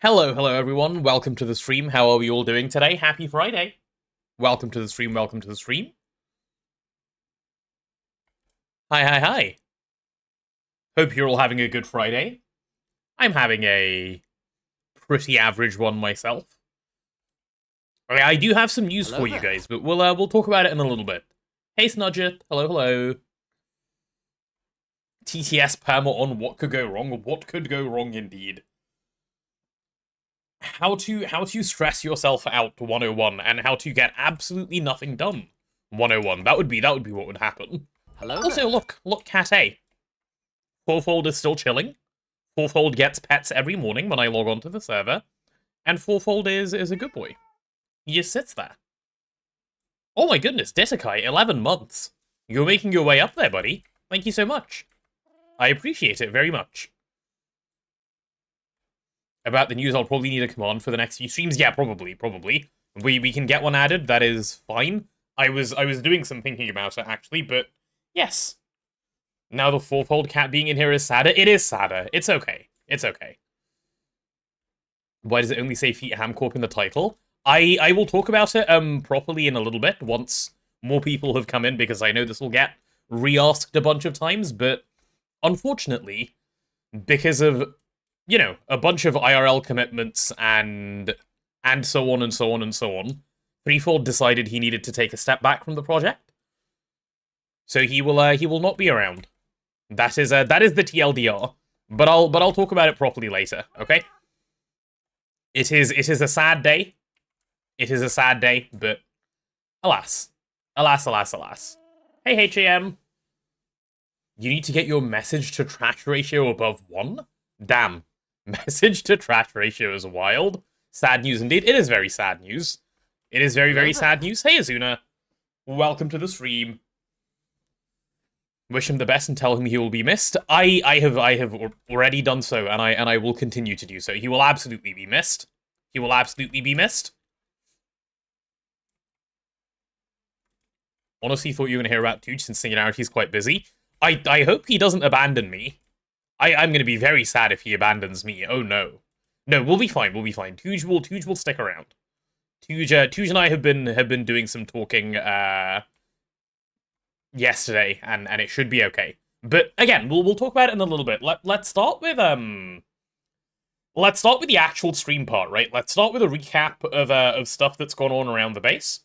Hello everyone. Welcome to the stream. How are we all doing today? Happy Friday. Welcome to the stream. Welcome to the stream. Hi. Hope you're all having a good Friday. I'm having a pretty average one myself. I do have some news for you guys, but we'll talk about it in a little bit. Hey Snudget. Hello. TTS perma on what could go wrong. What could go wrong indeed. How to stress yourself out 101 and how to get absolutely nothing done 101. That would be what would happen. Hello. Also, look, Cat A. Threefold is still chilling. Threefold gets pets every morning when I log onto the server, and Threefold is a good boy. He just sits there. Oh my goodness, Ditakai, 11 months. You're making your way up there, buddy. Thank you so much. I appreciate it very much. About the news, I'll probably need a command for the next few streams. Yeah, probably. We can get one added. That is fine. I was doing some thinking about it actually, but yes. Now the fourfold cat being in here is sadder. It is sadder. It's okay. Why does it only say Feet Hamcorp in the title? I will talk about it properly in a little bit once more people have come in, because I know this will get re-asked a bunch of times, but unfortunately, because of a bunch of IRL commitments and so on, Threefold decided he needed to take a step back from the project. So he will not be around. That is the TLDR. But I'll talk about it properly later, okay? It is a sad day. It is a sad day, but alas. Hey HAM. You need to get your message to trash ratio above 1? Damn. Message to trash ratio is wild. Sad news indeed. It is very sad news. It is very sad news. Hey Azuna. Welcome to the stream. Wish him the best and tell him he will be missed. I have already done so, and I will continue to do so. He will absolutely be missed. Honestly, thought you were going to hear about Tooch since Singularity is quite busy. I hope he doesn't abandon me. I'm going to be very sad if he abandons me. Oh no. No, we'll be fine. Tooch will stick around. Tooch and I have been doing some talking yesterday, and it should be okay. But again, we'll talk about it in a little bit. Let's start with the actual stream part, right? Let's start with a recap of stuff that's gone on around the base.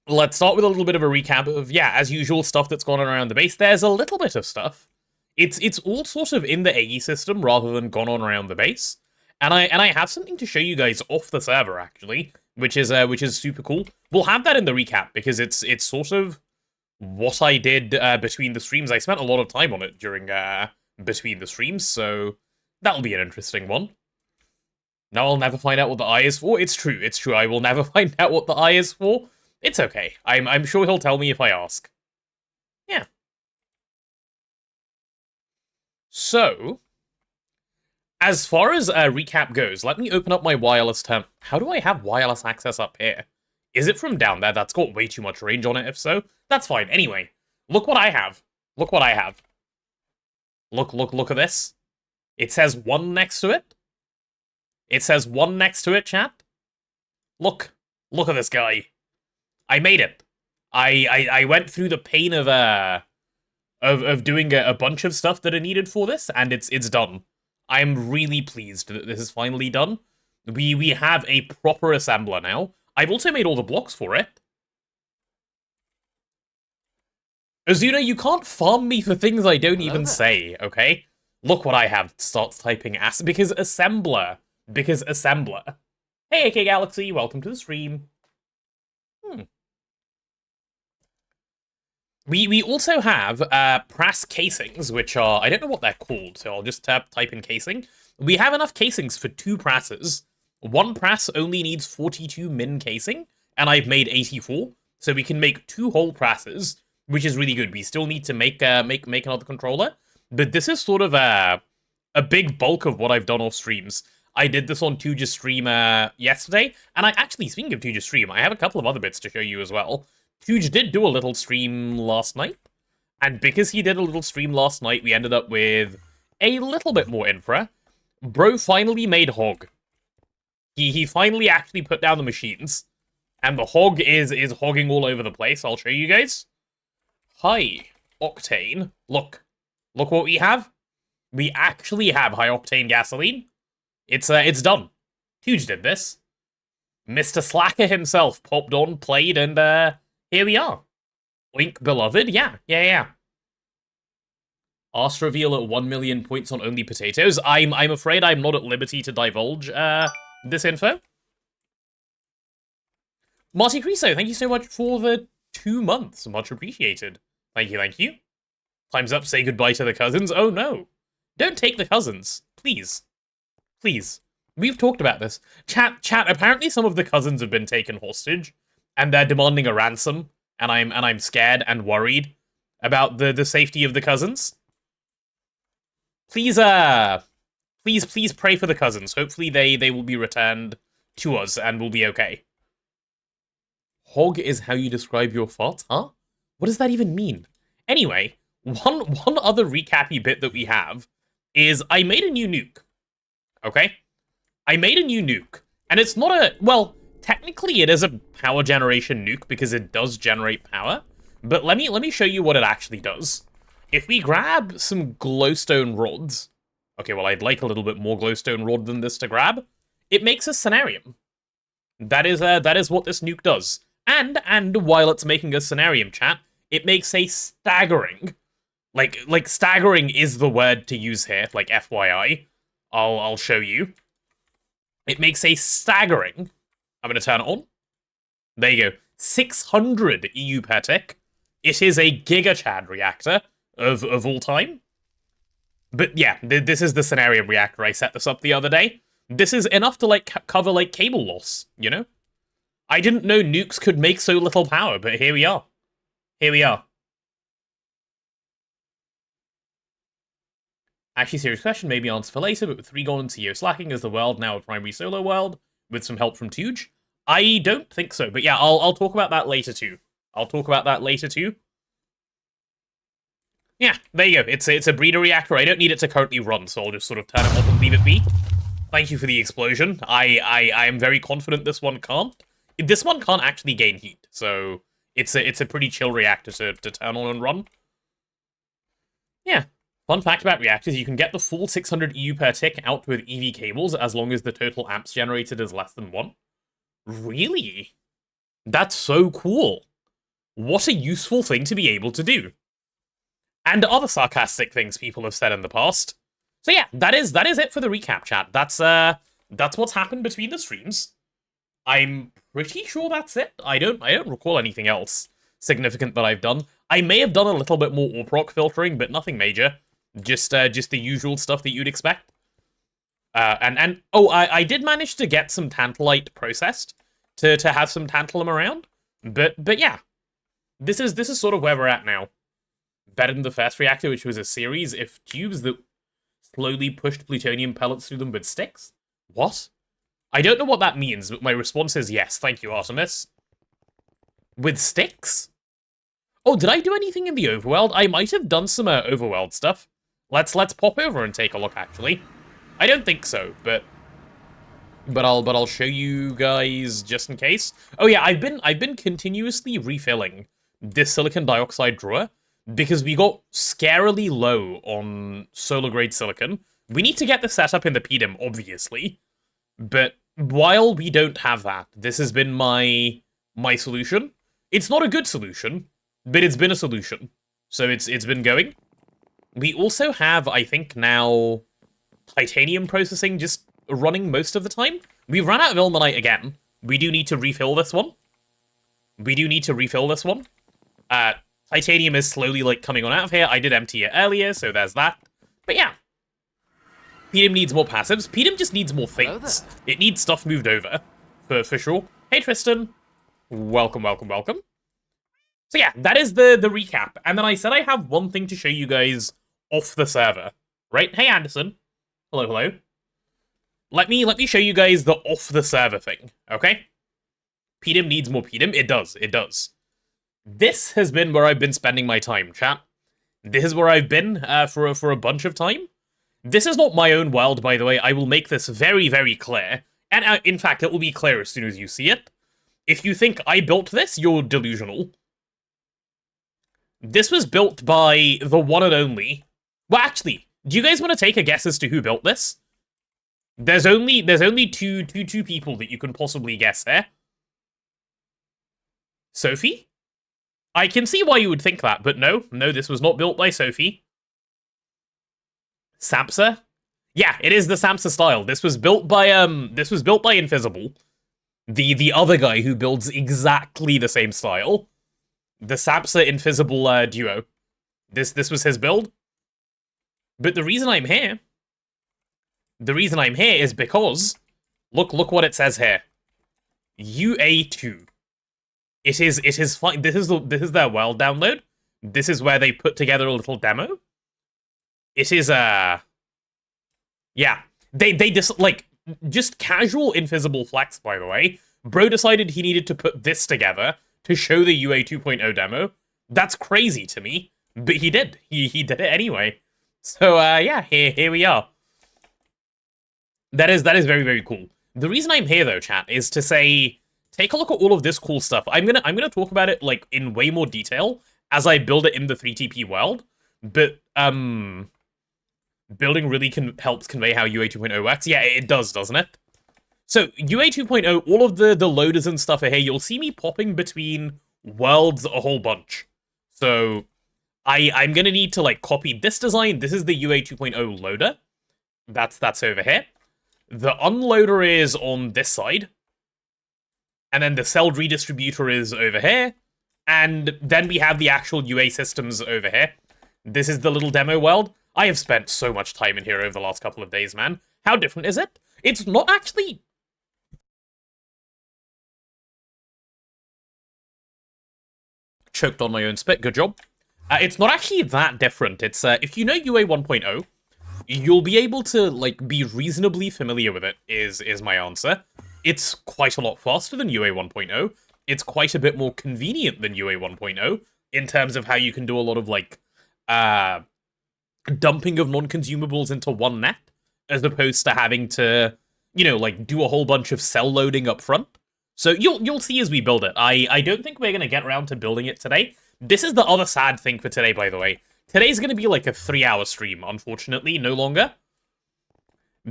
Let's start with a little bit of a recap of, as usual, stuff that's gone on around the base. There's a little bit of stuff. It's all sort of in the AE system rather than gone on around the base. And I have something to show you guys off the server, actually, which is super cool. We'll have that in the recap, because it's sort of what I did between the streams. I spent a lot of time on it during between the streams, so that'll be an interesting one. Now I'll never find out what the eye is for. It's true. I will never find out what the eye is for. It's okay. I'm sure he'll tell me if I ask. Yeah. So, as far as recap goes, let me open up my wireless term. How do I have wireless access up here? Is it from down there? That's got way too much range on it, if so. That's fine. Anyway, look what I have. Look at this. It says 1 next to it. Chat. Look at this guy. I made it. I went through the pain of doing a bunch of stuff that are needed for this, and it's done. I'm really pleased that this is finally done. We have a proper assembler now. I've also made all the blocks for it. Azuna, you can't farm me for things I don't even say, okay? Look what I have. Starts typing ass because assembler. Hey AK Galaxy, welcome to the stream. We also have prass casings, which are, I don't know what they're called, so I'll just type in casing. We have enough casings for 2 prasses. 1 prass only needs 42 min casing, and I've made 84, so we can make 2 whole prasses, which is really good. We still need to make another controller, but this is sort of a big bulk of what I've done off streams. I did this on Tooja's stream yesterday, and speaking of Tooja's stream, I have a couple of other bits to show you as well. Tooja did do a little stream last night, and because he did a little stream last night, we ended up with a little bit more infra. Bro finally made Hog. He finally actually put down the machines. And the Hog is hogging all over the place. I'll show you guys. High octane. Look what we have. We actually have high octane gasoline. It's done. Huge did this. Mr. Slacker himself popped on, played, and here we are. Oink, beloved. Yeah. Ask reveal at 1 million points on only potatoes. I'm afraid I'm not at liberty to divulge this info. Marty Criso, thank you so much for the 2 months. Much appreciated. Thank you. Time's up, say goodbye to the cousins. Oh no. Don't take the cousins. Please. We've talked about this. Chat, apparently some of the cousins have been taken hostage, and they're demanding a ransom, and I'm scared and worried about the safety of the cousins. Please pray for the cousins. Hopefully they will be returned to us and will be okay. Hog is how you describe your farts, huh? What does that even mean? Anyway, one other recappy bit that we have is I made a new nuke. Okay? I made a new nuke. And it's not a... Well, technically it is a power generation nuke because it does generate power. But let me show you what it actually does. If we grab some glowstone rods... Okay, well, I'd like a little bit more glowstone rod than this to grab. It makes a scenarium. That is what this nuke does. And while it's making a scenarium, chat, it makes a staggering... Like staggering is the word to use here, like FYI. I'll show you. It makes a staggering... I'm going to turn it on. There you go. 600 EU per tick. It is a GigaChad reactor of all time. But yeah, this is the scenarium reactor. I set this up the other day. This is enough to cover cable loss, you know? I didn't know nukes could make so little power, but here we are. Actually, serious question, maybe answer for later, but with 3 gold and CEO slacking, is the world now a primary solo world with some help from Tuge? I don't think so, but yeah, I'll talk about that later too. Yeah, there you go. It's a breeder reactor. I don't need it to currently run, so I'll just sort of turn it off and leave it be. Thank you for the explosion. I am very confident this one can't. This one can't actually gain heat, so it's a pretty chill reactor to turn on and run. Yeah. Fun fact about reactors, you can get the full 600 EU per tick out with EV cables as long as the total amps generated is less than 1. Really? That's so cool. What a useful thing to be able to do. And other sarcastic things people have said in the past. So yeah, that is it for the recap, chat. That's what's happened between the streams. I'm pretty sure that's it. I don't recall anything else significant that I've done. I may have done a little bit more ARP filtering, but nothing major. Just the usual stuff that you'd expect. I did manage to get some tantalite processed to have some tantalum around. But yeah, this is sort of where we're at now. Better than the first reactor, which was a series if tubes that slowly pushed plutonium pellets through them with sticks. What? I don't know what that means, but my response is yes. Thank you, Artemis. With sticks? Oh, did I do anything in the overworld? I might have done some overworld stuff. Let's pop over and take a look, actually. I don't think so, but I'll show you guys just in case. Oh yeah, I've been continuously refilling this silicon dioxide drawer because we got scarily low on solar grade silicon. We need to get this set up in the PDIM, obviously. But while we don't have that, this has been my solution. It's not a good solution, but it's been a solution. So it's been going. We also have, I think now, titanium processing just running most of the time. We've run out of ilmenite again. We do need to refill this one. Titanium is slowly coming on out of here. I did empty it earlier, so there's that. But yeah. PDIM needs more passives. PDIM just needs more things. It needs stuff moved over, for sure. Hey, Tristan. Welcome. So yeah, that is the recap. And then I said I have one thing to show you guys off the server, right? Hey, Anderson. Hello. Let me show you guys the off the server thing, okay? PDIM needs more PDIM. It does. This has been where I've been spending my time, chat. This is where I've been for a bunch of time. This is not my own world, by the way. I will make this very, very clear. And in fact, it will be clear as soon as you see it. If you think I built this, you're delusional. This was built by the one and only... Well, actually, do you guys want to take a guess as to who built this? There's only two people that you can possibly guess here. Sophie? I can see why you would think that, but no, this was not built by Sophie. Samsa? Yeah, it is the Samsa style. This was built by Invisible. The other guy who builds exactly the same style. The Samsa Invisible duo. This was his build. But the reason I'm here is because look what it says here. UA2. It is fine. This is their world download. This is where they put together a little demo. It is yeah. They just like just casual invisible flex, by the way. Bro decided he needed to put this together to show the UA 2.0 demo. That's crazy to me, but he did. He did it anyway. So yeah, here we are. That is very, very cool. The reason I'm here though, chat, is to say take a look at all of this cool stuff. I'm gonna talk about it like in way more detail as I build it in the 3TP world. But building really helps convey how UA 2.0 works. Yeah, it does, doesn't it? So UA 2.0, all of the loaders and stuff are here. You'll see me popping between worlds a whole bunch. So I'm gonna need to like copy this design. This is the UA 2.0 loader. That's over here. The unloader is on this side. And then the cell redistributor is over here. And then we have the actual UA systems over here. This is the little demo world. I have spent so much time in here over the last couple of days, man. How different is it? It's not actually... Choked on my own spit, good job. It's not actually that different. It's, if you know UA 1.0, you'll be able to, like, be reasonably familiar with it, is my answer. It's quite a lot faster than UA 1.0. It's quite a bit more convenient than UA 1.0 in terms of how you can do a lot of, like, dumping of non-consumables into one net, as opposed to having to, you know, like, do a whole bunch of cell loading up front. So you'll see as we build it. I don't think we're going to get around to building it today. This is the other sad thing for today, by the way. Today's going to be like a 3-hour stream, unfortunately, no longer.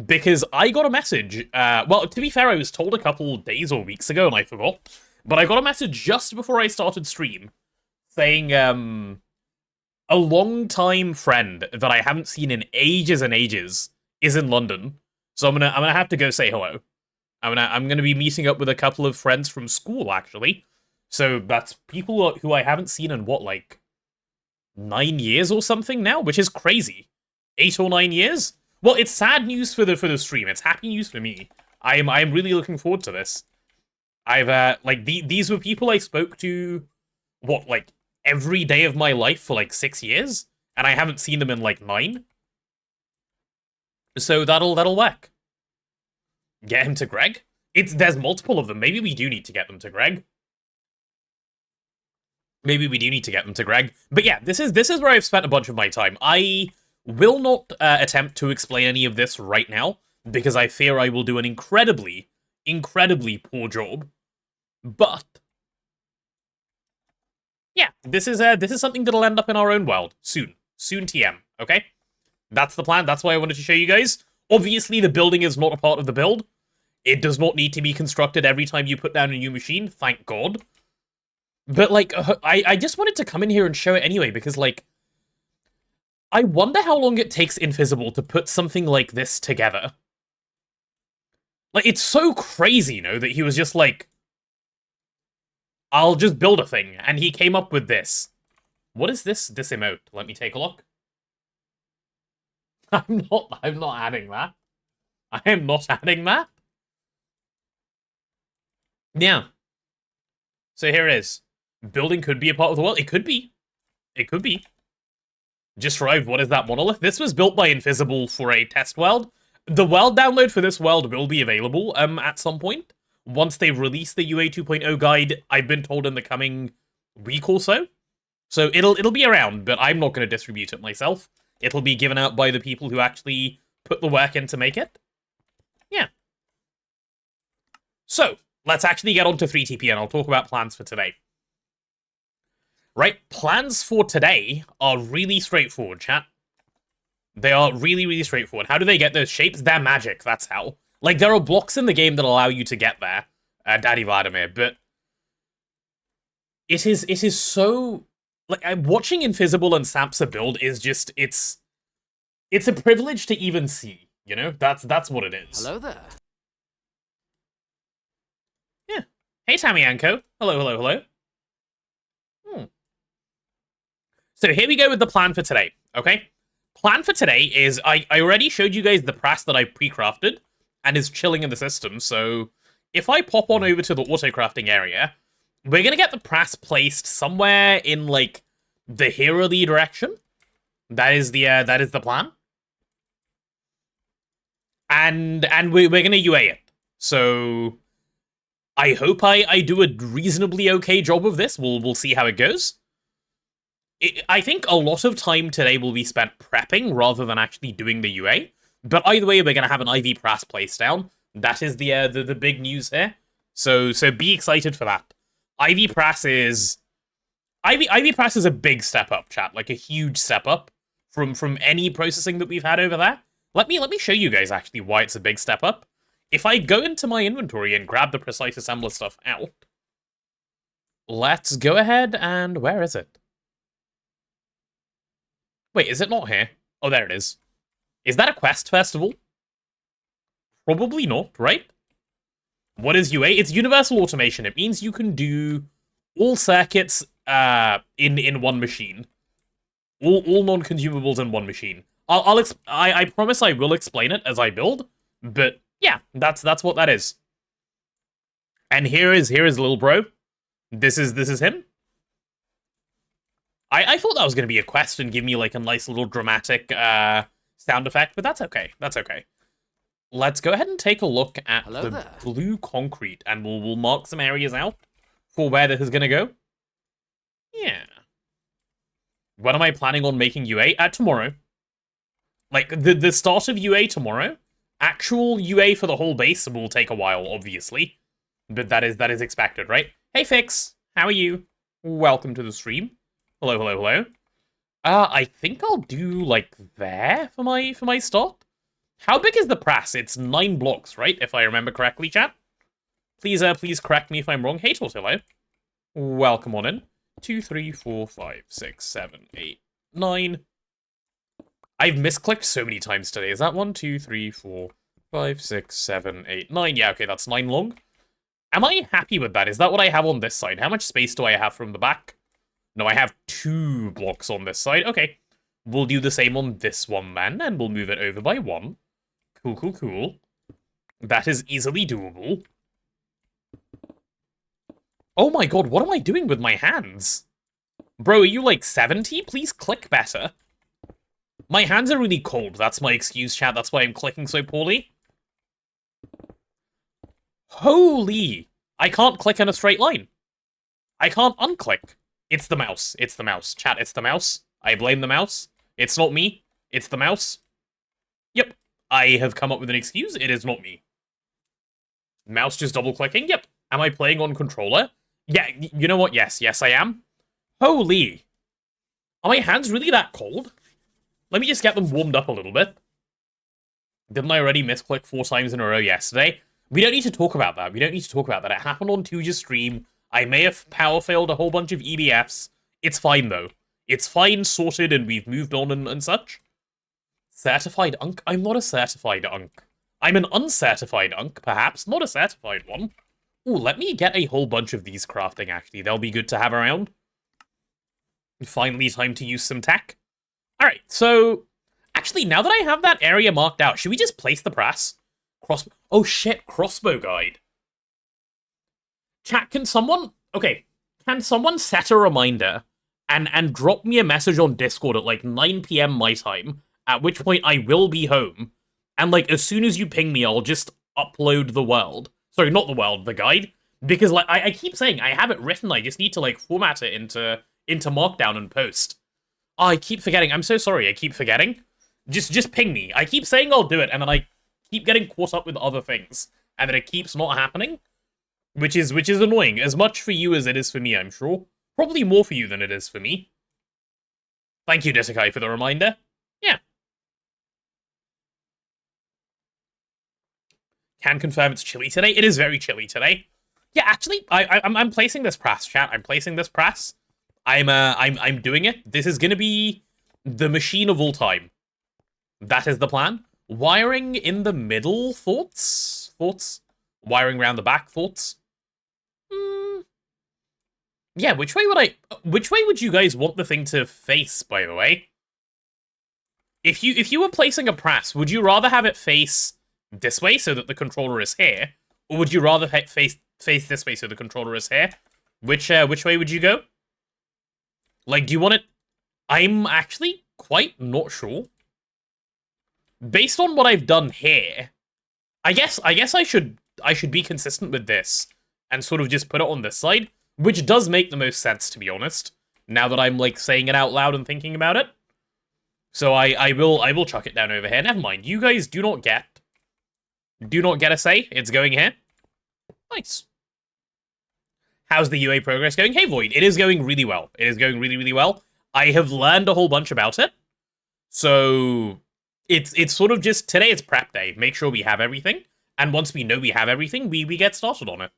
Because I got a message, well, to be fair, I was told a couple days or weeks ago, and I forgot. But I got a message just before I started stream, saying, a long-time friend that I haven't seen in ages and ages is in London. So I'm gonna have to go say hello. I'm gonna be meeting up with a couple of friends from school, actually. So that's people who I haven't seen in, what, like, 9 years or something now? Which is crazy. 8 or 9 years? Well, it's sad news for the stream. It's happy news for me. I'm really looking forward to this. I've, like, these were people I spoke to, what, like, every day of my life for, like, 6 years? And I haven't seen them in, like, 9? So that'll work. Get him to Greg? There's multiple of them. Maybe we do need to get them to Greg. Maybe we do need to get them to Greg. But yeah, this is where I've spent a bunch of my time. I will not attempt to explain any of this right now, because I fear I will do an incredibly, incredibly poor job. But yeah, this is something that'll end up in our own world soon. Soon TM, okay? That's the plan. That's why I wanted to show you guys. Obviously, the building is not a part of the build. It does not need to be constructed every time you put down a new machine, thank God. But, like, I just wanted to come in here and show it anyway, because, like, I wonder how long it takes Invisible to put something like this together. Like, it's so crazy, you know, that he was just like, I'll just build a thing, and he came up with this. What is this emote? Let me take a look. I'm not adding that. I am not adding that. Yeah. So here it is. Building could be a part of the world. It could be. It could be. Just arrived. What is that monolith? This was built by Invisible for a test world. The world download for this world will be available at some point. Once they release the UA 2.0 guide, I've been told in the coming week or so. So it'll be around, but I'm not going to distribute it myself. It'll be given out by the people who actually put the work in to make it. Yeah. So, let's actually get on to 3TP, and I'll talk about plans for today. Right, plans for today are really straightforward, chat. They are really, really straightforward. How do they get those shapes? They're magic, that's how. Like, there are blocks in the game that allow you to get there, Daddy Vladimir, but it is so... Like, watching Invisible and Sapsa build is just, it's a privilege to even see, you know? That's what it is. Hello there. Yeah. Hey, Tamiyanko. Hello, hello, hello. So here we go with the plan for today, okay? Plan for today is, I already showed you guys the press that I pre-crafted, and is chilling in the system, so if I pop on over to the auto-crafting area, we're gonna get the press placed somewhere in, like, the hero-ly direction. That is the plan. And we're gonna UA it. So I hope I do a reasonably okay job of this. We'll see how it goes. I think a lot of time today will be spent prepping rather than actually doing the UA. But either way, we're gonna have an IV press placed down. That is the big news here. So be excited for that. IV press is a big step up, chat. Like a huge step up from any processing that we've had over there. Let me show you guys actually why it's a big step up. If I go into my inventory and grab the precise assembler stuff out, let's go ahead and where is it? Wait, is it not here? Oh, there it is. Is that a quest festival? Probably not, right? What is UA? It's universal automation. It means you can do all circuits in one machine. All non-consumables in one machine. I promise I will explain it as I build, but yeah, that's what that is. And here is little bro. This is him. I thought that was going to be a quest and give me like a nice little dramatic sound effect, but that's okay. That's okay. Let's go ahead and take a look at the blue concrete, and we'll mark some areas out for where this is going to go. Yeah. When am I planning on making UA? Tomorrow. Like, the start of UA tomorrow. Actual UA for the whole base will take a while, obviously. But that is expected, right? Hey, Fix. How are you? Welcome to the stream. Hello, hello, hello. I think I'll do, like, there for my start. How big is the press? It's 9 blocks, right? If I remember correctly, chat. Please correct me if I'm wrong. Hey, Tortillo. Welcome on in. 2, 3, 4, 5, 6, 7, 8, 9. I've misclicked so many times today. Is that 1, 2, 3, 4, 5, 6, 7, 8, 9? Yeah, okay, that's 9 long. Am I happy with that? Is that what I have on this side? How much space do I have from the back? No, I have 2 blocks on this side. Okay. We'll do the same on this one, then, and we'll move it over by 1. Cool, cool, cool. That is easily doable. Oh my god, what am I doing with my hands? Bro, are you like 70? Please click better. My hands are really cold. That's my excuse, chat. That's why I'm clicking so poorly. Holy! I can't click in a straight line. I can't unclick. It's the mouse. It's the mouse. Chat, it's the mouse. I blame the mouse. It's not me. It's the mouse. Yep. I have come up with an excuse. It is not me. Mouse just double-clicking? Yep. Am I playing on controller? Yeah, you know what? Yes, I am. Holy. Are my hands really that cold? Let me just get them warmed up a little bit. Didn't I already misclick 4 times in a row yesterday? We don't need to talk about that. It happened on Tuja's stream. I may have power failed a whole bunch of EBFs. It's fine, though. It's fine, sorted, and we've moved on and such. Certified Unk? I'm not a certified Unk. I'm an uncertified Unk, perhaps. Not a certified one. Ooh, let me get a whole bunch of these crafting, actually. They'll be good to have around. Finally, time to use some tech. Alright, so... Actually, now that I have that area marked out, should we just place the press? Oh shit, crossbow guide. Chat, can someone... Okay, can someone set a reminder and drop me a message on Discord at like 9 PM my time, at which point I will be home, and like as soon as you ping me, I'll just upload the world. Sorry, not the world, the guide. Because like I keep saying I have it written, I just need to like format it into Markdown and post. Oh, I keep forgetting. I'm so sorry, I keep forgetting. Just ping me. I keep saying I'll do it, and then I keep getting caught up with other things, and then it keeps not happening, which is annoying. As much for you as it is for me, I'm sure. Probably more for you than it is for me. Thank you, Desekai, for the reminder. Yeah. Can confirm it's chilly today. It is very chilly today. Yeah, actually, I'm placing this press, chat. I'm placing this press. I'm doing it. This is gonna be the machine of all time. That is the plan. Wiring in the middle, thoughts? Thoughts? Wiring around the back, thoughts? Yeah, which way would you guys want the thing to face, by the way? If you were placing a press, would you rather have it face this way so that the controller is here? Or would you rather face this way so the controller is here? Which way would you go? Like, do you want it... I'm actually quite not sure. Based on what I've done here, I guess I should be consistent with this and sort of just put it on this side, which does make the most sense, to be honest, now that I'm like saying it out loud and thinking about it. So I will chuck it down over here. Never mind. You guys do not get a say. It's going here. Nice. How's the UA progress going? Hey, Void. It is going really well. It is going really, really well. I have learned a whole bunch about it. So it's sort of just, today it's prep day. Make sure we have everything. And once we know we have everything, we get started on it.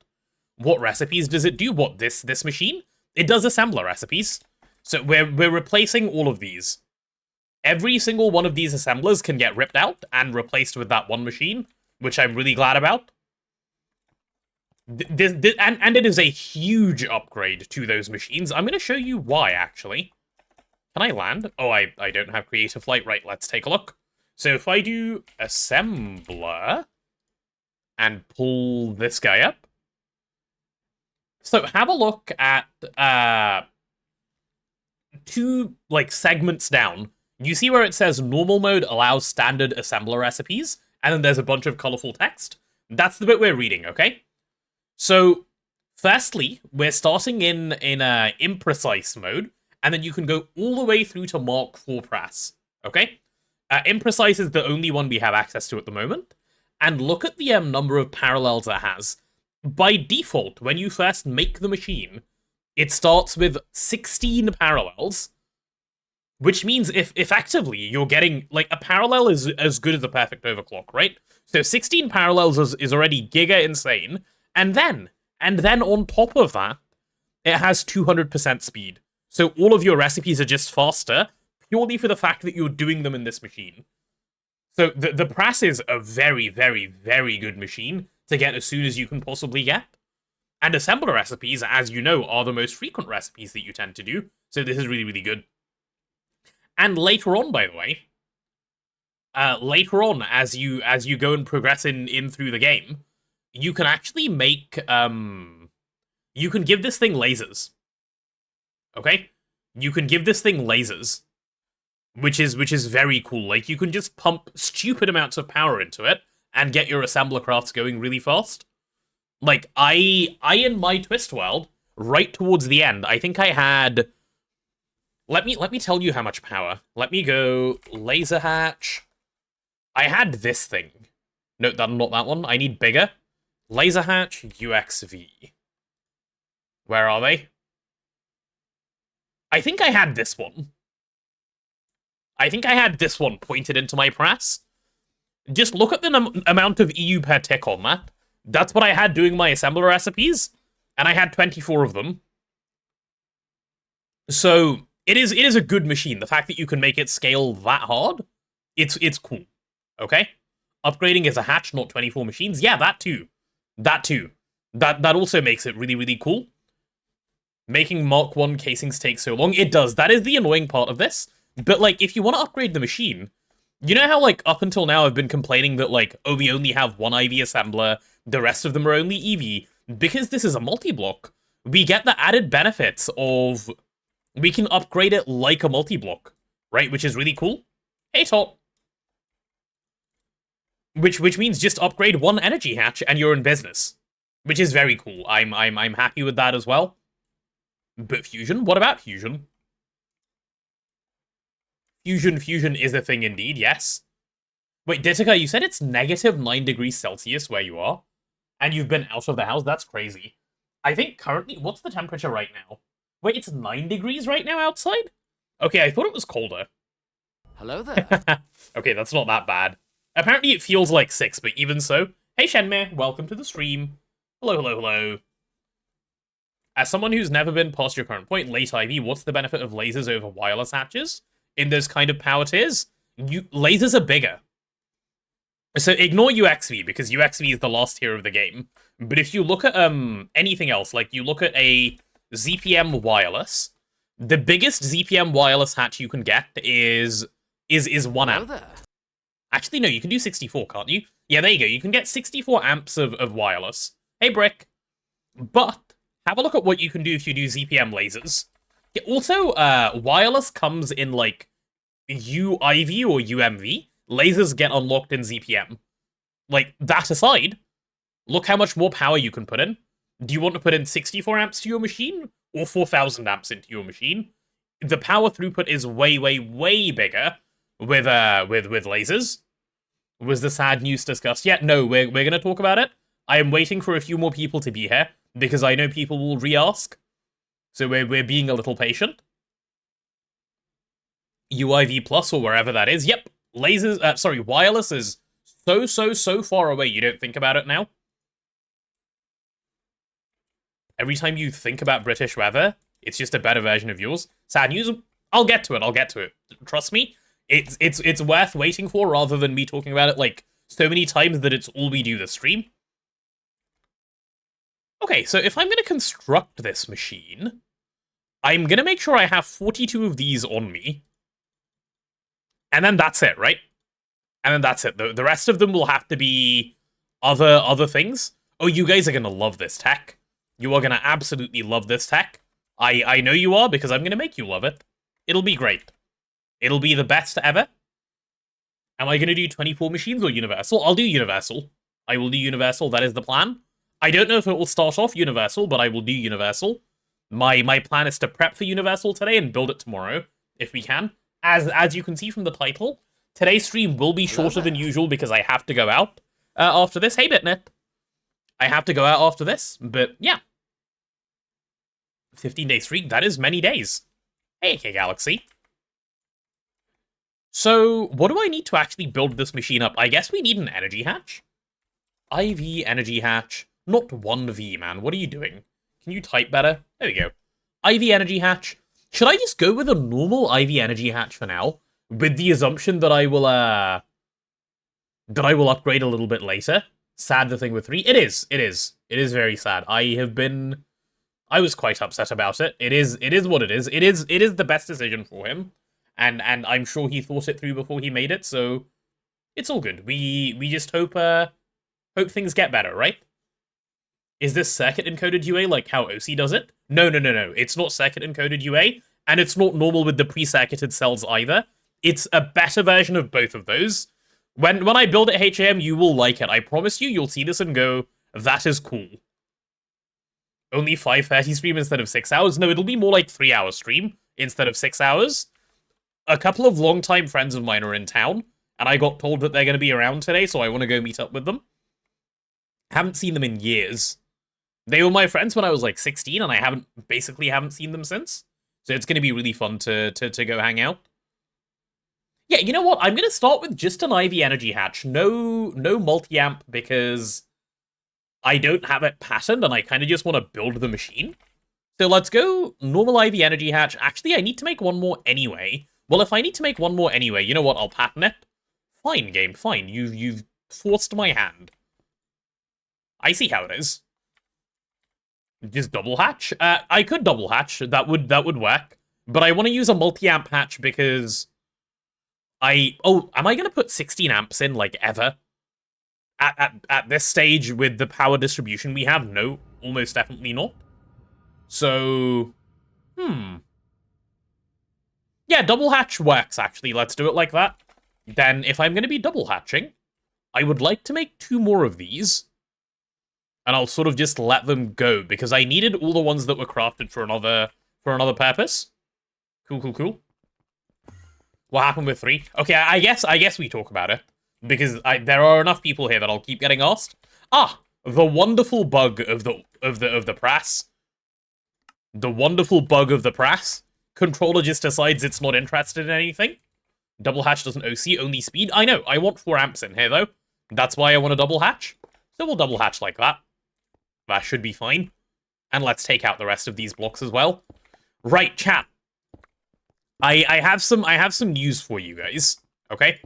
What recipes does it do? What, this machine? It does assembler recipes. So we're replacing all of these. Every single one of these assemblers can get ripped out and replaced with that one machine, which I'm really glad about. And it is a huge upgrade to those machines. I'm going to show you why, actually. Can I land? Oh, I don't have creative flight. Right, let's take a look. So if I do assembler and pull this guy up. So have a look at two like segments down. You see where it says normal mode allows standard assembler recipes, and then there's a bunch of colorful text. That's the bit we're reading, okay? So, firstly, we're starting in imprecise mode, and then you can go all the way through to Mark IV press, okay? Imprecise is the only one we have access to at the moment, and look at the number of parallels it has. By default, when you first make the machine, it starts with 16 parallels, which means if effectively you're getting, like, a parallel is as good as a perfect overclock, right? So 16 parallels is already giga insane, and then on top of that, it has 200% speed. So all of your recipes are just faster, purely for the fact that you're doing them in this machine. So the press is a very, very, very good machine to get as soon as you can possibly get. And assembler recipes, as you know, are the most frequent recipes that you tend to do, so this is really, really good. And later on, by the way, later on, as you go and progress in through the game, you can actually make, you can give this thing lasers. Okay? You can give this thing lasers. Which is very cool. Like, you can just pump stupid amounts of power into it and get your assembler crafts going really fast. Like, I in my Twist world, right towards the end, I think I had... Let me tell you how much power. Let me go laser hatch. I had this thing. No, not that one. I need bigger. Laser hatch UXV. Where are they? I think I had this one. I think I had this one pointed into my press. Just look at the amount of EU per tick on that. That's what I had doing my assembler recipes, and I had 24 of them. So it is a good machine. The fact that you can make it scale that hard, it's cool. Okay? Upgrading is a hatch, not 24 machines. Yeah, that too. That also makes it really, really cool. Making Mark 1 casings take so long. It does. That is the annoying part of this. But, like, if you want to upgrade the machine, you know how, like, up until now I've been complaining that, like, oh, we only have one IV assembler, the rest of them are only EV? Because this is a multi-block, we get the added benefits of... We can upgrade it like a multi-block, right? Which is really cool. Hey, Tot. Which means just upgrade one energy hatch and you're in business. Which is very cool. I'm happy with that as well. But Fusion? What about Fusion? Fusion is a thing indeed, yes. Wait, Ditika, you said it's negative 9 degrees Celsius where you are? And you've been out of the house? That's crazy. I think currently, what's the temperature right now? Wait, it's 9 degrees right now outside? Okay, I thought it was colder. Hello there. Okay, that's not that bad. Apparently it feels like 6, but even so. Hey Shenmei, welcome to the stream. Hello, hello, hello. As someone who's never been past your current point, late IV, what's the benefit of lasers over wireless hatches? In those kind of power tiers, lasers are bigger. So ignore UXV, because UXV is the last tier of the game. But if you look at anything else, like you look at a ZPM wireless, the biggest ZPM wireless hatch you can get is 1 amp. There. Actually, no, you can do 64, can't you? Yeah, there you go. You can get 64 amps of wireless. Hey, Brick. But have a look at what you can do if you do ZPM lasers. Also, wireless comes in, like, UIV or UMV. Lasers get unlocked in ZPM. Like, that aside, look how much more power you can put in. Do you want to put in 64 amps to your machine? Or 4,000 amps into your machine? The power throughput is way, way, way bigger with lasers. Was the sad news discussed yet? No, we're going to talk about it. I am waiting for a few more people to be here, because I know people will re-ask. So we're being a little patient. UIV Plus or wherever that is. Yep, lasers, wireless is so far away you don't think about it now. Every time you think about British weather, it's just a better version of yours. Sad news, I'll get to it. Trust me, it's worth waiting for rather than me talking about it like so many times that it's all we do this stream. Okay, so if I'm going to construct this machine, I'm going to make sure I have 42 of these on me. And then that's it, right? And then that's it. The rest of them will have to be other things. Oh, you guys are going to love this tech. You are going to absolutely love this tech. I know you are, because I'm going to make you love it. It'll be great. It'll be the best ever. Am I going to do 24 machines or Universal? I'll do Universal. I will do Universal, that is the plan. I don't know if it will start off Universal, but I will do Universal. My plan is to prep for Universal today and build it tomorrow, if we can. As you can see from the title, today's stream will be shorter than usual because I have to go out after this. Hey, Bitnet. I have to go out after this, but yeah. 15-day streak, that is many days. Hey, Galaxy. So, what do I need to actually build this machine up? I guess we need an energy hatch. IV energy hatch. Not 1V, man. What are you doing? Can you type better? There we go. IV energy hatch. Should I just go with a normal IV energy hatch for now? With the assumption that I will upgrade a little bit later? Sad the thing with 3. It is very sad. I was quite upset about it. It is what it is. It is the best decision for him. And I'm sure he thought it through before he made it, so it's all good. We just hope things get better, right? Is this circuit encoded UA like how OC does it? No. It's not circuit encoded UA, and it's not normal with the pre-circuited cells either. It's a better version of both of those. When I build it HAM, you will like it. I promise you, you'll see this and go, that is cool. Only 5:30 stream instead of 6 hours? No, it'll be more like 3 hour stream instead of 6 hours. A couple of longtime friends of mine are in town, and I got told that they're going to be around today, so I want to go meet up with them. Haven't seen them in years. They were my friends when I was like 16, and I haven't seen them since. So it's going to be really fun to go hang out. Yeah, you know what? I'm going to start with just an IV energy hatch. No multi-amp, because I don't have it patterned, and I kind of just want to build the machine. So let's go normal IV energy hatch. Actually, I need to make one more anyway. Well, if I need to make one more anyway, you know what? I'll pattern it. Fine, game, fine. You've forced my hand. I see how it is. Just double hatch? I could double hatch. That would work. But I want to use a multi-amp hatch because am I going to put 16 amps in, like, ever? At this stage, with the power distribution we have? No, almost definitely not. So, yeah, double hatch works, actually. Let's do it like that. Then, if I'm going to be double hatching, I would like to make 2 more of these. And I'll sort of just let them go, because I needed all the ones that were crafted for another purpose. Cool. What happened with 3? Okay, I guess we talk about it because there are enough people here that I'll keep getting asked. Ah, the wonderful bug of the press. The wonderful bug of the press. Controller just decides it's not interested in anything. Double hatch doesn't OC, only speed. I know, I want 4 amps in here though. That's why I want a double hatch. So we'll double hatch like that. That should be fine. And let's take out the rest of these blocks as well. Right, chat. I have some news for you guys. Okay?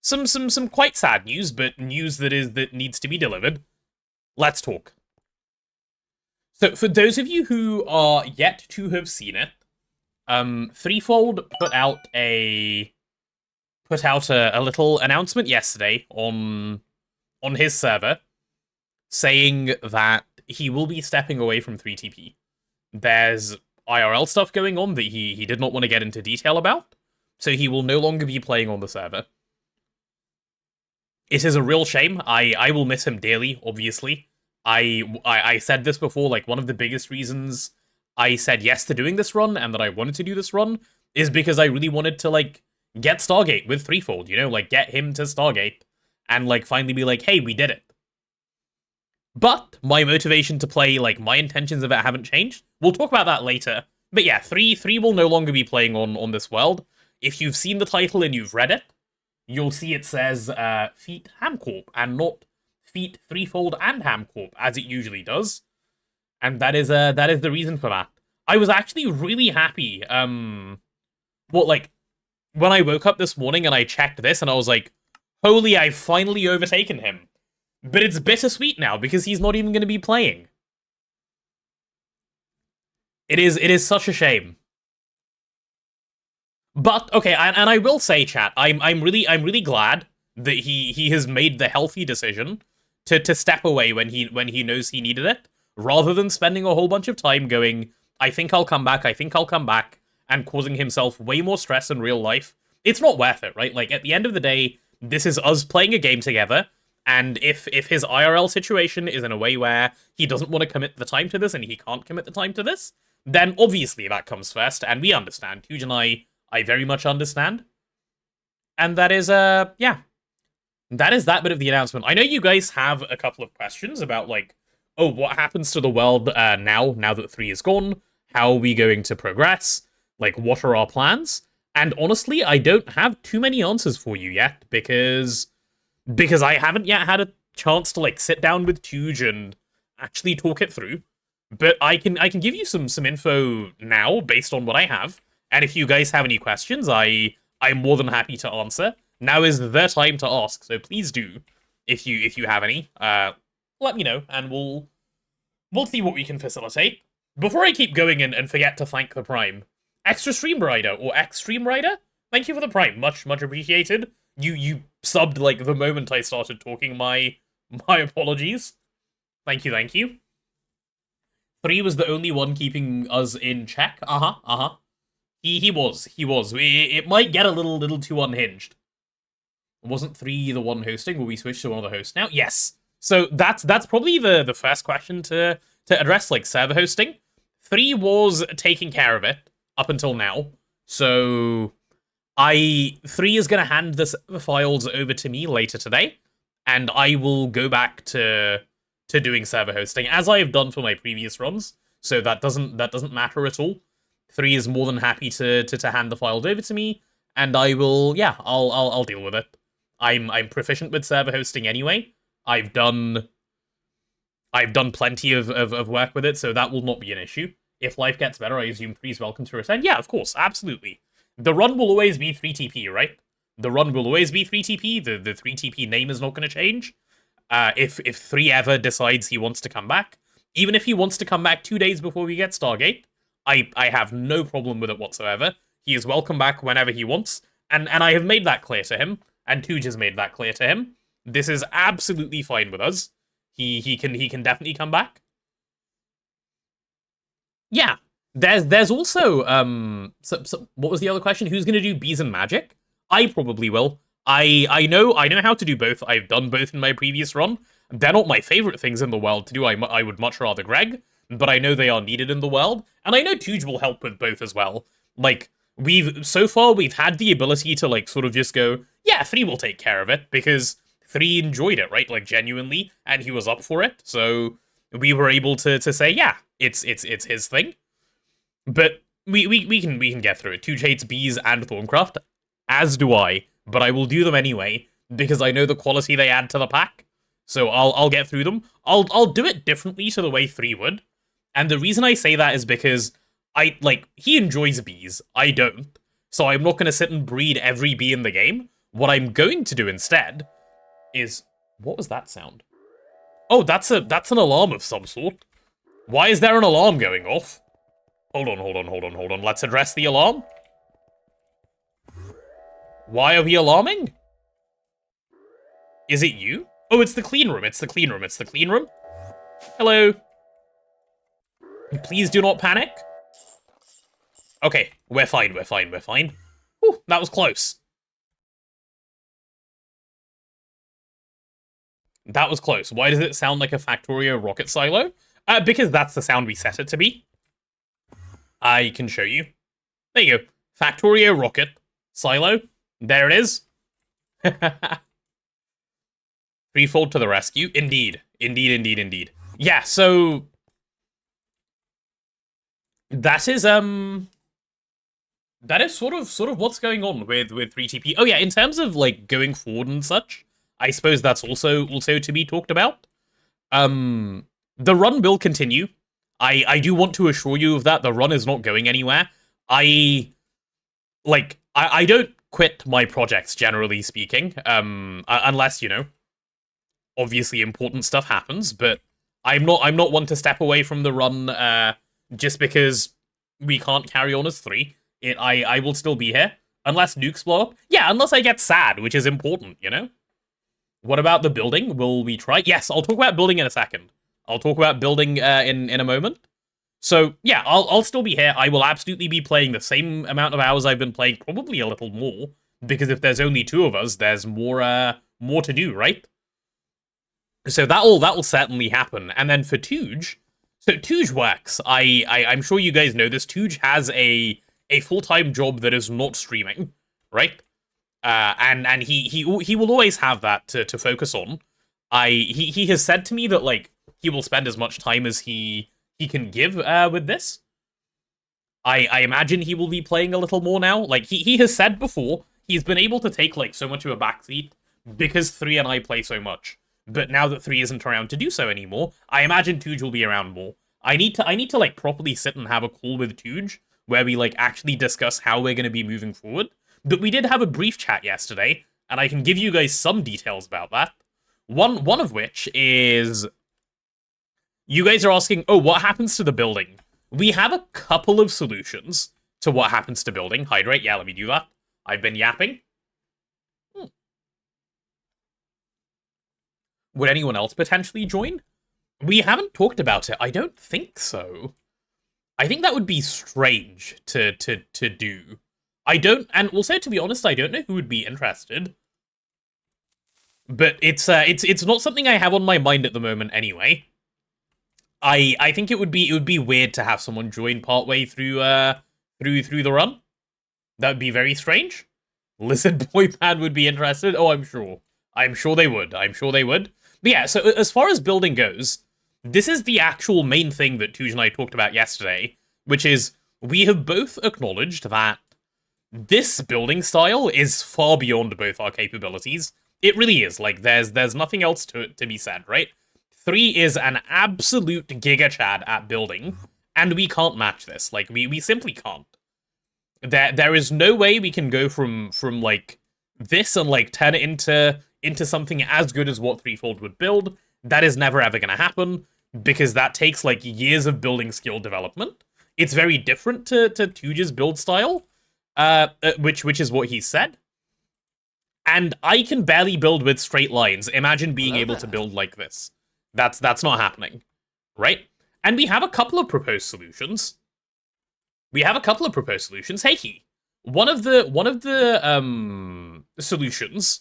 Some quite sad news, but news that needs to be delivered. Let's talk. So for those of you who are yet to have seen it, Threefold put out a little announcement yesterday on his server saying that he will be stepping away from 3TP. There's IRL stuff going on that he did not want to get into detail about, so he will no longer be playing on the server. It is a real shame. I will miss him dearly, obviously. I said this before, like, one of the biggest reasons I said yes to doing this run and that I wanted to do this run is because I really wanted to, like, get Stargate with Threefold, you know? Like, get him to Stargate and, like, finally be like, hey, we did it. But my motivation to play, like, my intentions of it haven't changed. We'll talk about that later. But yeah, 3 will no longer be playing on this world. If you've seen the title and you've read it, you'll see it says Feat Hamcorp and not Feat Threefold and Hamcorp, as it usually does. And that is the reason for that. I was actually really happy, when I woke up this morning and I checked this and I was like, holy, I've finally overtaken him. But it's bittersweet now because he's not even going to be playing. It is such a shame. But okay, and I will say, chat, I'm really glad that he has made the healthy decision to step away when he knows he needed it, rather than spending a whole bunch of time going, I think I'll come back, and causing himself way more stress in real life. It's not worth it, right? Like, at the end of the day, this is us playing a game together. And if his IRL situation is in a way where he doesn't want to commit the time to this and he can't commit the time to this, then obviously that comes first, and we understand. Huge and I very much understand. And that is, yeah. That is that bit of the announcement. I know you guys have a couple of questions about, like, oh, what happens to the world now that 3 is gone? How are we going to progress? Like, what are our plans? And honestly, I don't have too many answers for you yet, because I haven't yet had a chance to, like, sit down with Tuge and actually talk it through. But I can give you some info now based on what I have. And if you guys have any questions, I'm more than happy to answer. Now is the time to ask, so please do, if you have any. Let me know, and we'll see what we can facilitate. Before I keep going and forget to thank the Prime, Extra Stream Rider or X Stream Rider, thank you for the Prime, much appreciated. You subbed, like, the moment I started talking. My apologies. Thank you. 3 was the only one keeping us in check. He was. It might get a little too unhinged. Wasn't 3 the one hosting? Will we switch to one of the hosts now? Yes. So that's probably the first question to address, like, server hosting. 3 was taking care of it up until now. So 3 is going to hand the files over to me later today, and I will go back to doing server hosting, as I have done for my previous runs, so that doesn't matter at all. 3 is more than happy to hand the files over to me, and I will, yeah, I'll deal with it. I'm proficient with server hosting anyway. I've done plenty of work with it, so that will not be an issue. If life gets better, I assume 3 is welcome to return. Yeah, of course, absolutely. The run will always be 3TP, right? The run will always be 3TP. The 3TP name is not going to change. If 3 ever decides he wants to come back, even if he wants to come back 2 days before we get Stargate, I have no problem with it whatsoever. He is welcome back whenever he wants, and I have made that clear to him, and Tuj has made that clear to him. This is absolutely fine with us. He can definitely come back. Yeah. There's also so what was the other question? Who's gonna do bees and magic? I probably will. I know how to do both. I've done both in my previous run. They're not my favorite things in the world to do. I would much rather Greg, but I know they are needed in the world, and I know Tuj will help with both as well. Like, so far we've had the ability to like sort of just go, yeah, 3 will take care of it because 3 enjoyed it, right? Like genuinely, and he was up for it. So we were able to say, yeah, it's his thing. But we can get through it. Tooge hates bees and Thorncraft, as do I, but I will do them anyway because I know the quality they add to the pack. So I'll get through them. I'll do it differently to the way 3 would. And the reason I say that is because he enjoys bees, I don't. So I'm not going to sit and breed every bee in the game. What I'm going to do instead is... What was that sound? Oh, that's an alarm of some sort. Why is there an alarm going off? Hold on. Let's address the alarm. Why are we alarming? Is it you? Oh, it's the clean room. It's the clean room. Hello. Please do not panic. Okay, we're fine. Whew, that was close. That was close. Why does it sound like a Factorio rocket silo? Because that's the sound we set it to be. I can show you. There you go. Factorio rocket silo. There it is. Threefold to the rescue. Indeed. Yeah, so... That is sort of what's going on with 3TP. Oh yeah, in terms of like going forward and such, I suppose that's also to be talked about. The run will continue. I do want to assure you of that. The run is not going anywhere. I don't quit my projects, generally speaking, unless, you know, obviously important stuff happens, but I'm not one to step away from the run just because we can't carry on as 3. I will still be here. Unless nukes blow up. Yeah, unless I get sad, which is important, you know? What about the building? Will we try? Yes, I'll talk about building in a second. I'll talk about building in a moment. So, yeah, I'll still be here. I will absolutely be playing the same amount of hours I've been playing, probably a little more, because if there's only 2 of us, there's more to do, right? So that'll certainly happen. And then for Tooge, so Tooge works. I'm sure you guys know this. Tooge has a full-time job that is not streaming, right? And he will always have that to focus on. He has said to me that like he will spend as much time as he can give with this. I imagine he will be playing a little more now. Like he has said before, he's been able to take like so much of a backseat because 3 and I play so much. But now that 3 isn't around to do so anymore, I imagine Tooge will be around more. I need to like properly sit and have a call with Tooge where we like actually discuss how we're going to be moving forward. But we did have a brief chat yesterday, and I can give you guys some details about that. One of which is you guys are asking, oh, what happens to the building? We have a couple of solutions to what happens to building. Hydrate, yeah, let me do that. I've been yapping. Would anyone else potentially join? We haven't talked about it. I don't think so. I think that would be strange to do. I don't, and also to be honest, I don't know who would be interested. But it's not something I have on my mind at the moment anyway. I think it would be weird to have someone join partway through through the run. That would be very strange. Lizard Boy Band would be interested. Oh, I'm sure. I'm sure they would. But yeah, so as far as building goes, this is the actual main thing that Tooge and I talked about yesterday, which is we have both acknowledged that this building style is far beyond both our capabilities. It really is. Like, there's nothing else to be said, right? 3 is an absolute giga chad at building, and we can't match this. Like, we simply can't. There is no way we can go from like this and like turn it into something as good as what Threefold would build. That is never ever gonna happen because that takes like years of building skill development. It's very different to Tooge's build style, which is what he said. And I can barely build with straight lines. Imagine being able to build like this. That's not happening, right? And we have a couple of proposed solutions. Hey, Key. One of the solutions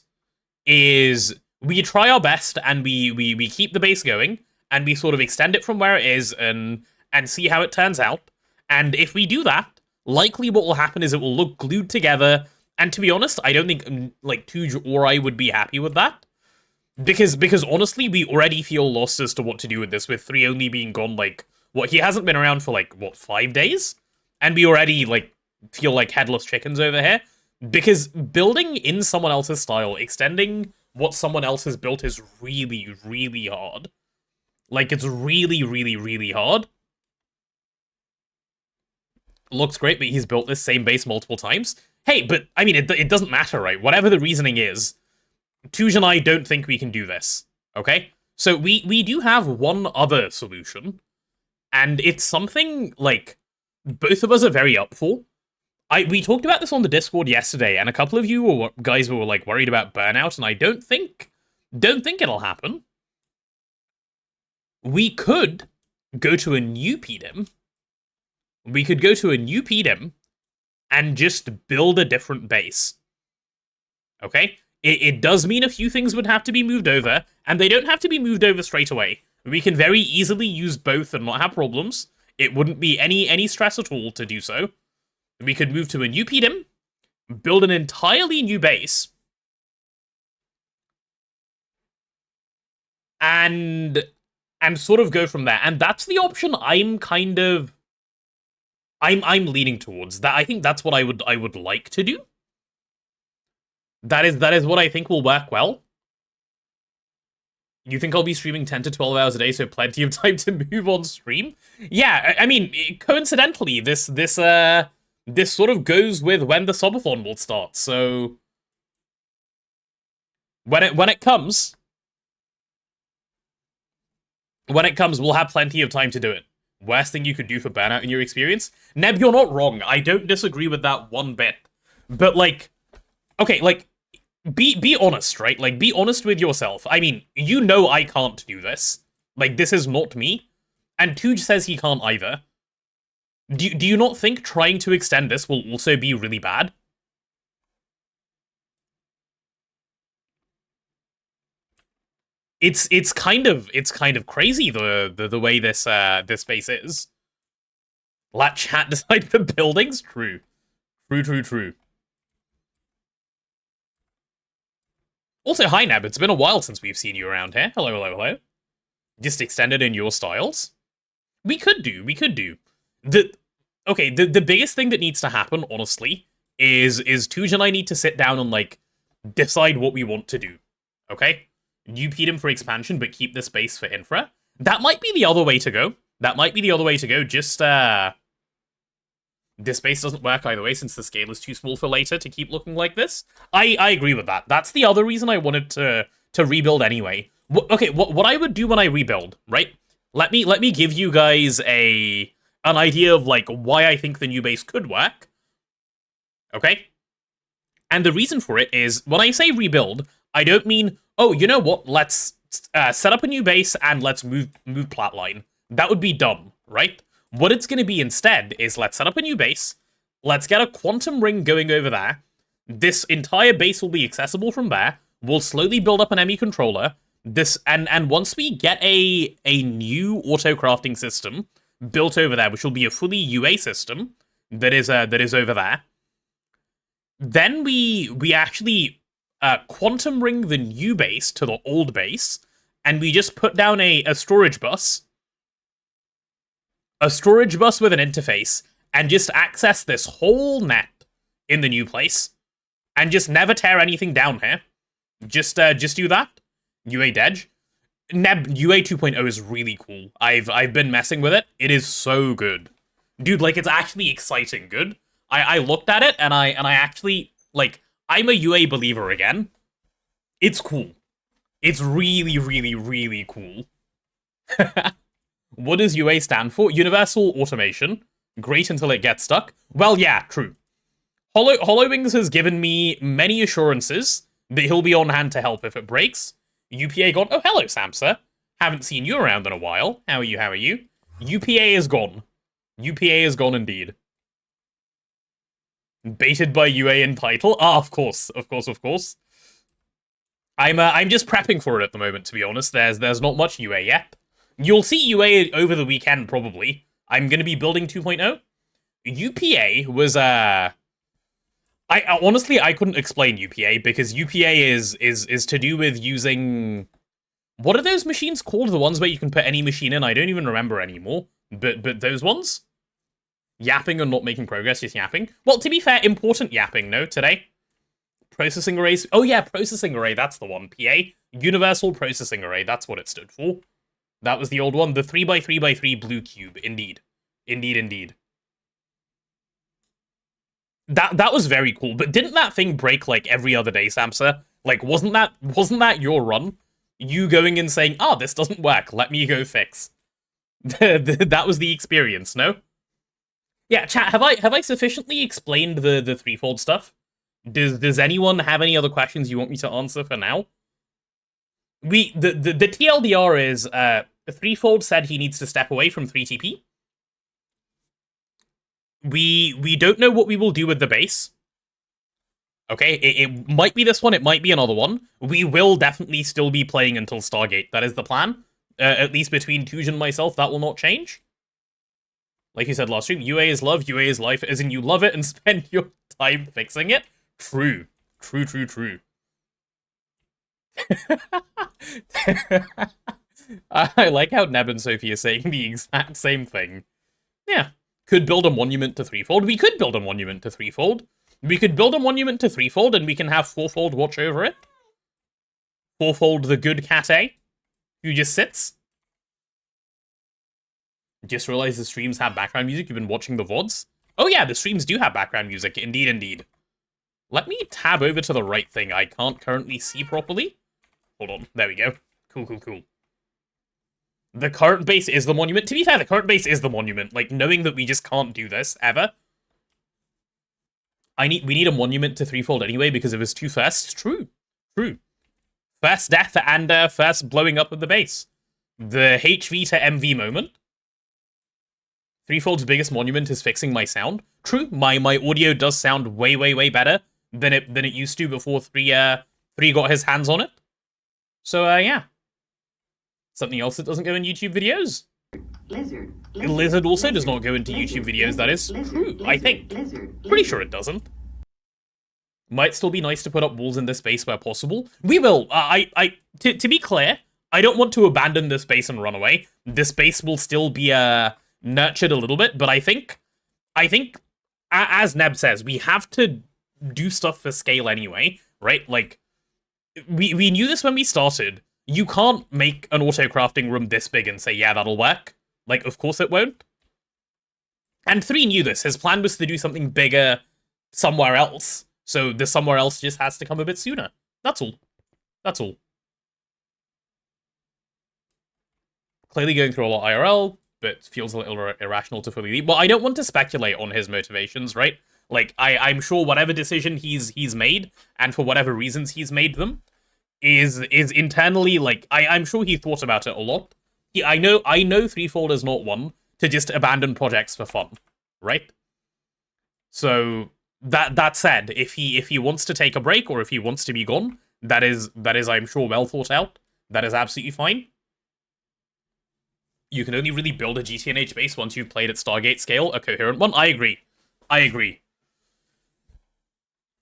is we try our best and we keep the base going and we sort of extend it from where it is and see how it turns out. And if we do that, likely what will happen is it will look glued together. And to be honest, I don't think like Tuj or I would be happy with that. Because honestly, we already feel lost as to what to do with this, with 3 only being gone, like, what, he hasn't been around for, like, what, 5 days? And we already, like, feel like headless chickens over here. Because building in someone else's style, extending what someone else has built is really, really hard. Like, it's really, really, really hard. Looks great, but he's built this same base multiple times. Hey, but, I mean, it doesn't matter, right? Whatever the reasoning is, Tuj and I don't think we can do this, okay? So we do have one other solution, and it's something, like, both of us are very up for. We talked about this on the Discord yesterday, and a couple of you guys were, like, worried about burnout, and I don't think it'll happen. We could go to a new PDIM. We could go to a new PDIM and just build a different base, okay? It does mean a few things would have to be moved over, and they don't have to be moved over straight away. We can very easily use both and not have problems. It wouldn't be any stress at all to do so. We could move to a new PDIM, build an entirely new base, and sort of go from there. And that's the option I'm leaning towards. That I think that's what I would like to do. That is what I think will work well. You think I'll be streaming 10 to 12 hours a day, so plenty of time to move on stream? Yeah, I mean, coincidentally, this sort of goes with when the subathon will start, so when it comes, we'll have plenty of time to do it. Worst thing you could do for burnout in your experience? Neb, you're not wrong. I don't disagree with that one bit. But, like, okay, like, be honest, right? Like, be honest with yourself. I mean, you know I can't do this. Like, this is not me. And Tuj says he can't either. Do you not think trying to extend this will also be really bad? It's kind of crazy the way this space is. Let chat decide the buildings? True. True. Also, hi Neb, it's been a while since we've seen you around here. Hello. Just extended in your styles? We could do. The biggest thing that needs to happen, honestly, is Tuj and I need to sit down and, like, decide what we want to do. Okay? New PDIM for expansion, but keep the space for infra. That might be the other way to go. Just, this base doesn't work either way since the scale is too small for later to keep looking like this. I agree with that. That's the other reason I wanted to rebuild anyway. What I would do when I rebuild, right? Let me give you guys an idea of, like, why I think the new base could work. Okay? And the reason for it is, when I say rebuild, I don't mean, oh, you know what, let's set up a new base and let's move plotline. That would be dumb, right? What it's going to be instead is, let's set up a new base, let's get a quantum ring going over there, this entire base will be accessible from there, we'll slowly build up an ME controller, and once we get a new auto-crafting system built over there, which will be a fully UA system that is over there, then we actually quantum ring the new base to the old base, and we just put down a storage bus. A storage bus with an interface, and just access this whole net in the new place, and just never tear anything down here. Just do that. UA Dej. Neb, UA 2.0 is really cool. I've been messing with it. It is so good. Dude, like, it's actually exciting good. I looked at it, and I actually, like, I'm a UA believer again. It's cool. It's really, really, really cool. What does UA stand for? Universal Automation. Great until it gets stuck. Well, yeah, true. Hollowwings has given me many assurances that he'll be on hand to help if it breaks. UPA gone. Oh, hello, Samsa. Haven't seen you around in a while. How are you? UPA is gone. UPA is gone indeed. Baited by UA in title? Ah, of course. I'm just prepping for it at the moment, to be honest. There's not much UA yet. You'll see UA over the weekend, probably. I'm going to be building 2.0. UPA was honestly I couldn't explain UPA because UPA is to do with using what are those machines called? The ones where you can put any machine in? I don't even remember anymore. But those ones? Yapping and not making progress, just yapping. Well, to be fair, important yapping, no, today? Processing arrays. Oh yeah, processing array, that's the one. PA. Universal Processing Array, that's what it stood for. That was the old one. The 3x3x3 blue cube, indeed. Indeed. That was very cool, but didn't that thing break like every other day, Samsa? Like, wasn't that your run? You going and saying, this doesn't work, let me go fix. That was the experience, no? Yeah, chat, have I sufficiently explained the threefold stuff? Does anyone have any other questions you want me to answer for now? The TLDR is Threefold said he needs to step away from 3TP. We don't know what we will do with the base. Okay, it might be this one, it might be another one. We will definitely still be playing until Stargate. That is the plan. At least between Tuj and myself, that will not change. Like you said last stream, UA is love, UA is life, as in you love it and spend your time fixing it. True. I like how Neb and Sophie are saying the exact same thing. Yeah. Could build a monument to Threefold. We could build a monument to Threefold. We could build a monument to Threefold and we can have Fourfold watch over it. Fourfold the good cat A, who just sits. Just realized the streams have background music. You've been watching the VODs? Oh yeah, the streams do have background music. Indeed. Let me tab over to the right thing. I can't currently see properly. Hold on. There we go. Cool. The current base is the monument. To be fair, the current base is the monument. Like, knowing that we just can't do this, ever. We need a monument to Threefold anyway, because of his two firsts. True. First death and first blowing up of the base. The HV to MV moment. Threefold's biggest monument is fixing my sound. True, my audio does sound way better than it used to before Three got his hands on it. So yeah. Something else that doesn't go in YouTube videos? Lizard also does not go into YouTube videos, that is true, I think. Pretty sure it doesn't. Might still be nice to put up walls in this base where possible. We will. To be clear, I don't want to abandon this base and run away. This base will still be nurtured a little bit, but I think, as Neb says, we have to do stuff for scale anyway, right? Like, we knew this when we started. You can't make an auto-crafting room this big and say, yeah, that'll work. Like, of course it won't. And 3 knew this. His plan was to do something bigger somewhere else. So the somewhere else just has to come a bit sooner. That's all. Clearly going through a lot IRL, but feels a little irrational to fully leave. Well, I don't want to speculate on his motivations, right? Like, I'm sure whatever decision he's made, and for whatever reasons he's made them, is internally, like, I'm sure he thought about it a lot. I know Threefold is not one to just abandon projects for fun, right? So that said, if he wants to take a break or if he wants to be gone, that is I'm sure well thought out. That is absolutely fine. You can only really build a GTNH base once you've played at Stargate scale, a coherent one. I agree.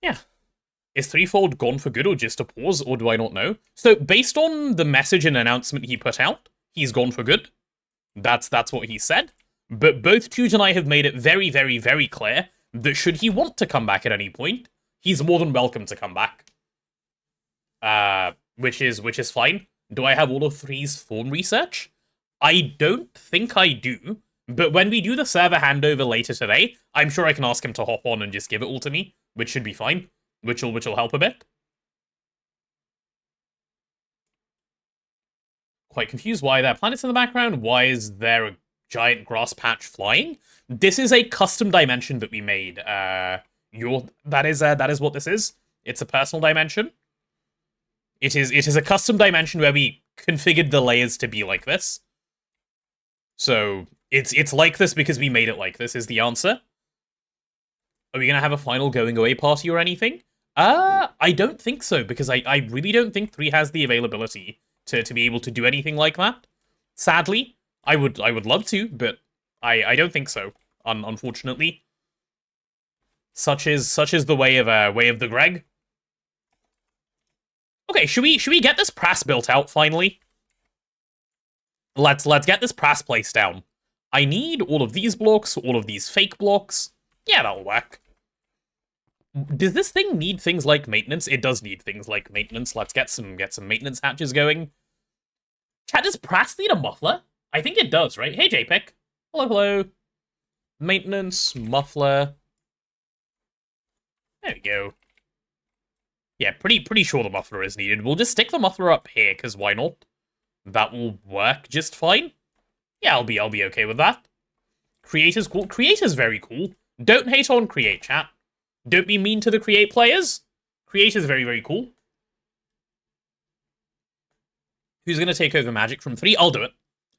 Yeah. Is Threefold gone for good or just a pause, or do I not know? So, based on the message and announcement he put out, he's gone for good. That's what he said. But both Tuj and I have made it very clear that should he want to come back at any point, he's more than welcome to come back. Which is fine. Do I have all of 3's form research? I don't think I do, but when we do the server handover later today, I'm sure I can ask him to hop on and just give it all to me, which should be fine. Which will help a bit. Quite confused why there are planets in the background. Why is there a giant grass patch flying? This is a custom dimension that we made. That is what this is. It's a personal dimension. It is a custom dimension where we configured the layers to be like this. So it's like this because we made it like this is the answer. Are we gonna have a final going away party or anything? I don't think so, because I really don't think 3 has the availability to be able to do anything like that. Sadly, I would love to, but I don't think so, unfortunately. Such is the way of the Greg. Okay, should we get this press built out finally? Let's get this press place down. I need all of these blocks, all of these fake blocks. Yeah, that'll work. Does this thing need things like maintenance? It does need things like maintenance. Let's get some maintenance hatches going. Chat, does press need a muffler? I think it does, right? Hey, JPEG. Hello, hello. Maintenance, muffler. There we go. Yeah, pretty sure the muffler is needed. We'll just stick the muffler up here, because why not? That will work just fine. Yeah, I'll be okay with that. Creator's cool. Creator's very cool. Don't hate on Create, chat. Don't be mean to the Create players. Creator's very, very cool. Who's gonna take over magic from 3? I'll do it.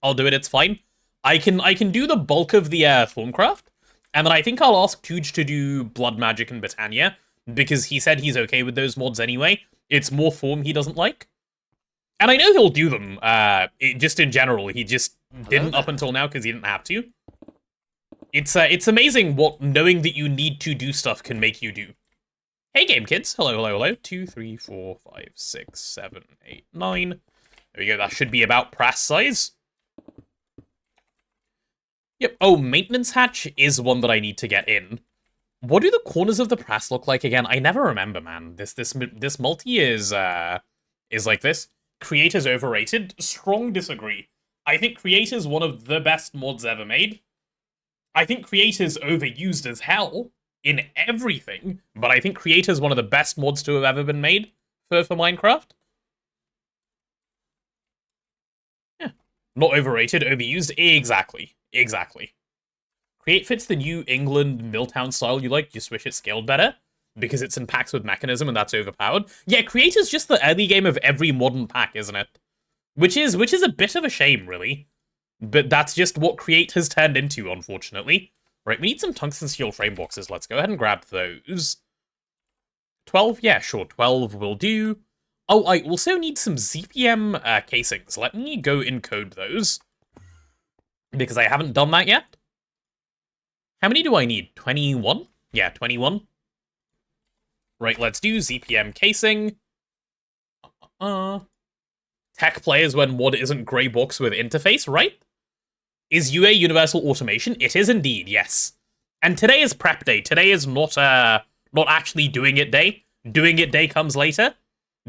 I'll do it, it's fine. I can do the bulk of the Thorncraft, and then I think I'll ask Tooge to do Blood Magic and Britannia, because he said he's okay with those mods anyway. It's more form he doesn't like. And I know he'll do them, just in general. He just didn't up until now because he didn't have to. It's amazing what knowing that you need to do stuff can make you do. Hey, game kids. Hello, hello, hello. 2, 3, 4, 5, 6, 7, 8, 9. There we go. That should be about press size. Yep. Oh, maintenance hatch is one that I need to get in. What do the corners of the press look like again? I never remember, man. This multi is like this. Creator's overrated. Strong disagree. I think Creator's one of the best mods ever made. I think Creator's overused as hell in everything, but I think Creator's one of the best mods to have ever been made for Minecraft. Yeah. Not overrated, overused. Exactly. Exactly. Create fits the New England Milltown style you like, just wish it scaled better, because it's in packs with mechanism and that's overpowered. Yeah, Creator's just the early game of every modern pack, isn't it? Which is a bit of a shame, really. But that's just what Create has turned into, unfortunately. Right, we need some tungsten steel frame boxes. Let's go ahead and grab those. 12? Yeah, sure, 12 will do. Oh, I also need some ZPM casings. Let me go encode those, because I haven't done that yet. How many do I need? 21? Yeah, 21. Right, let's do ZPM casing. Tech players when mod isn't grey box with interface, right? Is UA Universal Automation? It is indeed, yes. And today is prep day. Today is not actually doing it day. Doing it day comes later.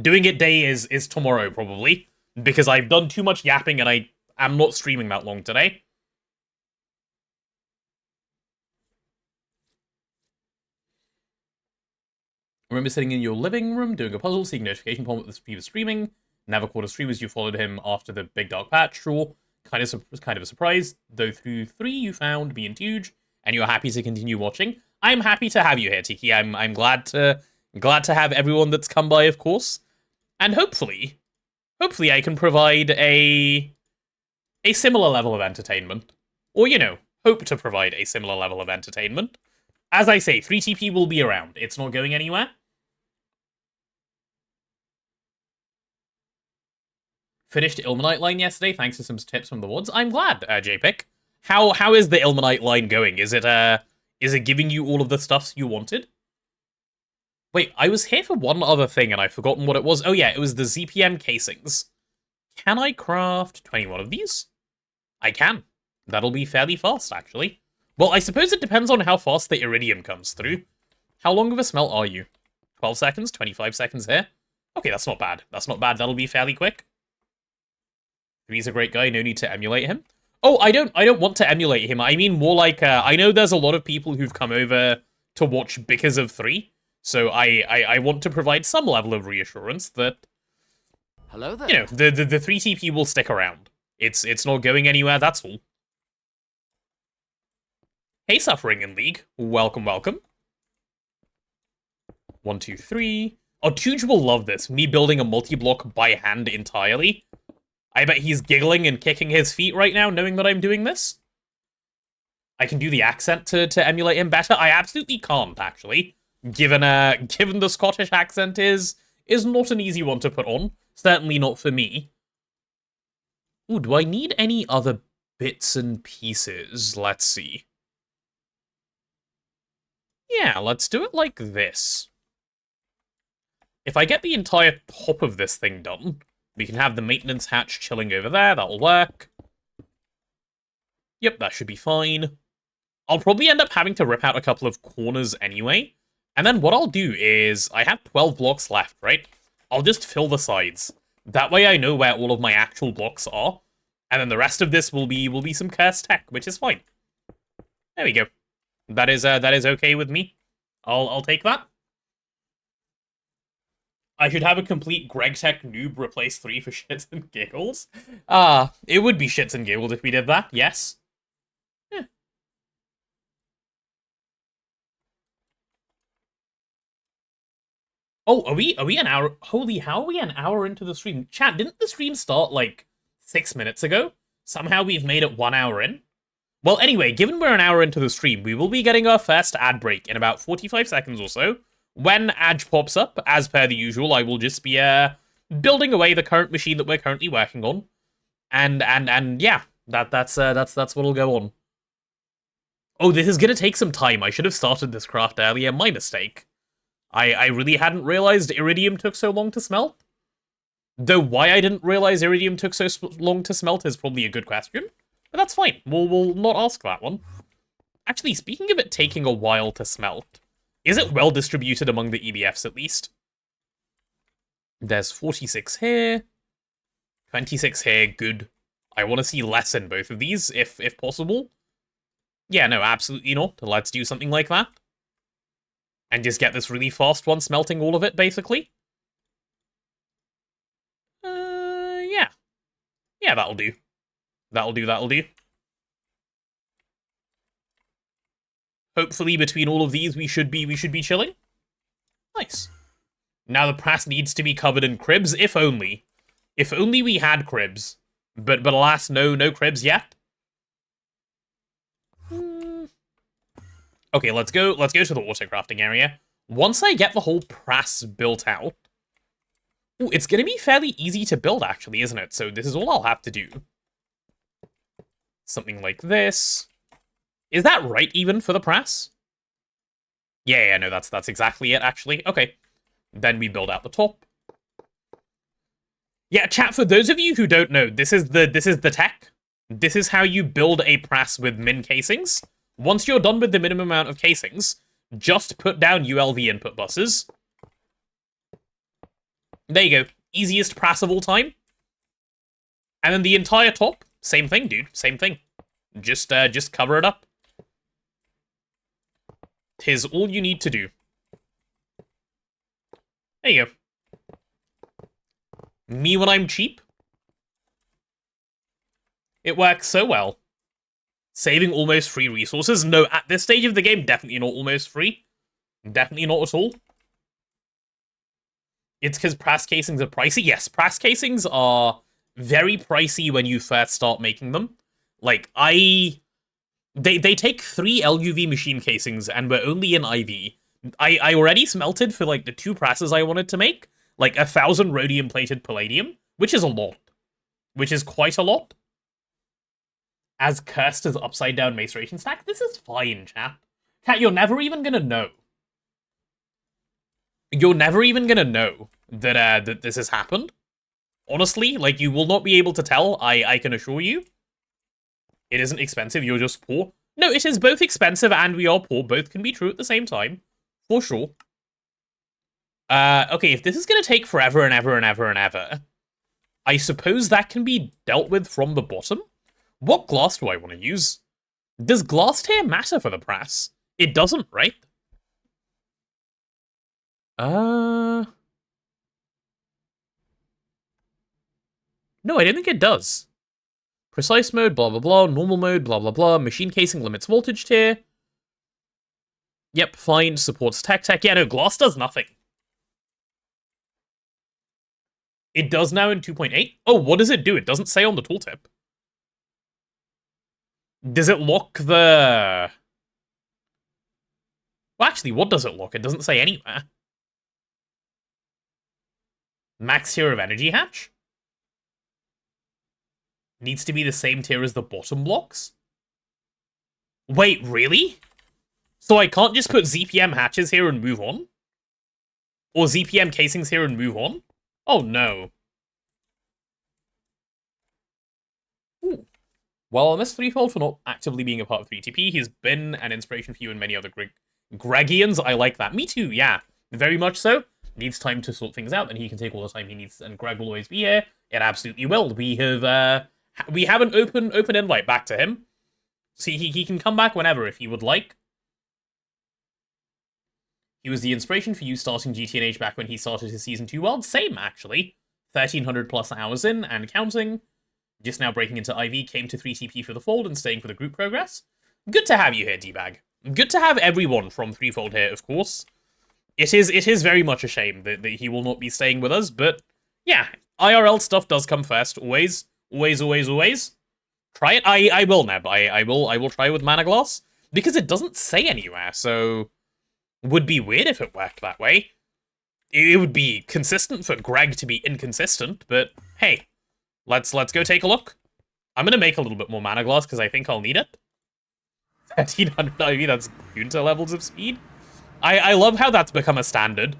Doing it day is tomorrow, probably. Because I've done too much yapping and I am not streaming that long today. I remember sitting in your living room doing a puzzle, seeing notification prompt that he was streaming. Never caught a stream as you followed him after the big dark patch. Sure, kind of a surprise. Though through 3 you found me and Tuge, and you're happy to continue watching. I'm happy to have you here, Tiki. I'm glad to have everyone that's come by, of course. And hopefully I can provide a similar level of entertainment. Or, you know, hope to provide a similar level of entertainment. As I say, 3TP will be around. It's not going anywhere. Finished Ilmenite line yesterday, thanks to some tips from the woods. I'm glad, JPEG. How is the Ilmenite line going? Is it giving you all of the stuff you wanted? Wait, I was here for one other thing and I've forgotten what it was. Oh yeah, it was the ZPM casings. Can I craft 21 of these? I can. That'll be fairly fast, actually. Well, I suppose it depends on how fast the iridium comes through. How long of a smelt are you? 12 seconds? 25 seconds here? Okay, that's not bad. That's not bad. That'll be fairly quick. He's a great guy. No need to emulate him. Oh, I don't want to emulate him. I mean more like, I know there's a lot of people who've come over to watch because of 3. So I want to provide some level of reassurance that, Hello there. you know, the 3TP will stick around. It's not going anywhere, that's all. Hey, Suffering in League. Welcome, welcome. 1, 2, 3. Oh, Tooge will love this. Me building a multi-block by hand entirely. I bet he's giggling and kicking his feet right now, knowing that I'm doing this. I can do the accent to emulate him better. I absolutely can't, actually. Given the Scottish accent is not an easy one to put on. Certainly not for me. Ooh, do I need any other bits and pieces? Let's see. Yeah, let's do it like this. If I get the entire top of this thing done, we can have the maintenance hatch chilling over there. That'll work. Yep, that should be fine. I'll probably end up having to rip out a couple of corners anyway. And then what I'll do is, I have 12 blocks left, right? I'll just fill the sides. That way I know where all of my actual blocks are. And then the rest of this will be some cursed tech, which is fine. There we go. That is okay with me. I'll take that. I should have a complete Greg Tech noob replace 3 for shits and giggles. It would be shits and giggles if we did that, yes. Yeah. Oh, are we an hour? Holy, how are we an hour into the stream? Chat, didn't the stream start like 6 minutes ago? Somehow we've made it 1 hour in. Well, anyway, given we're an hour into the stream, we will be getting our first ad break in about 45 seconds or so. When ad pops up, as per the usual, I will just be building away the current machine that we're currently working on, and yeah, that's what'll go on. Oh, this is gonna take some time. I should have started this craft earlier. My mistake. I really hadn't realized iridium took so long to smelt. Though why I didn't realize iridium took so long to smelt is probably a good question. But that's fine. We'll not ask that one. Actually, speaking of it taking a while to smelt, is it well distributed among the EBFs at least? There's 46 here, 26 here, good. I want to see less in both of these, if possible. Yeah, no, absolutely not. Let's do something like that. And just get this really fast one, smelting all of it, basically. Yeah. Yeah, that'll do. That'll do. Hopefully, between all of these, we should be chilling. Nice. Now the press needs to be covered in cribs, if only. If only we had cribs. But alas, no cribs yet. Okay, let's go to the auto crafting area. Once I get the whole press built out, ooh, it's gonna be fairly easy to build, actually, isn't it? So this is all I'll have to do. Something like this. Is that right, even, for the press? Yeah, no, that's exactly it, actually. Okay. Then we build out the top. Yeah, chat, for those of you who don't know, this is the tech. This is how you build a press with min casings. Once you're done with the minimum amount of casings, just put down ULV input buses. There you go. Easiest press of all time. And then the entire top, same thing, dude. Same thing. Just cover it up. 'Tis all you need to do. There you go. Me when I'm cheap. It works so well. Saving almost free resources. No, at this stage of the game, definitely not almost free. Definitely not at all. It's because press casings are pricey. Yes, press casings are very pricey when you first start making them. Like, They take 3 LUV machine casings, and we're only in IV. I already smelted for, like, the 2 presses I wanted to make, like, 1,000 rhodium-plated palladium, which is a lot. Which is quite a lot. As cursed as upside-down maceration stack, this is fine, chat. Chat, you're never even gonna know. You're never even gonna know that this has happened. Honestly, like, you will not be able to tell, I can assure you. It isn't expensive, you're just poor. No, it is both expensive and we are poor. Both can be true at the same time. For sure. Okay, if this is gonna take forever and ever and ever and ever, I suppose that can be dealt with from the bottom? What glass do I want to use? Does glass tier matter for the press? It doesn't, right? No, I don't think it does. Precise mode, blah, blah, blah. Normal mode, blah, blah, blah. Machine casing limits voltage tier. Yep, fine. Supports tech. Yeah, no, glass does nothing. It does now in 2.8. Oh, what does it do? It doesn't say on the tooltip. Does it lock the... Well, actually, what does it lock? It doesn't say anywhere. Max tier of energy hatch? Needs to be the same tier as the bottom blocks? Wait, really? So I can't just put ZPM hatches here and move on? Or ZPM casings here and move on? Oh no. Ooh. Well, I miss Threefold for not actively being a part of 3TP. He's been an inspiration for you and many other Gregians. I like that. Me too, yeah. Very much so. Needs time to sort things out, and he can take all the time he needs, and Greg will always be here. It absolutely will. We have an open invite back to him. See, he can come back whenever if he would like. He was the inspiration for you starting GTNH back when he started his Season 2 world. Same, actually. 1,300 plus hours in, and counting. Just now breaking into IV, came to 3TP for the fold and staying for the group progress. Good to have you here, D-Bag. Good to have everyone from Threefold here, of course. It is very much a shame that he will not be staying with us, but yeah, IRL stuff does come first, always. Always, always, always. Try it. I will, Neb. I will try with Mana Glass, because it doesn't say anywhere, so would be weird if it worked that way. It would be consistent for Greg to be inconsistent, but hey, let's go take a look. I'm gonna make a little bit more Mana Glass because I think I'll need it. 1,300 IV, that's Gunter levels of speed. I love how that's become a standard.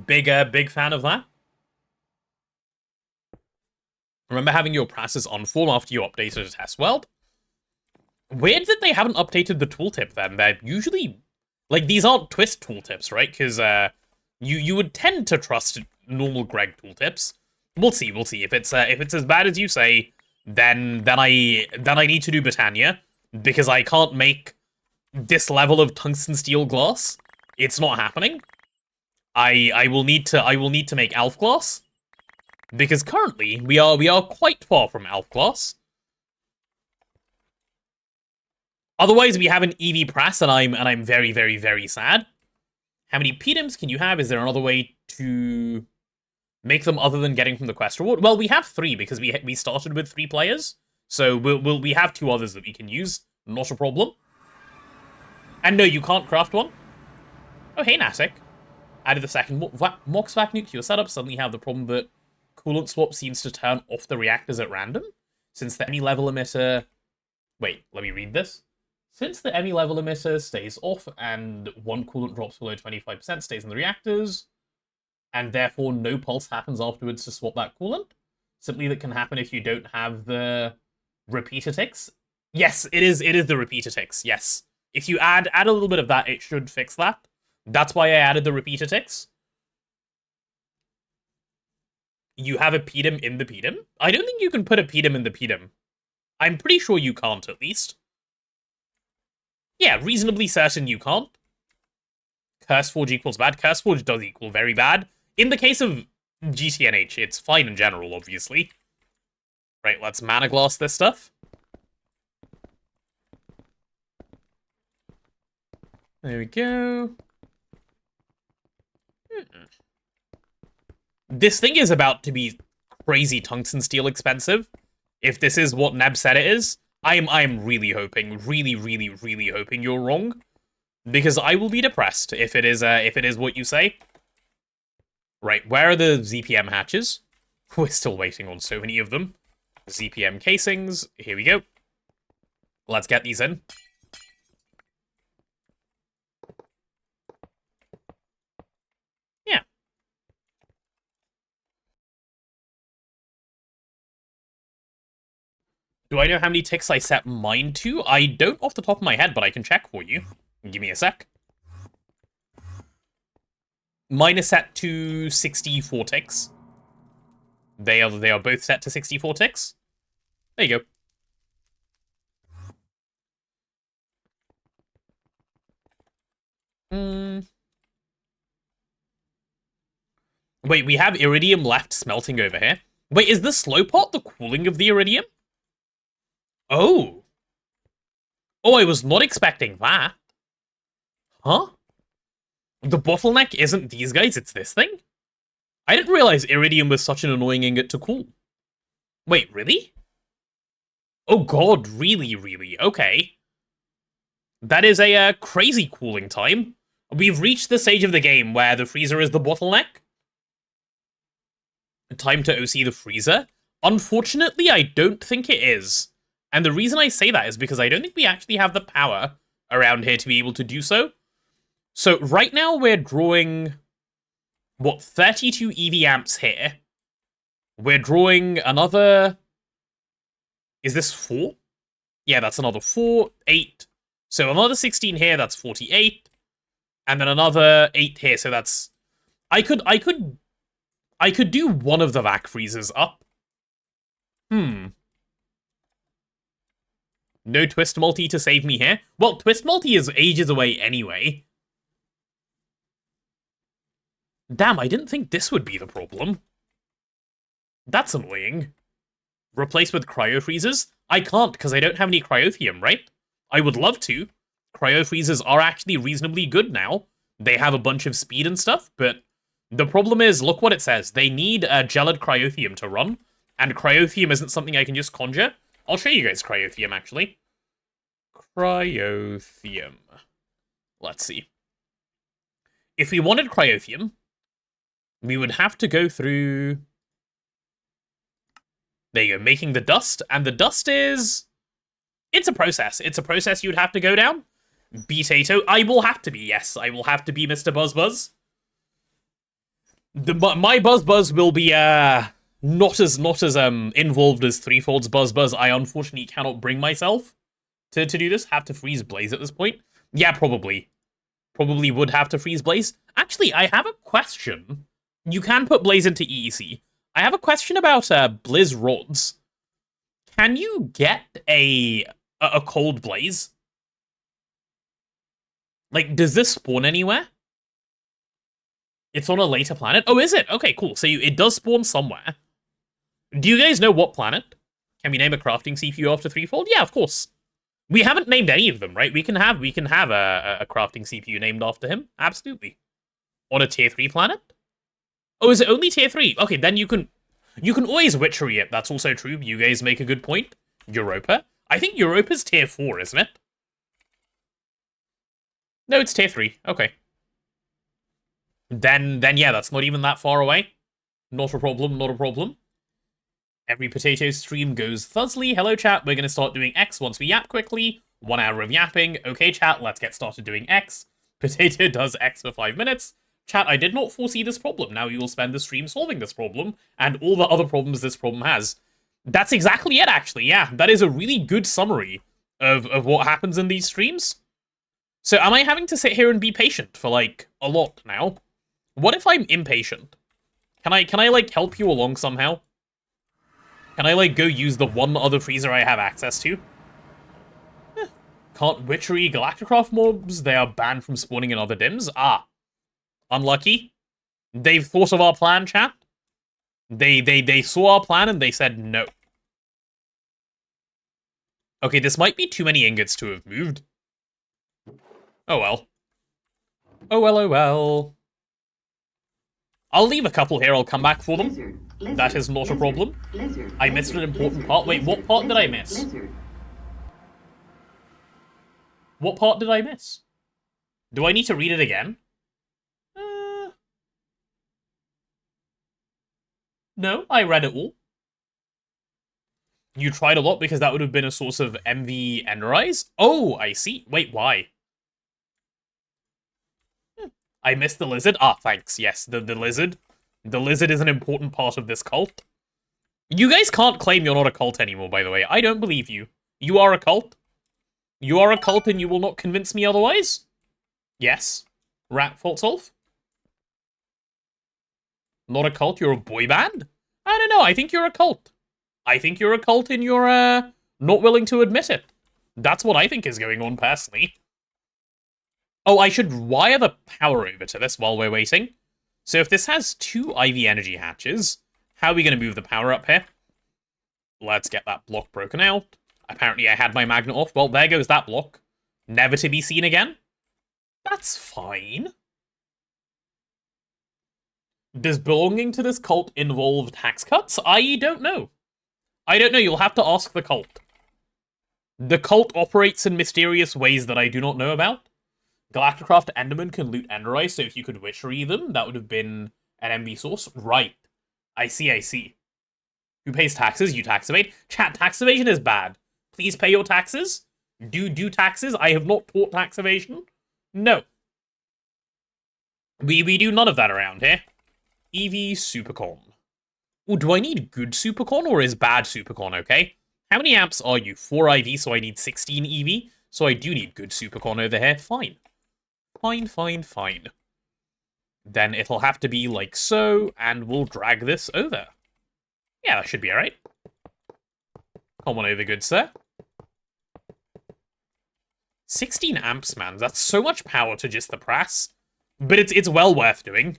Big fan of that. Remember having your presses on form after you updated a test world? Weird that they haven't updated the tooltip then. They're usually... Like, these aren't twist tooltips, right? Because you would tend to trust normal Greg tooltips. We'll see. If it's as bad as you say, then I need to do Britannia, because I can't make this level of tungsten steel glass. It's not happening. I will need to make Elf glass, because currently we are quite far from Elf glass. Otherwise, we have an EV press, and I'm very, very, very sad. How many PDMs can you have? Is there another way to make them other than getting from the quest reward? Well, we have 3 because we started with 3 players, so we have 2 others that we can use. Not a problem. And no, you can't craft one. Oh, hey, Nasik. Added the second Moxvac nuke to your setup. Suddenly have the problem that coolant swap seems to turn off the reactors at random, since the ME level emitter... Wait, let me read this. Since the ME level emitter stays off and one coolant drops below 25%, stays in the reactors, and therefore no pulse happens afterwards to swap that coolant. Simply that can happen if you don't have the repeater ticks. Yes, it is the repeater ticks, yes. If you add a little bit of that, it should fix that. That's why I added the repeater ticks. You have a PDM in the PDM? I don't think you can put a PDM in the PDM. I'm pretty sure you can't, at least. Yeah, reasonably certain you can't. Curseforge equals bad. Curseforge does equal very bad. In the case of GTNH, it's fine in general, obviously. Right, let's Mana Glass this stuff. There we go. This thing is about to be crazy tungsten steel expensive. If this is what Neb said it is, I'm really hoping, really hoping you're wrong, because I will be depressed if it is what you say. Right, where are the ZPM hatches? We're still waiting on so many of them. ZPM casings. Here we go. Let's get these in. Yeah. Do I know how many ticks I set mine to? I don't off the top of my head, but I can check for you. Give me a sec. Mine is set to 64 ticks. They are both set to 64 ticks. There you go. Wait, we have iridium left smelting over here. Wait, is the slow pot the cooling of the iridium? Oh. Oh, I was not expecting that. Huh? The bottleneck isn't these guys, it's this thing? I didn't realize iridium was such an annoying ingot to cool. Wait, really? Oh god, really? Okay. That is a crazy cooling time. We've reached the stage of the game where the freezer is the bottleneck. Time to OC the freezer? Unfortunately, I don't think it is. And the reason I say that is because I don't think we actually have the power around here to be able to do so. So right now we're drawing, what, 32 EV amps here. We're drawing another... Is this 4? Yeah, that's another 4, 8. So another 16 here, that's 48. And then another 8 here, so that's... I could do one of the vac freezers up. No twist multi to save me here. Well, twist multi is ages away anyway. Damn, I didn't think this would be the problem. That's annoying. Replace with cryo freezers? I can't, because I don't have any cryothium, right? I would love to. Cryo freezers are actually reasonably good now. They have a bunch of speed and stuff, but the problem is, look what it says. They need a gelid cryothium to run, and cryothium isn't something I can just conjure. I'll show you guys cryothium, actually. Cryothium. Let's see. If we wanted cryothium, we would have to go through... There you go, making the dust, and the dust is... It's a process. It's a process you'd have to go down. Betato. I will have to be, yes. I will have to be Mr. Buzzbuzz. My Buzzbuzz will be, not as involved as Threefold's Buzzbuzz. I unfortunately cannot bring myself to do this. Have to freeze Blaze at this point. Yeah, probably. Probably would have to freeze Blaze. Actually, I have a question. You can put Blaze into EEC. I have a question about Blizz rods. Can you get a cold Blaze? Like, does this spawn anywhere? It's on a later planet? Oh, is it? Okay, cool. So it does spawn somewhere. Do you guys know what planet? Can we name a crafting CPU after Threefold? Yeah, of course. We haven't named any of them, right? We can have a crafting CPU named after him. Absolutely. On a tier 3 planet? Oh, is it only tier 3? Okay, then you can always witchery it. That's also true. You guys make a good point. Europa. I think Europa's tier 4, isn't it? No, it's tier 3. Okay. Then yeah, that's not even that far away. Not a problem, not a problem. Every potato stream goes Thusly. Hello, chat. We're going to start doing X once we yap quickly. 1 hour of yapping. Okay, chat, let's get started doing X. Potato does X for 5 minutes. Chat, I did not foresee this problem. Now you will spend the stream solving this problem, and all the other problems this problem has. That's exactly it, actually, yeah. That is a really good summary of what happens in these streams. So am I having to sit here and be patient for, like, a lot now? What if I'm impatient? Can I like, help you along somehow? Can I, like, go use the one other freezer I have access to? Can't witchery Galacticraft mobs? They are banned from spawning in other dims? Ah. Unlucky. They've thought of our plan, chat. They saw our plan and they said no. Okay, this might be too many ingots to have moved. Oh well. Oh well, oh well. I'll leave a couple here, I'll come back for them. That is not a problem. I missed an important part. Wait, what part did I miss? What part did I miss? Do I need to read it again? No, I read it all. You tried a lot because that would have been a source of MV Enrise? Oh, I see. Wait, why? I missed the lizard. Ah, thanks. Yes, the lizard. The lizard is an important part of this cult. You guys can't claim you're not a cult anymore, by the way. I don't believe you. You are a cult. You are a cult and you will not convince me otherwise? Yes. Rat Fault Solve? Not a cult, you're a boy band? I don't know, I think you're a cult. I think you're a cult and you're, not willing to admit it. That's what I think is going on, personally. Oh, I should wire the power over to this while we're waiting. So if this has 2 IV energy hatches, how are we going to move the power up here? Let's get that block broken out. Apparently I had my magnet off. Well, there goes that block. Never to be seen again. That's fine. Does belonging to this cult involve tax cuts? I don't know. I don't know, you'll have to ask the cult. The cult operates in mysterious ways that I do not know about. Galacticraft Enderman can loot Enderise, so if you could witchery them, that would have been an MB source. Right. I see, I see. Who pays taxes? You tax evade? Chat, tax evasion is bad. Please pay your taxes. Do taxes? I have not taught tax evasion. No. We do none of that around here. EV Supercon. Oh, do I need good Supercon or is bad Supercon okay? How many amps are you? 4 IV, so I need 16 EV. So I do need good Supercon over here. Fine. Fine. Then it'll have to be like so, and we'll drag this over. Yeah, that should be alright. Come on over, good sir. 16 amps, man. That's so much power to just the press. But it's well worth doing.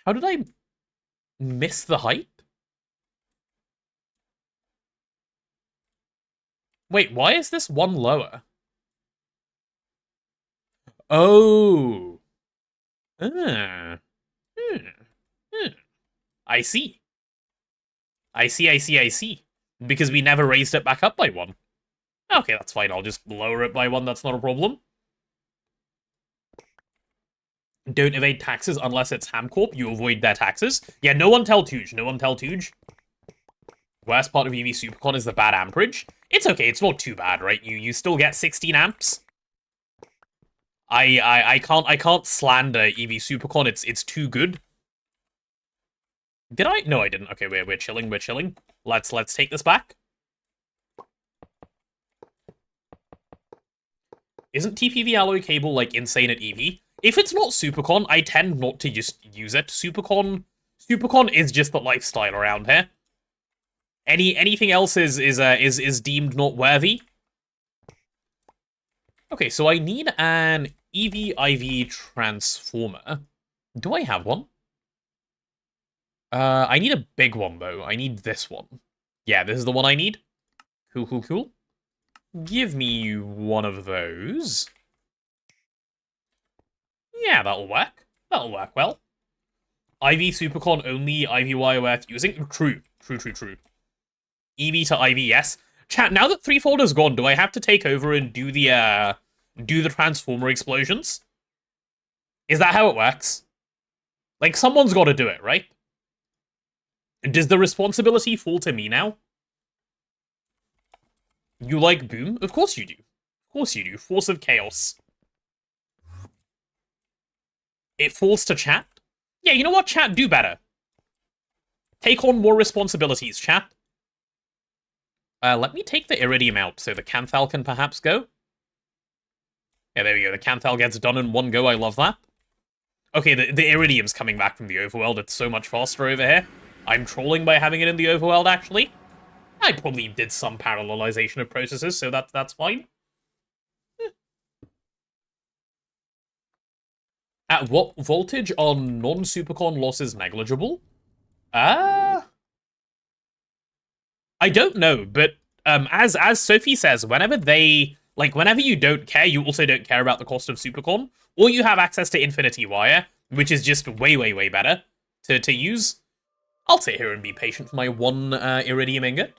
How did I miss the height? Wait, why is this one lower? Oh. I see. I see. Because we never raised it back up by one. Okay, that's fine. I'll just lower it by one. That's not a problem. Don't evade taxes unless it's Hamcorp. You avoid their taxes. Yeah, no one tell Tooge. No one tell Tooge. Worst part of EV Supercon is the bad amperage. It's okay. It's not too bad, right? You still get 16 amps. I can't slander EV Supercon. It's too good. Did I? No, I didn't. Okay, we're chilling. We're chilling. Let's take this back. Isn't TPV alloy cable like insane at EV? If it's not Supercon, I tend not to just use it. Supercon is just the lifestyle around here. Anything else is deemed not worthy. Okay, so I need an EV-IV transformer. Do I have one? I need a big one, though. I need this one. Yeah, this is the one I need. Cool. Give me one of those. Yeah, that'll work. That'll work well. IV Supercon only, IVY worth using? True. EV to IV, yes. Chat, now that Threefold is gone, do I have to take over and do the transformer explosions? Is that how it works? Like, someone's got to do it, right? Does the responsibility fall to me now? You like Boom? Of course you do. Of course you do. Force of Chaos. It falls to chat? Yeah, you know what, chat? Do better. Take on more responsibilities, chat. Let me take the Iridium out so the Canthal can perhaps go. Yeah, there we go. The Canthal gets done in one go. I love that. Okay, the Iridium's coming back from the overworld. It's so much faster over here. I'm trolling by having it in the overworld, actually. I probably did some parallelization of processes, so that's fine. At what voltage are non-supercon losses negligible? I don't know, but as Sophie says, whenever you don't care, you also don't care about the cost of supercon, or you have access to infinity wire, which is just way better to use. I'll sit here and be patient for my one iridium ingot.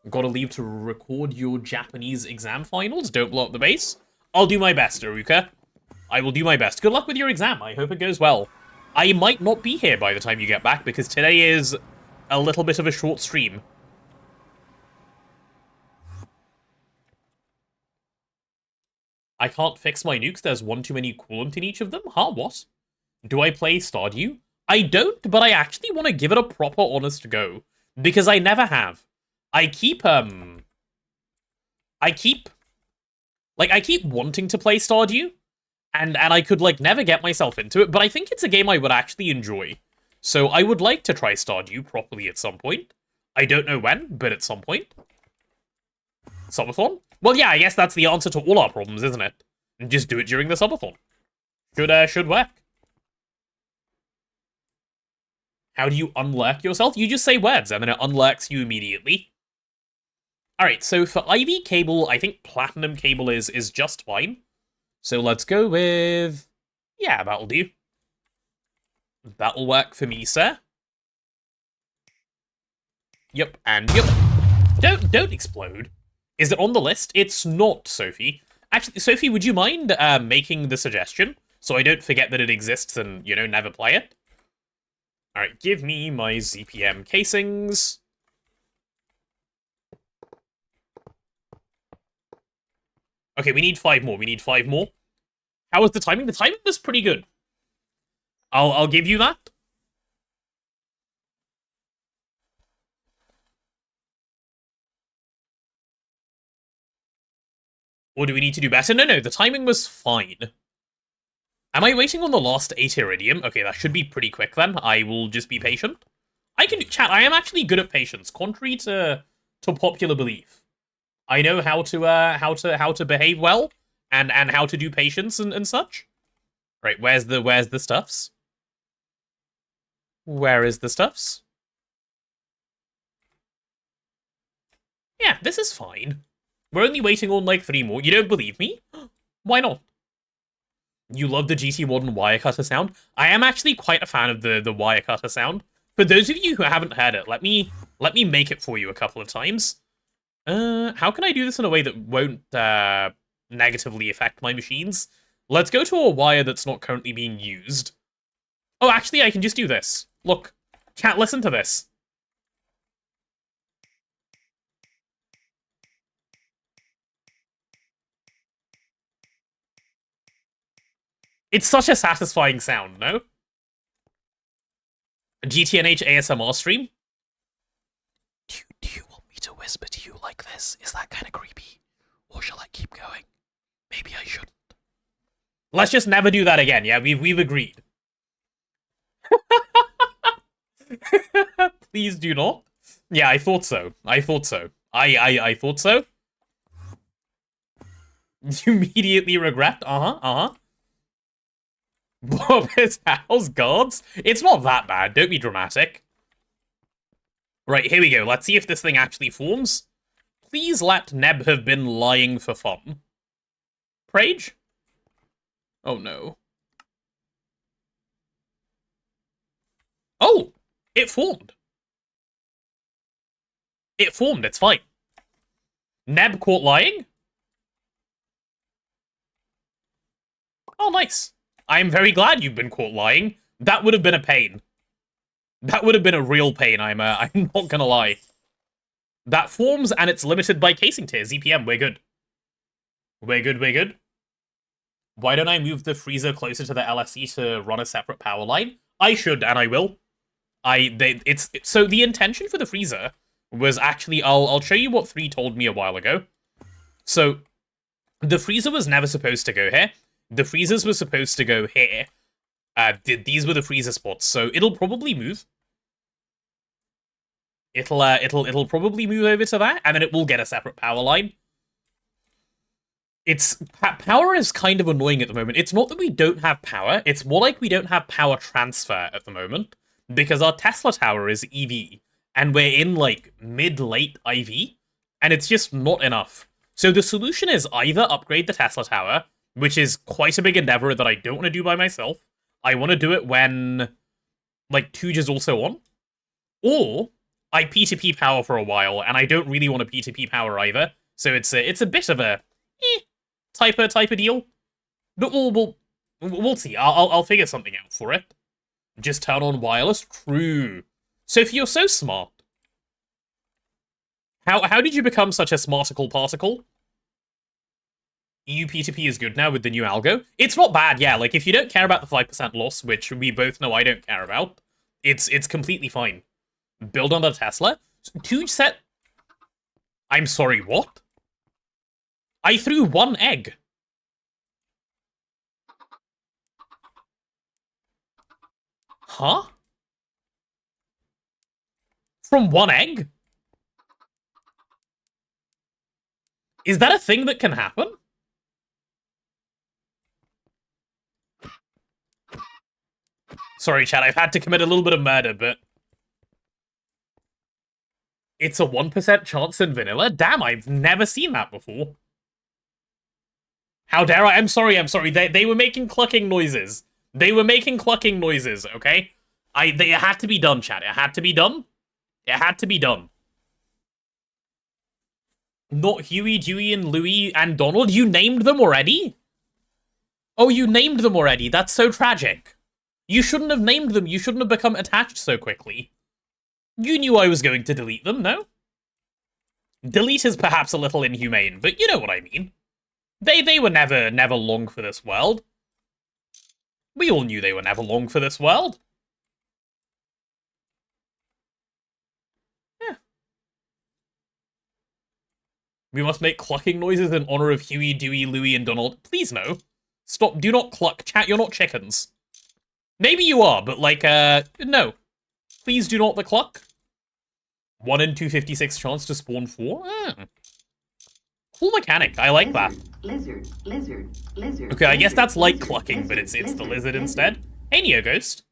Gotta leave to record your Japanese exam finals. Don't blow up the base. I'll do my best, Aruka. I will do my best. Good luck with your exam. I hope it goes well. I might not be here by the time you get back, because today is a little bit of a short stream. I can't fix my nukes. There's one too many coolant in each of them? Huh, what? Do I play Stardew? I don't, but I actually want to give it a proper honest go. Because I never have. I keep wanting to play Stardew. And I could, like, never get myself into it, but I think it's a game I would actually enjoy. So I would like to try Stardew properly at some point. I don't know when, but at some point. Subathon? Well, yeah, I guess that's the answer to all our problems, isn't it? And just do it during the Subathon. Should work. How do you unlurk yourself? You just say words, and then it unlurks you immediately. Alright, so for IV cable, I think platinum cable is just fine. So let's go with... Yeah, that'll do. That'll work for me, sir. Yep, and yep. Don't explode. Is it on the list? It's not, Sophie. Actually, Sophie, would you mind making the suggestion? So I don't forget that it exists and, you know, never play it? Alright, give me my ZPM casings. Okay, we need 5 more. We need 5 more. How was the timing? The timing was pretty good. I'll give you that. Or do we need to do better? No, the timing was fine. Am I waiting on the last 8 iridium? Okay, that should be pretty quick then. I will just be patient. I can do chat. I am actually good at patience, contrary to popular belief. I know how to behave well and how to do patience and such. Right, where's the stuffs? Where is the stuffs? Yeah, this is fine. We're only waiting on like 3 more. You don't believe me? Why not? You love the GT1 wire cutter sound? I am actually quite a fan of the wire cutter sound. For those of you who haven't heard it, let me make it for you a couple of times. How can I do this in a way that won't negatively affect my machines? Let's go to a wire that's not currently being used. Oh, actually, I can just do this. Look, chat, listen to this. It's such a satisfying sound, no? A GTNH ASMR stream? Do you want me to whisper to you like this? Is that kind of creepy? Or shall I keep going? Maybe I shouldn't. Let's just never do that again, yeah? We've agreed. Please do not. Yeah, I thought so. I thought so. I thought so. You immediately regret? Bob is house guards? It's not that bad. Don't be dramatic. Right, here we go. Let's see if this thing actually forms. Please let Neb have been lying for fun. Prage? Oh, no. Oh! It formed. It formed. It's fine. Neb caught lying? Oh, nice. I'm very glad you've been caught lying. That would have been a pain. That would have been a real pain, I'm not gonna lie. That forms, and it's limited by casing tier. ZPM, we're good. We're good. Why don't I move the freezer closer to the LSE to run a separate power line? I should, and I will. So the intention for the freezer was actually, I'll show you what 3 told me a while ago. So, the freezer was never supposed to go here. The freezers were supposed to go here. These were the freezer spots, so it'll probably move. It'll probably move over to that, and then it will get a separate power line. Power is kind of annoying at the moment. It's not that we don't have power, it's more like we don't have power transfer at the moment, because our Tesla tower is EV, and we're in, like, mid-late IV, and it's just not enough. So the solution is either upgrade the Tesla tower, which is quite a big endeavor that I don't want to do by myself. I want to do it when, like, Tooge is also on. Or I P2P power for a while, and I don't really want to P2P power either. So it's a bit of a type of deal. But we'll see. I'll figure something out for it. Just turn on wireless. True. So if you're so smart, how did you become such a smarticle particle? EU P2P is good now with the new algo. It's not bad, yeah. Like, if you don't care about the 5% loss, which we both know I don't care about, it's completely fine. Build on the Tesla. Tooge set... I'm sorry, what? I threw 1 egg. Huh? From 1 egg? Is that a thing that can happen? Sorry, chat, I've had to commit a little bit of murder, but... It's a 1% chance in vanilla? Damn, I've never seen that before. How dare I? I'm sorry. They were making clucking noises. They were making clucking noises, okay? It had to be done, chat. It had to be done. It had to be done. Not Huey, Dewey, and Louie, and Donald? You named them already? Oh, you named them already. That's so tragic. You shouldn't have named them. You shouldn't have become attached so quickly. You knew I was going to delete them, no? Delete is perhaps a little inhumane, but you know what I mean. They were never long for this world. We all knew they were never long for this world. Yeah. We must make clucking noises in honor of Huey, Dewey, Louie, and Donald. Please no. Stop, do not cluck. Chat, you're not chickens. Maybe you are, but like, no. Please do not the cluck. 1 in 256 chance to spawn 4? Cool mechanic, I like that. Lizard. Okay, I guess that's like clucking, but it's the lizard instead. Hey, Neo Ghost.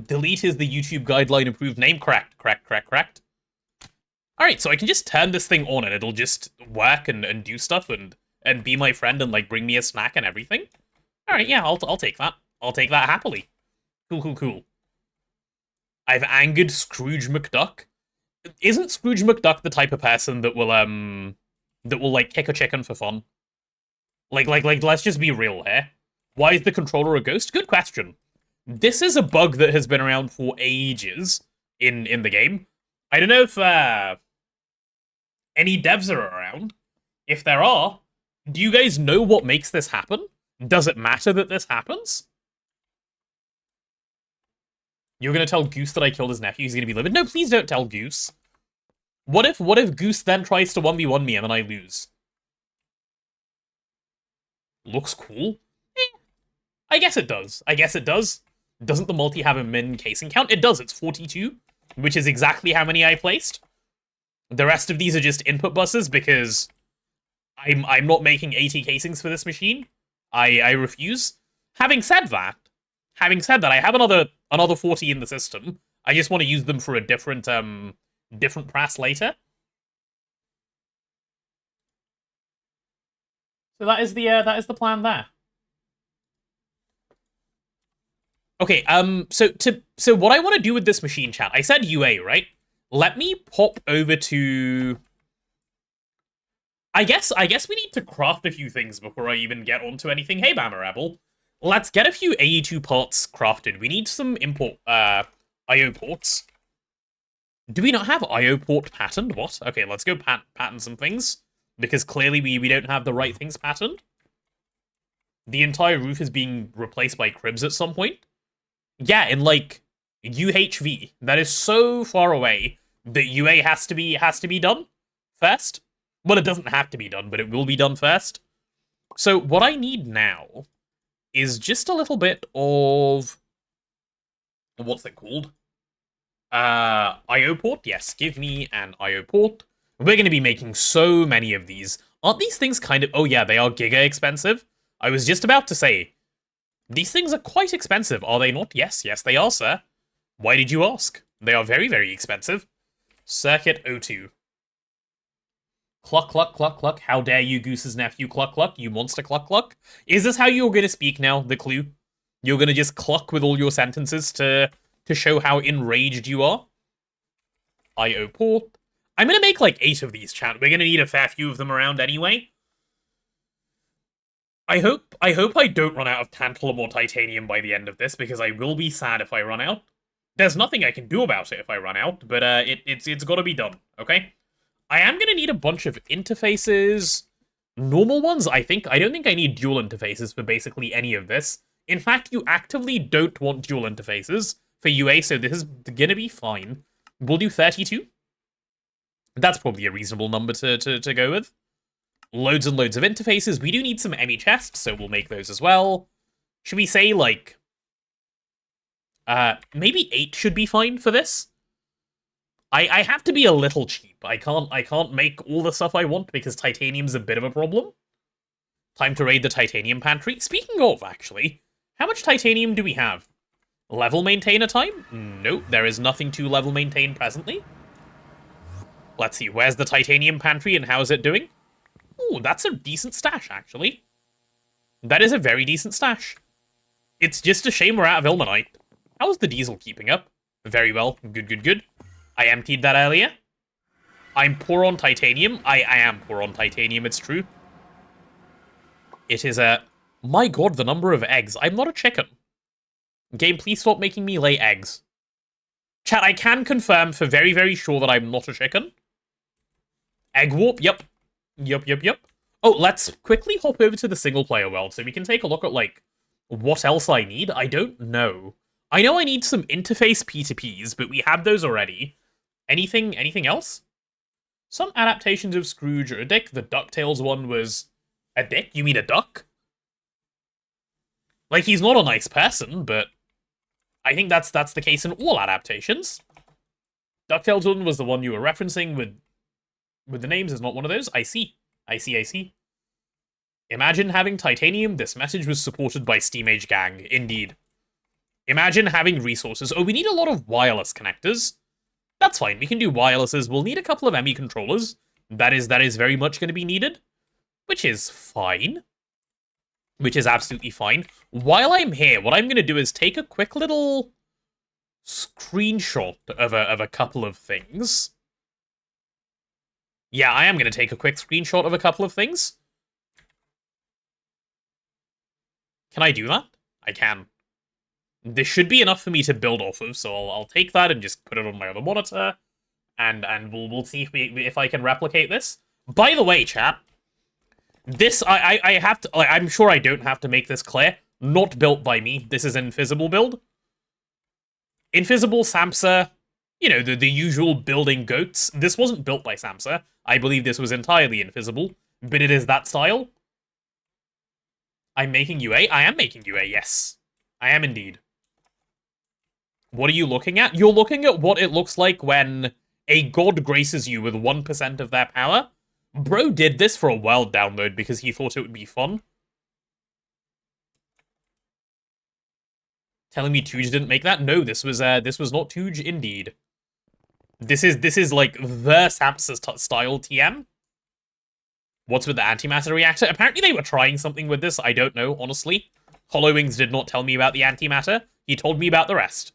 Delete is the YouTube guideline approved name. Correct. Alright, so I can just turn this thing on and it'll just work and do stuff and be my friend and like bring me a snack and everything. Alright, yeah, I'll take that. I'll take that happily. Cool. I've angered Scrooge McDuck. Isn't Scrooge McDuck the type of person that will like kick a chicken for fun? Like let's just be real here. Why is the controller a ghost? Good question. This is a bug that has been around for ages in the game. I don't know if any devs are around. If there are, do you guys know what makes this happen? Does it matter that this happens? You're gonna tell Goose that I killed his nephew, he's gonna be livid? No, please don't tell Goose. What if Goose then tries to 1v1 me and then I lose? Looks cool? I guess it does. Doesn't the multi have a min casing count? It does, it's 42, which is exactly how many I placed. The rest of these are just input buses because I'm not making 80 casings for this machine. I refuse. Having said that, I have another 40 in the system. I just want to use them for a different press later. So that is the plan there. Okay, so what I want to do with this machine, chat, I said UA, right? Let me pop over to... I guess we need to craft a few things before I even get onto anything. Hey, Bama Rebel. Let's get a few AE2 parts crafted. We need some import, IO ports. Do we not have IO port patterned? What? Okay, let's go pattern some things. Because clearly we don't have the right things patterned. The entire roof is being replaced by cribs at some point. Yeah, in like UHV. That is so far away that UA has to be done first. Well, it doesn't have to be done, but it will be done first. So what I need now is just a little bit of... What's it called? IO port? Yes, give me an IO port. We're going to be making so many of these. Aren't these things kind of... Oh yeah, they are giga expensive. I was just about to say, these things are quite expensive, are they not? Yes, they are, sir. Why did you ask? They are very, very expensive. Circuit O2. Cluck, cluck, cluck, cluck. How dare you, Goose's nephew, cluck, cluck. You monster, cluck, cluck. Is this how you're going to speak now, the clue? You're going to just cluck with all your sentences to show how enraged you are? IO port. I'm going to make like 8 of these, chat. We're going to need a fair few of them around anyway. I hope I don't run out of tantalum or titanium by the end of this, because I will be sad if I run out. There's nothing I can do about it if I run out, but it's got to be done, okay? I am going to need a bunch of interfaces. Normal ones, I think. I don't think I need dual interfaces for basically any of this. In fact, you actively don't want dual interfaces for UA, so this is going to be fine. We'll do 32. That's probably a reasonable number to go with. Loads and loads of interfaces. We do need some ME chests, so we'll make those as well. Should we say, like... maybe 8 should be fine for this? I have to be a little cheap. I can't make all the stuff I want because titanium's a bit of a problem. Time to raid the titanium pantry. Speaking of, actually, how much titanium do we have? Level maintainer time? Nope, there is nothing to level maintain presently. Let's see, where's the titanium pantry and how is it doing? Ooh, that's a decent stash, actually. That is a very decent stash. It's just a shame we're out of ilmenite. How is the diesel keeping up? Very well. Good. I emptied that earlier. I'm poor on titanium. I am poor on titanium, it's true. It is a... My god, the number of eggs. I'm not a chicken. Game, please stop making me lay eggs. Chat, I can confirm for very, very sure that I'm not a chicken. Egg warp, yep. Yup. Oh, let's quickly hop over to the single-player world so we can take a look at, like, what else I need. I don't know. I know I need some interface P2Ps, but we have those already. Anything else? Some adaptations of Scrooge are a dick. The DuckTales one was a dick? You mean a duck? Like, he's not a nice person, but I think that's the case in all adaptations. DuckTales one was the one you were referencing with the names is not one of those. I see. Imagine having titanium. This message was supported by Steam Age Gang. Indeed. Imagine having resources. Oh, we need a lot of wireless connectors. That's fine. We can do wirelesses. We'll need a couple of ME controllers. That is very much going to be needed. Which is fine. Which is absolutely fine. While I'm here, what I'm going to do is take a quick little screenshot of a couple of things. Yeah, I am going to take a quick screenshot of a couple of things. Can I do that? I can. This should be enough for me to build off of, so I'll take that and just put it on my other monitor, and we'll see if I can replicate this. By the way, chat, this I have to. Like, I'm sure I don't have to make this clear. Not built by me. This is an Invisible build. Invisible, Samsa, you know, the usual building goats. This wasn't built by Samsa. I believe this was entirely Invisible, but it is that style. I'm making UA. I am making UA. Yes, I am indeed. What are you looking at? You're looking at what it looks like when a god graces you with 1% of their power. Bro did this for a world download because he thought it would be fun. Telling me Tooge didn't make that? No, this was not Tooge indeed. This is like the Samsa style TM. What's with the antimatter reactor? Apparently they were trying something with this. I don't know, honestly. Hollowings did not tell me about the antimatter. He told me about the rest.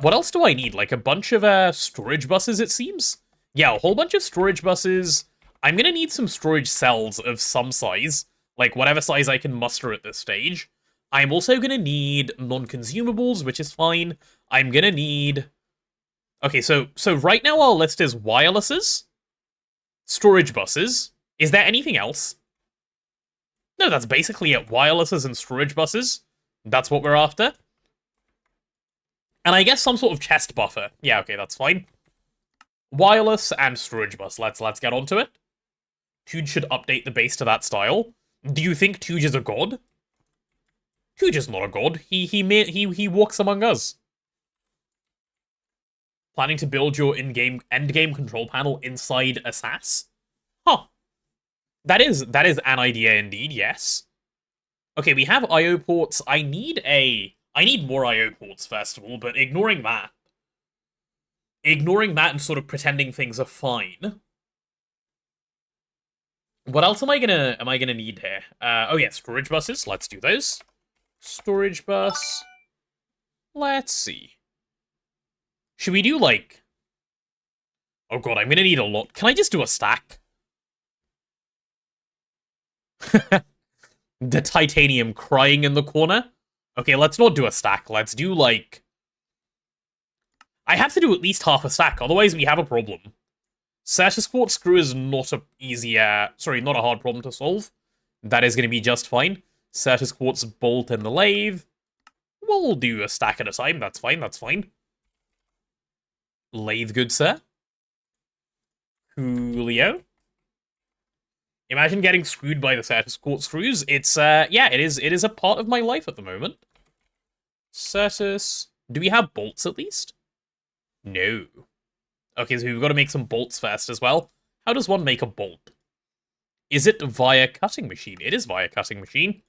What else do I need? Like a bunch of storage buses, it seems? Yeah, a whole bunch of storage buses. I'm gonna need some storage cells of some size. Like whatever size I can muster at this stage. I'm also gonna need non-consumables, which is fine. I'm gonna need... Okay, so right now our list is wirelesses, storage buses. Is there anything else? No, that's basically it. Wirelesses and storage buses. That's what we're after. And I guess some sort of chest buffer. Yeah, okay, that's fine. Wireless and storage bus. Let's get onto it. Tooge should update the base to that style. Do you think Tooge is a god? Tooge is not a god. He walks among us. Planning to build your endgame control panel inside a SAS? Huh. That is an idea indeed, yes. Okay, we have IO ports. I need more IO ports, first of all, but ignoring that and sort of pretending things are fine. What else am I gonna need here? Oh yeah, storage buses. Let's do those. Storage bus. Let's see. Should we do like... Oh god, I'm gonna need a lot. Can I just do a stack? The titanium crying in the corner. Okay, let's not do a stack. Let's do like... I have to do at least half a stack, otherwise we have a problem. Certus quartz screw is not a not a hard problem to solve. That is going to be just fine. Certus quartz bolt in the lathe. We'll do a stack at a time. That's fine. Lathe, good sir. Coolio. Imagine getting screwed by the Certus quartz screws. It's, yeah, it is a part of my life at the moment. Certus. Do we have bolts at least? No. Okay, so we've got to make some bolts first as well. How does one make a bolt? Is it via cutting machine? It is via cutting machine.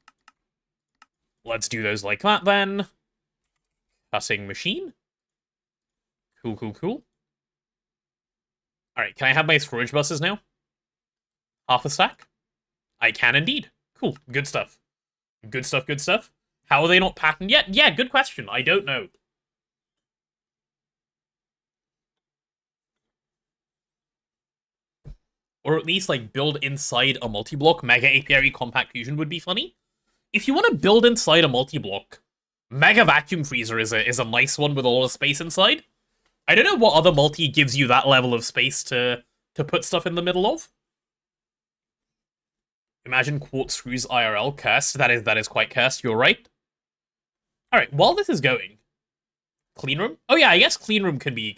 Let's do those like that then. Cutting machine. Cool. Alright, can I have my storage buses now? Half a stack? I can indeed. Cool, good stuff. Good stuff. How are they not patterned yet? Yeah, good question. I don't know. Or at least, like, build inside a multi-block. Mega Apiary Compact Fusion would be funny. If you want to build inside a multi-block, Mega Vacuum Freezer is a nice one with a lot of space inside. I don't know what other multi gives you that level of space to put stuff in the middle of. Imagine quartz screws IRL cursed. That is quite cursed. You're right. All right. While this is going, clean room. Oh yeah, I guess clean room can be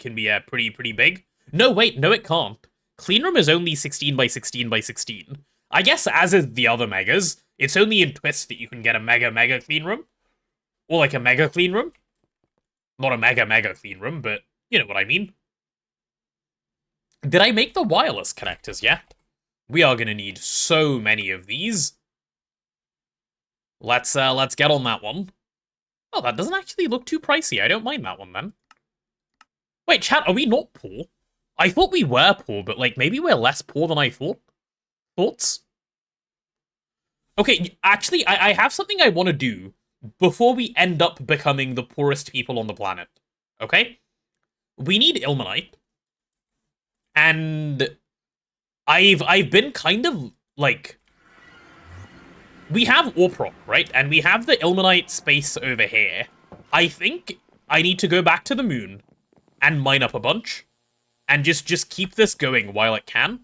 pretty big. No, wait, no, it can't. Clean room is only 16 by 16 by 16. I guess as is the other megas. It's only in Twist that you can get a mega clean room, or like a mega clean room. Not a mega clean room, but you know what I mean. Did I make the wireless connectors yet? We are gonna need so many of these. Let's get on that one. Oh, that doesn't actually look too pricey. I don't mind that one then. Wait, chat, are we not poor? I thought we were poor, but like maybe we're less poor than I thought. Thoughts? Okay, actually, I have something I want to do before we end up becoming the poorest people on the planet. Okay? We need ilmenite. And I've been kind of like, we have Orprock, right? And we have the ilmenite space over here. I think I need to go back to the moon and mine up a bunch and just keep this going while it can,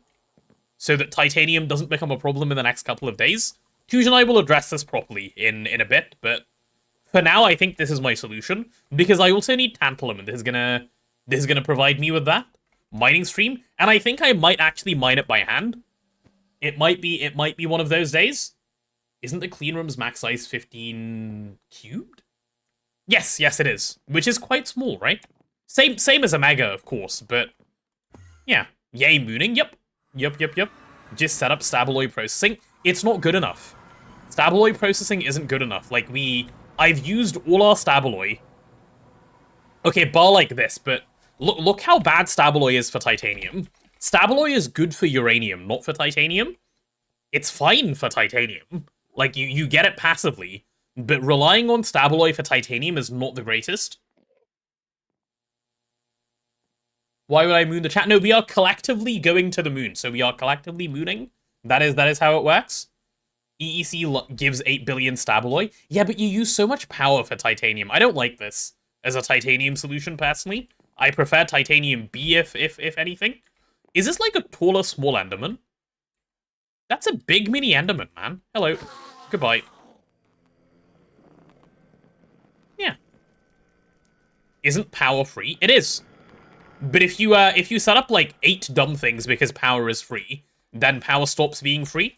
so that titanium doesn't become a problem in the next couple of days. Tuj and I will address this properly in a bit, but for now I think this is my solution, because I also need tantalum, and this is gonna provide me with that mining stream, and I think I might actually mine it by hand. It might be one of those days. Isn't the clean room's max size 15 cubed? Yes, it is, which is quite small, right? Same as a mega, of course, but yeah. Yay, mooning. Yep. Just set up stabaloid processing. It's not good enough. Stabaloid processing isn't good enough. Like, I've used all our stabaloid. Okay, bar like this, but look how bad stabaloid is for titanium. Stabaloid is good for uranium, not for titanium. It's fine for titanium. Like, you get it passively, but relying on stabaloid for titanium is not the greatest. Why would I moon the chat? No, we are collectively going to the moon, so we are collectively mooning. That is how it works. EEC gives 8 billion stabaloid. Yeah, but you use so much power for titanium. I don't like this as a titanium solution, personally. I prefer titanium B, if anything. Is this like a taller, small Enderman? That's a big mini Enderman, man. Hello. Goodbye. Yeah. Isn't power free? It is. But if you set up like 8 dumb things because power is free, then power stops being free.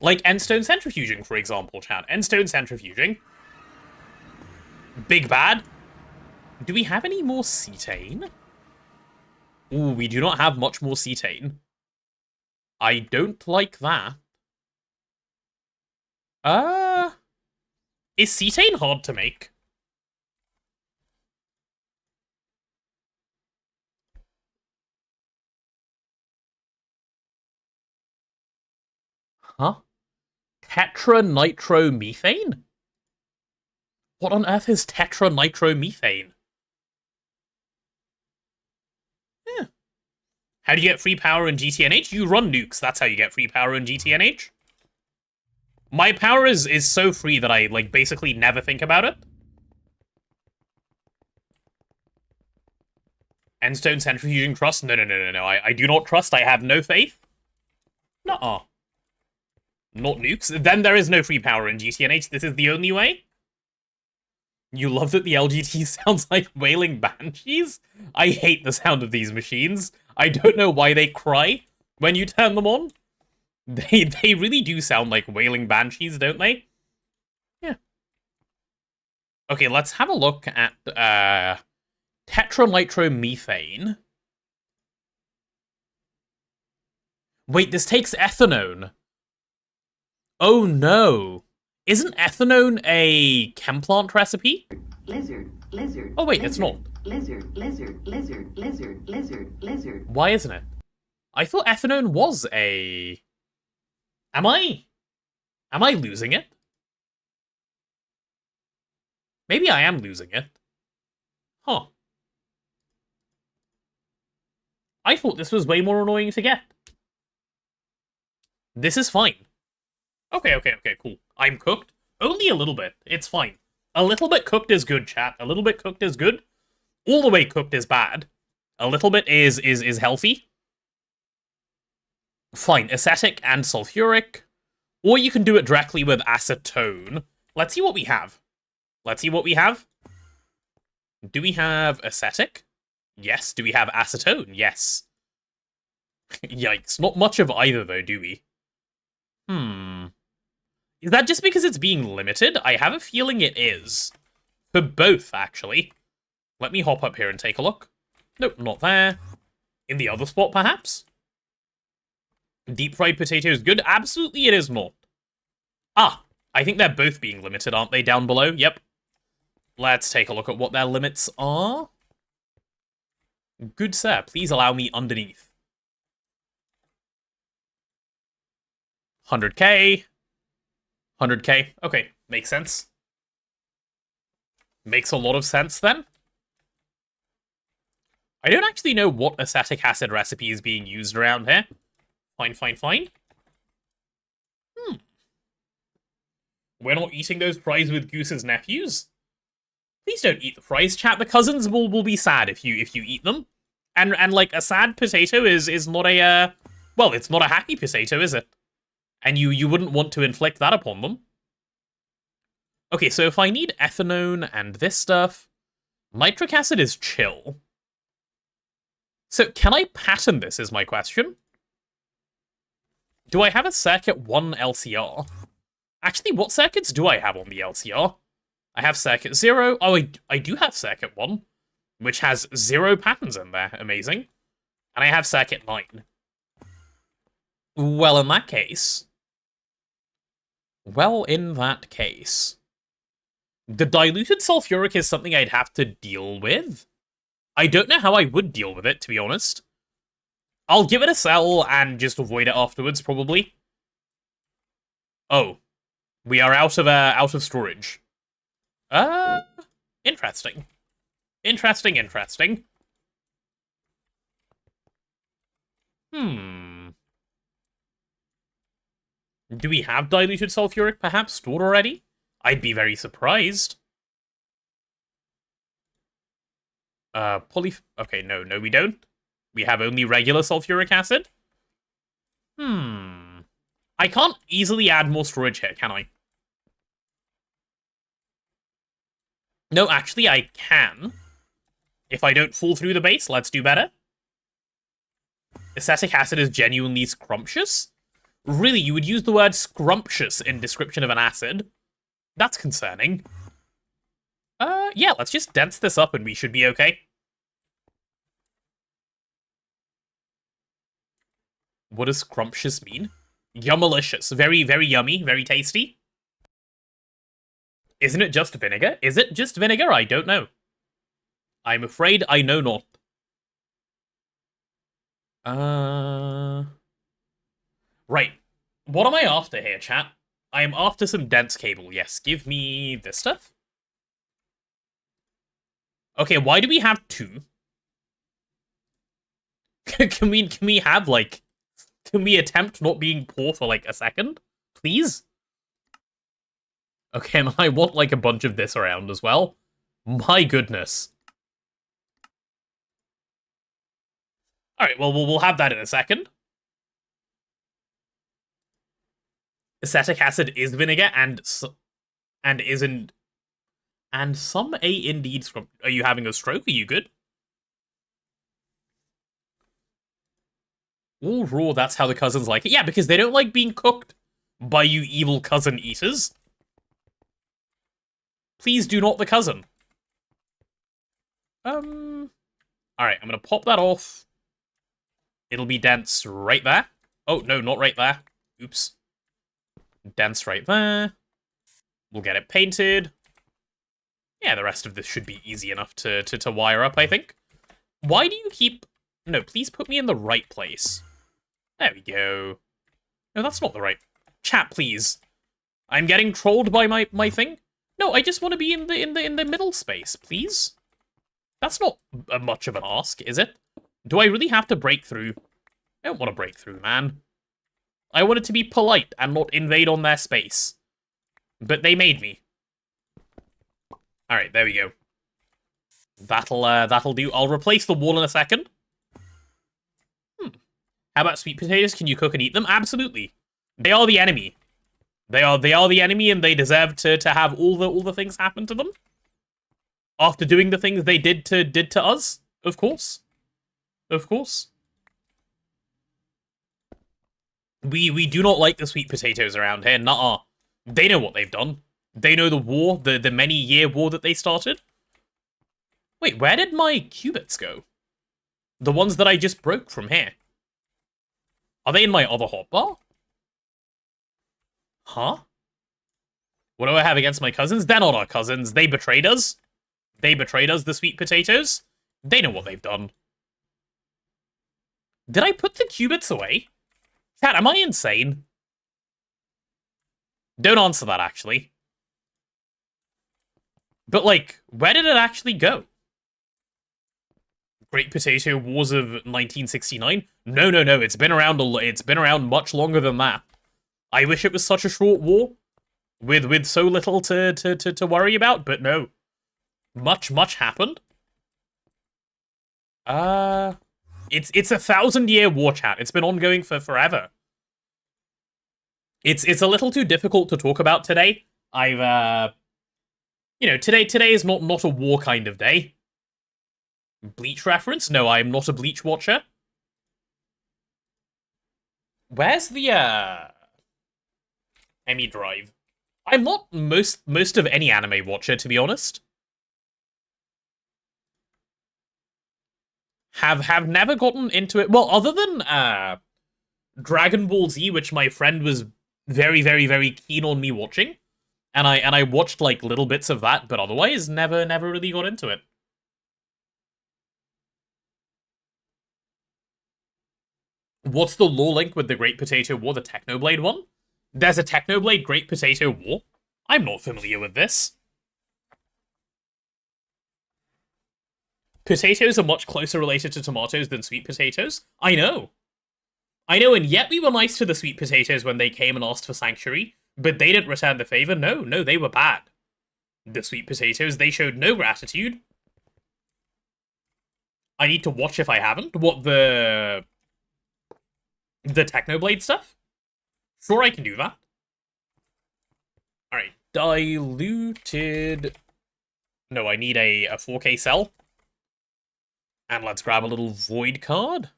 Like endstone centrifuging, for example, chat. Endstone centrifuging. Big bad. Do we have any more cetane? Ooh, we do not have much more cetane. I don't like that. Is cetane hard to make? Huh? Tetranitromethane? What on earth is tetranitromethane? Yeah. How do you get free power in GTNH? You run nukes. That's how you get free power in GTNH. My power is so free that I, like, basically never think about it. Endstone centrifuging trust? No. I do not trust. I have no faith. Nuh-uh. Not nukes. Then there is no free power in GTNH. This is the only way. You love that the LGT sounds like wailing banshees? I hate the sound of these machines. I don't know why they cry when you turn them on. They really do sound like wailing banshees, don't they? Yeah. Okay, let's have a look at tetranitromethane. Wait, this takes ethanone. Oh no. Isn't ethanone a chem plant recipe? Lizard. Oh wait, it's not. Lizard. Why isn't it? I thought ethanone was a... Am I losing it? Maybe I am losing it. Huh. I thought this was way more annoying to get. This is fine. Okay, cool. I'm cooked. Only a little bit. It's fine. A little bit cooked is good, chat. A little bit cooked is good. All the way cooked is bad. A little bit is healthy. Fine, acetic and sulfuric. Or you can do it directly with acetone. Let's see what we have. Let's see what we have. Do we have acetic? Yes. Do we have acetone? Yes. Yikes. Not much of either, though, do we? Is that just because it's being limited? I have a feeling it is. For both, actually. Let me hop up here and take a look. Nope, not there. In the other spot, perhaps? Deep fried potato is good? Absolutely it is not. Ah, I think they're both being limited, aren't they, down below? Yep. Let's take a look at what their limits are. Good sir, please allow me underneath. 100k. 100k. Okay, makes sense. Makes a lot of sense, then. I don't actually know what acetic acid recipe is being used around here. Fine, fine, fine. We're not eating those fries with Goose's nephews? Please don't eat the fries, chat. The cousins will be sad if you eat them. And like, a sad potato is not a, well, it's not a happy potato, is it? And you wouldn't want to inflict that upon them. Okay, so if I need ethanone and this stuff, nitric acid is chill. So can I pattern this is my question. Do I have a circuit 1 LCR? Actually, what circuits do I have on the LCR? I have circuit 0. Oh, I do have circuit 1, which has 0 patterns in there. Amazing. And I have circuit 9. Well, in that case... The diluted sulfuric is something I'd have to deal with. I don't know how I would deal with it, to be honest. I'll give it a sell and just avoid it afterwards, probably. Oh. We are out of storage. Interesting. Interesting. Do we have diluted sulfuric, perhaps, stored already? I'd be very surprised. Okay, no, we don't. We have only regular sulfuric acid. I can't easily add more storage here, can I? No, actually, I can. If I don't fall through the base, let's do better. Acetic acid is genuinely scrumptious? Really, you would use the word scrumptious in description of an acid? That's concerning. Yeah, let's just dense this up and we should be okay. What does scrumptious mean? Yummalicious. Very, very yummy. Very tasty. Isn't it just vinegar? Is it just vinegar? I don't know. I'm afraid I know not. Right. What am I after here, chat? I am after some dense cable. Yes, give me this stuff. Okay, why do we have 2? Can we have, like... Can we attempt not being poor for, like, a second? Please? Okay, and I want, like, a bunch of this around as well. My goodness. Alright, well, we'll have that in a second. Acetic acid is vinegar, and isn't... And some indeed... Are you having a stroke? Are you good? All raw, that's how the cousins like it. Yeah, because they don't like being cooked by you evil cousin eaters. Please do not the cousin. Alright, I'm gonna pop that off. It'll be dense right there. Oh, no, not right there. Oops. Dense right there. We'll get it painted. Yeah, the rest of this should be easy enough to wire up, I think. Why do you keep... No, please put me in the right place. There we go. No, that's not the right... Chat, please. I'm getting trolled by my thing. No, I just want to be in the middle space, please. That's not much of an ask, is it? Do I really have to break through? I don't want to break through, man. I wanted to be polite and not invade on their space. But they made me. Alright, there we go. That'll do. I'll replace the wall in a second. How about sweet potatoes? Can you cook and eat them? Absolutely. They are the enemy. They are the enemy, and they deserve to have all the things happen to them. After doing the things they did to us, of course. Of course. We do not like the sweet potatoes around here. Nuh-uh. They know what they've done. They know the war, the many-year war that they started. Wait, where did my qubits go? The ones that I just broke from here. Are they in my other hotbar? Huh? What do I have against my cousins? They're not our cousins. They betrayed us. They betrayed us, the sweet potatoes. They know what they've done. Did I put the qubits away? Chat, am I insane? Don't answer that, actually. But, like, where did it actually go? Great Potato Wars of 1969? No, it's been around it's been around much longer than that. I wish it was such a short war with so little to worry about, but no. Much happened. It's a 1,000-year war, chat. It's been ongoing for forever. It's a little too difficult to talk about today. I've you know, today is not a war kind of day. Bleach reference? No, I'm not a Bleach watcher. Where's the Emmy drive? I'm not most of any anime watcher, to be honest. Have never gotten into it. Well, other than Dragon Ball Z, which my friend was very keen on me watching, and I watched like little bits of that, but otherwise never really got into it. What's the lore link with the Great Potato War, the Technoblade one? There's a Technoblade Great Potato War? I'm not familiar with this. Potatoes are much closer related to tomatoes than sweet potatoes? I know, and yet we were nice to the sweet potatoes when they came and asked for sanctuary, but they didn't return the favor. No, they were bad. The sweet potatoes, they showed no gratitude. I need to watch if I haven't. What, the Technoblade stuff? Sure, I can do that. Alright, diluted... No, I need a 4K cell. And let's grab a little void card.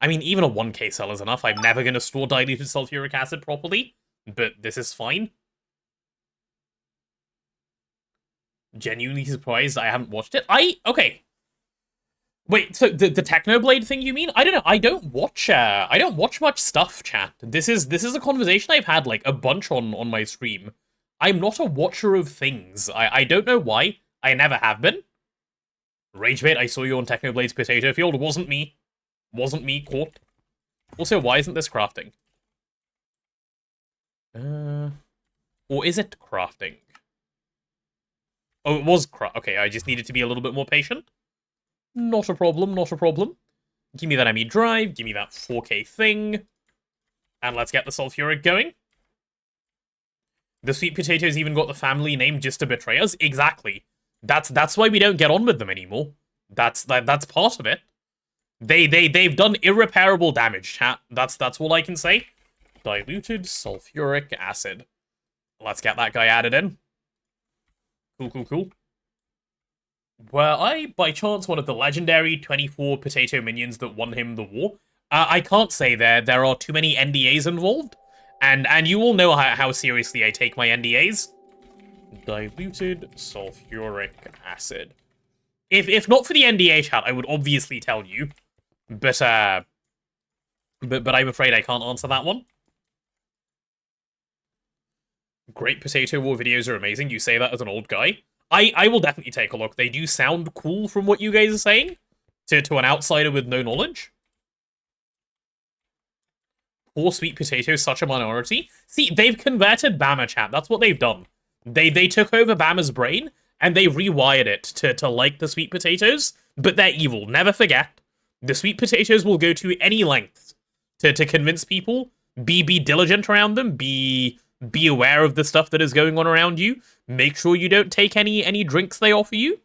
I mean, even a 1K cell is enough. I'm never going to store diluted sulfuric acid properly, but this is fine. Genuinely surprised I haven't watched it. Okay. Wait, so the Technoblade thing you mean? I don't know. I don't watch much stuff, chat. This is a conversation I've had like a bunch on my stream. I'm not a watcher of things. I don't know why. I never have been. Ragebait, I saw you on Technoblade's potato field. Wasn't me. Caught. Also, why isn't this crafting? Or is it crafting? Oh, it was okay, I just needed to be a little bit more patient. Not a problem. Give me that ME drive, give me that 4K thing. And let's get the sulfuric going. The sweet potatoes even got the family name just to betray us? Exactly. That's why we don't get on with them anymore. That's part of it. They've done irreparable damage, chat. That's all I can say. Diluted sulfuric acid. Let's get that guy added in. Cool. Were I, by chance, one of the legendary 24 potato minions that won him the war? I can't say there are too many NDAs involved. And you all know how seriously I take my NDAs. Diluted sulfuric acid. If not for the NDA, chat, I would obviously tell you. But I'm afraid I can't answer that one. Great Potato War videos are amazing. You say that as an old guy. I will definitely take a look. They do sound cool from what you guys are saying. To an outsider with no knowledge. Poor sweet potatoes, such a minority. See, they've converted Bama, chat. That's what they've done. They took over Bama's brain, and they rewired it to like the sweet potatoes, but they're evil. Never forget. The sweet potatoes will go to any length to convince people. Be diligent around them. Be aware of the stuff that is going on around you. Make sure you don't take any drinks they offer you.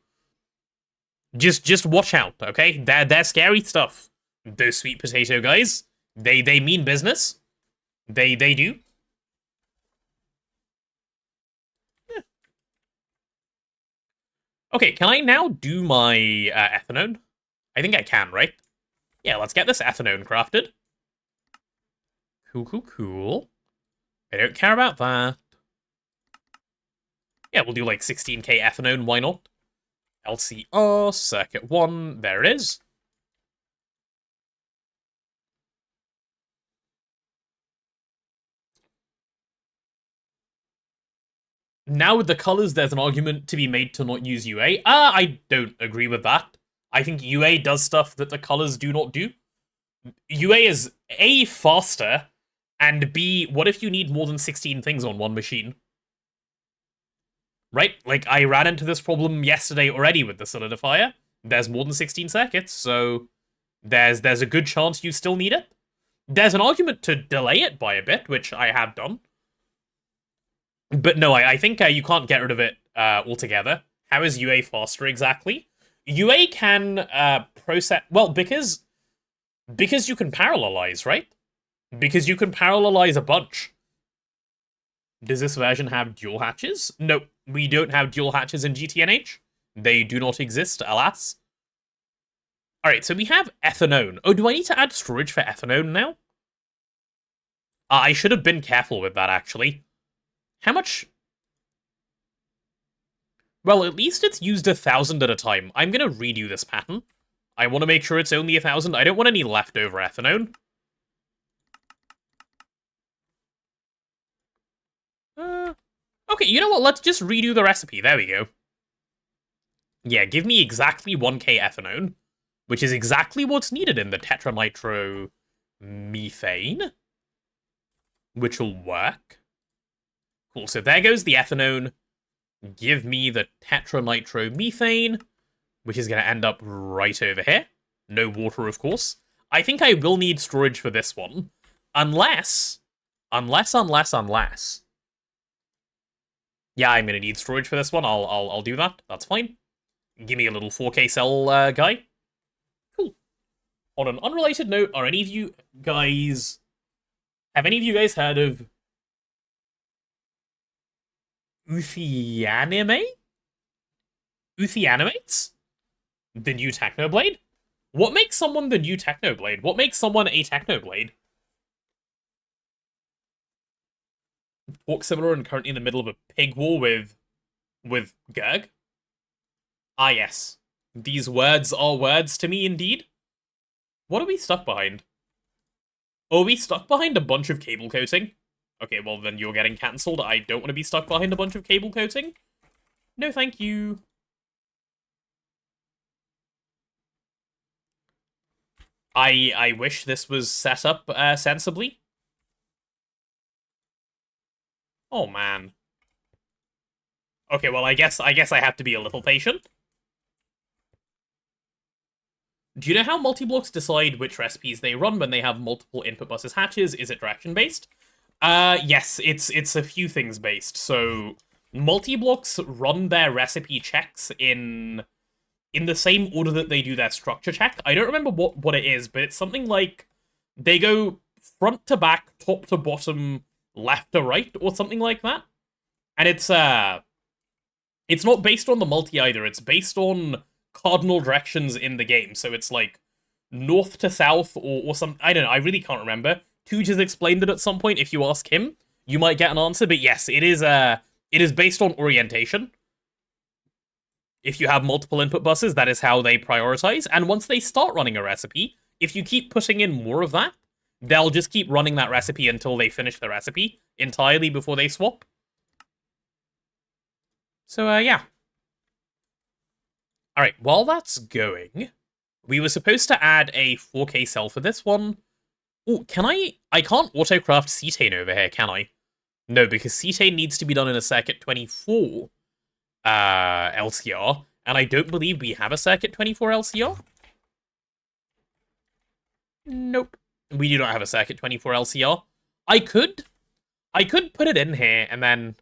Just watch out, okay? They're scary stuff. Those sweet potato guys, they mean business. They do. Yeah. Okay, can I now do my ethanone? I think I can, right? Yeah, let's get this ethanone crafted. Cool, cool, cool. I don't care about that. Yeah, we'll do like 16k ethanone, why not? LCR, circuit 1, there it is. Now with the colors, there's an argument to be made to not use UA. I don't agree with that. I think UA does stuff that the colors do not do. UA is A, faster, and B, what if you need more than 16 things on one machine? Right? Like, I ran into this problem yesterday already with the solidifier. There's more than 16 circuits, so there's a good chance you still need it. There's an argument to delay it by a bit, which I have done. But no, I think you can't get rid of it altogether. How is UA faster exactly? UA can process... Well, because you can parallelize, right? Because you can parallelize a bunch. Does this version have dual hatches? No, we don't have dual hatches in GTNH. They do not exist, alas. Alright, so we have ethanone. Oh, do I need to add storage for ethanone now? I should have been careful with that, actually. How much? Well, at least it's used 1,000 at a time. I'm gonna redo this pattern. I want to make sure it's only 1,000. I don't want any leftover ethanone. Okay, you know what? Let's just redo the recipe. There we go. Yeah, give me exactly 1k ethanone, which is exactly what's needed in the tetranitromethane, which will work. Cool, so there goes the ethanone. Give me the tetranitromethane, which is going to end up right over here. No water, of course. I think I will need storage for this one. Unless... Yeah, I'm going to need storage for this one. I'll do that. That's fine. Give me a little 4K cell guy. Cool. On an unrelated note, are any of you guys... Have any of you guys heard of Uthianimates? The new Technoblade? What makes someone the new Technoblade? What makes someone a Technoblade? Orc similar and currently in the middle of a pig war with Gerg? Ah, yes. These words are words to me indeed. What are we stuck behind? Oh, are we stuck behind a bunch of cable coating? Okay, well then you're getting cancelled. I don't want to be stuck behind a bunch of cable coating. No, thank you. I wish this was set up sensibly. Oh man. Okay, well I guess I have to be a little patient. Do you know how multi-blocks decide which recipes they run when they have multiple input buses hatches? Is it direction-based? Yes, it's a few things based. So, multi-blocks run their recipe checks in the same order that they do their structure check. I don't remember what it is, but it's something like they go front to back, top to bottom, left to right, or something like that. And it's not based on the multi either. It's based on cardinal directions in the game. So it's like north to south or some... I don't know. I really can't remember. Tooge has explained it at some point. If you ask him, you might get an answer. But yes, it is based on orientation. If you have multiple input buses, that is how they prioritize. And once they start running a recipe, if you keep putting in more of that, they'll just keep running that recipe until they finish the recipe entirely before they swap. So, yeah. Alright, while that's going, we were supposed to add a 4K cell for this one. Oh, can I can't autocraft cetane over here, can I? No, because cetane needs to be done in a circuit 24 LCR, and I don't believe we have a circuit 24 LCR. Nope. We do not have a circuit 24 LCR. I could put it in here, and then...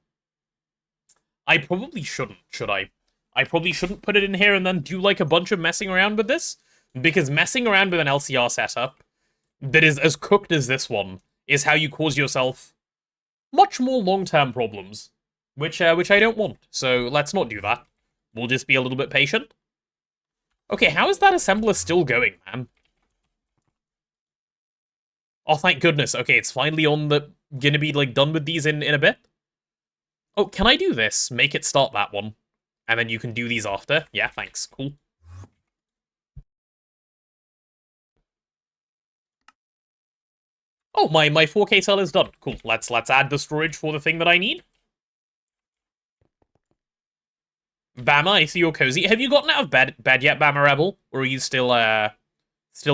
I probably shouldn't, should I? I probably shouldn't put it in here and then do, like, a bunch of messing around with this. Because messing around with an LCR setup that is as cooked as this one is how you cause yourself much more long-term problems, which I don't want. So let's not do that. We'll just be a little bit patient. Okay, how is that assembler still going, man? Oh, thank goodness. Okay, it's finally on the... Gonna be, like, done with these in a bit. Oh, can I do this? Make it start that one. And then you can do these after. Yeah, thanks. Cool. Oh, my 4K cell is done. Cool. Let's add the storage for the thing that I need. Bama, I see you're cozy. Have you gotten out of bed yet, Bama Rebel? Or are you still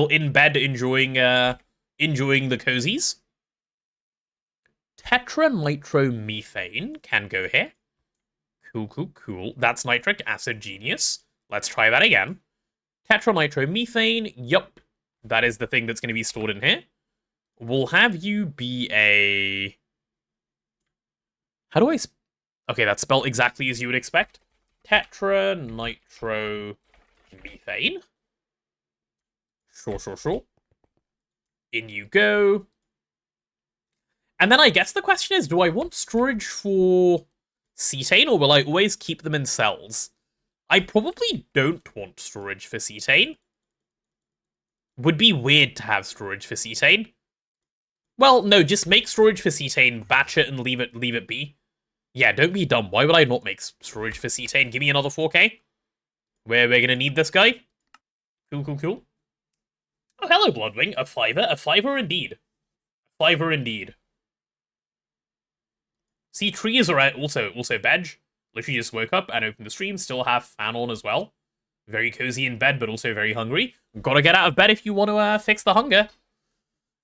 in bed enjoying the cozies? Tetranitromethane can go here. Cool. That's nitric acid, genius. Let's try that again. Tetranitromethane, yup. That is the thing that's going to be stored in here. We'll have you be a... How do I... Okay, that's spelled exactly as you would expect. Tetranitromethane. Sure. In you go. And then I guess the question is, do I want storage for cetane, or will I always keep them in cells? I probably don't want storage for cetane. Would be weird to have storage for cetane. Well, no, just make storage for cetane, batch it, and leave it be. Yeah, don't be dumb. Why would I not make storage for cetane? Give me another 4K. We're gonna need this guy. Cool. Oh, hello, Bloodwing. A fiver indeed. See, trees are also veg. Literally just woke up and opened the stream. Still have fan on as well. Very cozy in bed, but also very hungry. Gotta get out of bed if you want to fix the hunger.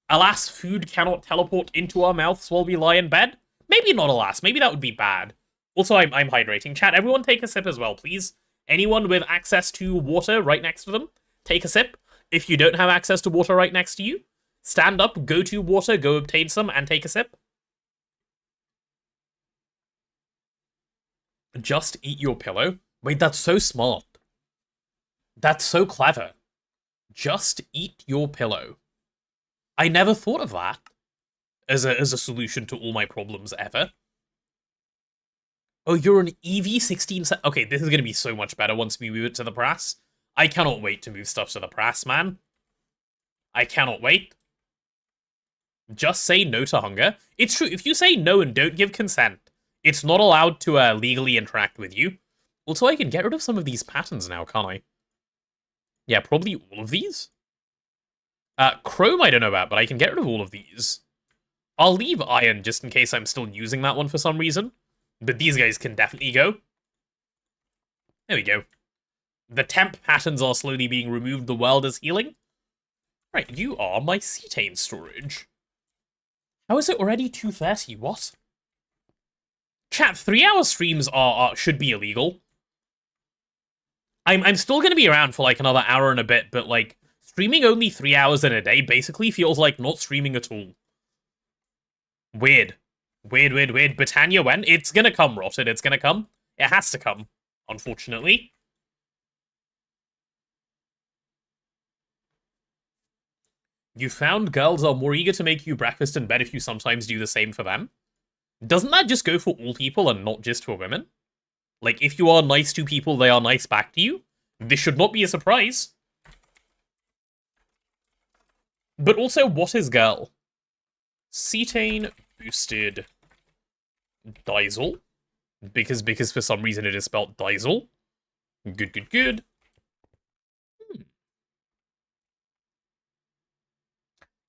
Alas, food cannot teleport into our mouths while we lie in bed. Maybe not alas. Maybe that would be bad. Also, I'm hydrating. Chat, everyone take a sip as well, please. Anyone with access to water right next to them, take a sip. If you don't have access to water right next to you, stand up, go to water, go obtain some, and take a sip. Just eat your pillow? Wait, that's so smart. That's so clever. Just eat your pillow. I never thought of that as a solution to all my problems ever. Oh, you're an EV16... Okay, this is going to be so much better once we move it to the press. I cannot wait to move stuff to the press, man. I cannot wait. Just say no to hunger. It's true, if you say no and don't give consent, it's not allowed to legally interact with you. Also, I can get rid of some of these patterns now, can't I? Yeah, probably all of these. Chrome I don't know about, but I can get rid of all of these. I'll leave iron just in case I'm still using that one for some reason. But these guys can definitely go. There we go. The temp patterns are slowly being removed. The world is healing. Right, you are my cetane storage. How is it already 2:30? What? Chat, 3-hour streams should be illegal. I'm still going to be around for like another hour and a bit, but like, streaming only 3 hours in a day basically feels like not streaming at all. Weird. Britannia when? It's gonna come, Rotted. It's gonna come. It has to come, unfortunately. You found girls are more eager to make you breakfast in bed if you sometimes do the same for them. Doesn't that just go for all people and not just for women? Like, if you are nice to people, they are nice back to you. This should not be a surprise. But also, what is girl? Cetane boosted diesel. Because for some reason it is spelled diesel. Good.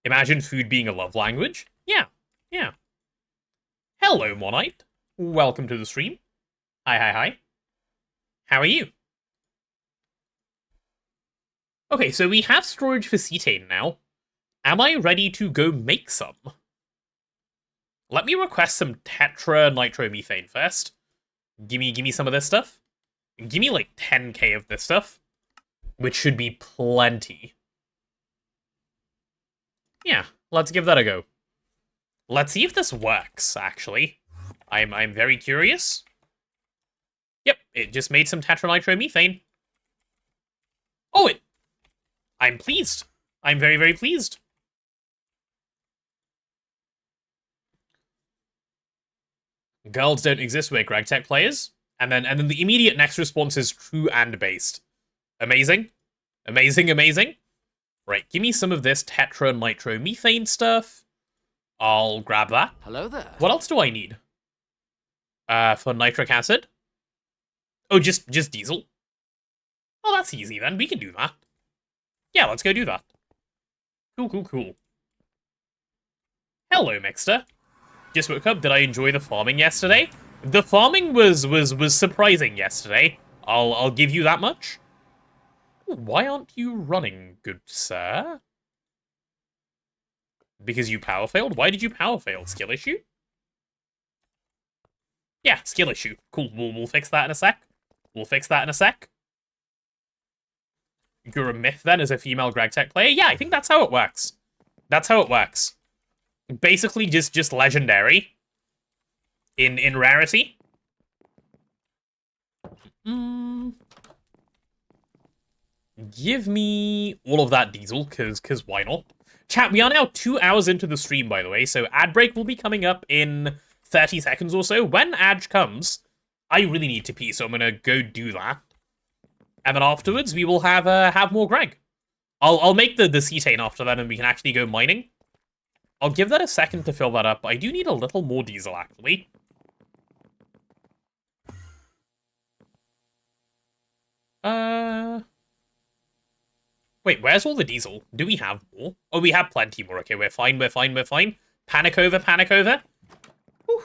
Imagine food being a love language. Yeah. Hello, Monite. Welcome to the stream. Hi. How are you? Okay, so we have storage for cetane now. Am I ready to go make some? Let me request some tetranitromethane first. Gimme some of this stuff. Gimme like 10k of this stuff, which should be plenty. Yeah, let's give that a go. Let's see if this works, actually. I'm very curious. Yep, it just made some tetranitromethane. Oh, I'm pleased. I'm very, very pleased. Girls don't exist, we're GregTech players. And then the immediate next response is true and based. Amazing. Amazing, amazing. Right, give me some of this tetranitromethane stuff. I'll grab that. Hello there. What else do I need? For nitric acid? Oh, just diesel? Oh, that's easy then. We can do that. Yeah, let's go do that. Cool, cool, cool. Hello, Mixter. Just woke up. Did I enjoy the farming yesterday? The farming was surprising yesterday. I'll give you that much. Why aren't you running, good sir? Because you power failed? Why did you power fail? Skill issue? Yeah, skill issue. Cool. We'll fix that in a sec. We'll fix that in a sec. You're a myth then as a female GregTech player? Yeah, I think that's how it works. That's how it works. Basically just legendary. In rarity. Give me all of that diesel, cause why not? Chat, we are now 2 hours into the stream, by the way, so ad break will be coming up in 30 seconds or so. When ad comes, I really need to pee, so I'm gonna go do that. And then afterwards, we will have more Greg. I'll make the cetane after that, and we can actually go mining. I'll give that a second to fill that up. I do need a little more diesel, actually. Wait, where's all the diesel? Do we have more? Oh, we have plenty more. Okay, we're fine, we're fine, we're fine. Panic over, panic over. Whew.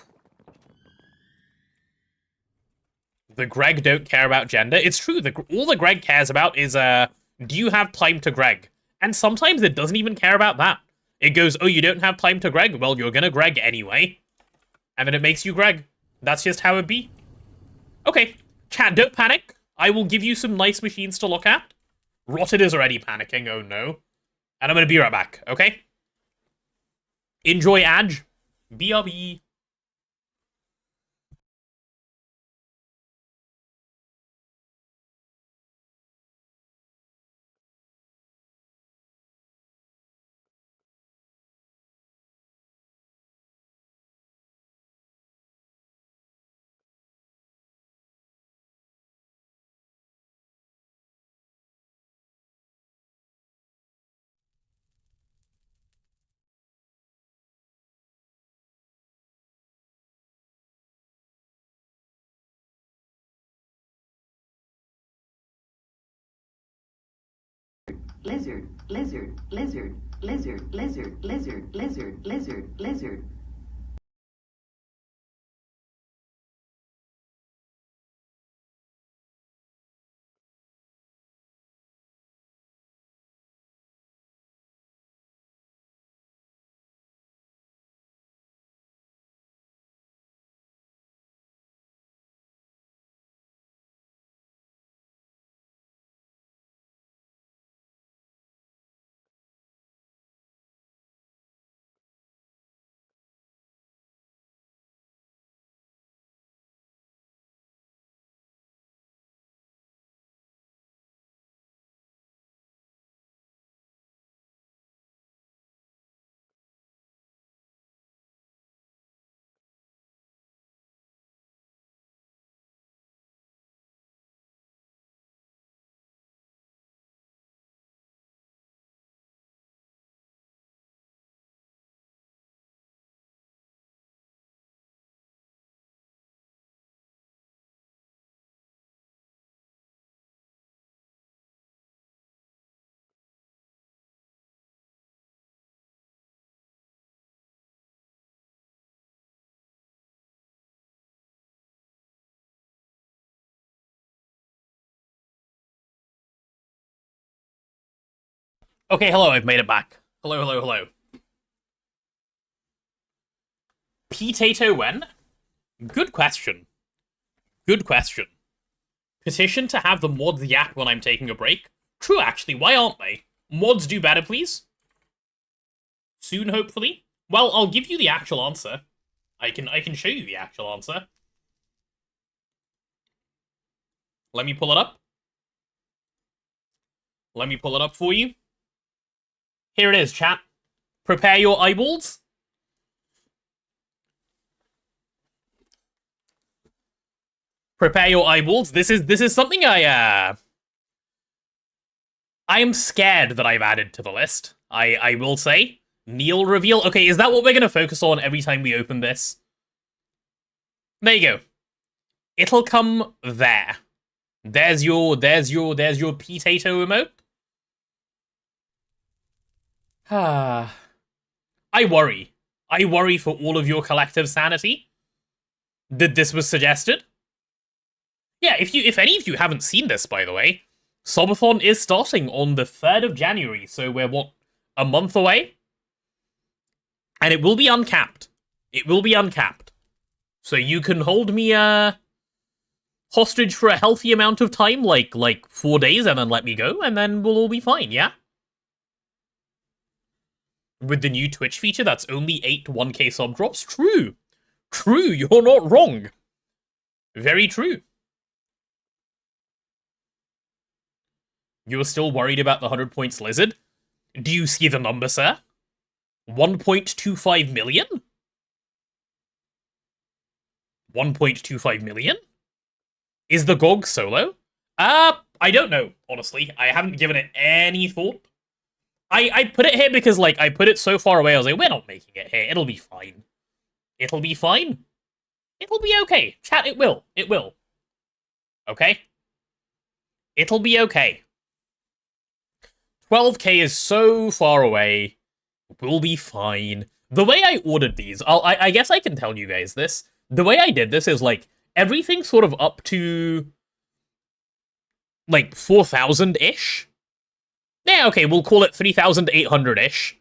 The Greg don't care about gender. It's true, all the Greg cares about is, do you have time to Greg? And sometimes it doesn't even care about that. It goes, oh, you don't have time to Greg? Well, you're gonna Greg anyway. And then it makes you Greg. That's just how it be. Okay, chat, don't panic. I will give you some nice machines to look at. Rotted is already panicking, oh no. And I'm gonna be right back, okay? Enjoy, Adge. BRB. Lizard, lizard, lizard, lizard, lizard, lizard, lizard, lizard, lizard. Okay, hello, I've made it back. Hello, hello, hello. Potato when? Good question. Good question. Petition to have the mods yap when I'm taking a break? True, actually, why aren't they? Mods do better, please. Soon, hopefully. Well, I'll give you the actual answer. I can show you the actual answer. Let me pull it up. Let me pull it up for you. Here it is, chat. Prepare your eyeballs. Prepare your eyeballs. This is something I am scared that I've added to the list. I will say. Neil reveal. Okay, is that what we're gonna focus on every time we open this? There you go. It'll come there. There's your potato emote. I worry. I worry for all of your collective sanity that this was suggested. Yeah, if any of you haven't seen this, by the way, Subathon is starting on the 3rd of January, so we're, what, a month away? And it will be uncapped. It will be uncapped. So you can hold me, hostage for a healthy amount of time, like 4 days, and then let me go, and then we'll all be fine, yeah? With the new Twitch feature, that's only 8 1k sub drops. True. True, you're not wrong. Very true. You're still worried about the 100 points lizard? Do you see the number, sir? 1.25 million? 1.25 million? Is the GOG solo? I don't know, honestly. I haven't given it any thought. I put it here because, like, I put it so far away, I was like, we're not making it here. It'll be fine. It'll be fine. It'll be okay. Chat, it will. It will. Okay? It'll be okay. 12k is so far away. We'll be fine. The way I ordered these, I guess I can tell you guys this. The way I did this is, like, everything sort of up to, like, 4,000-ish. Yeah, okay, we'll call it 3,800-ish.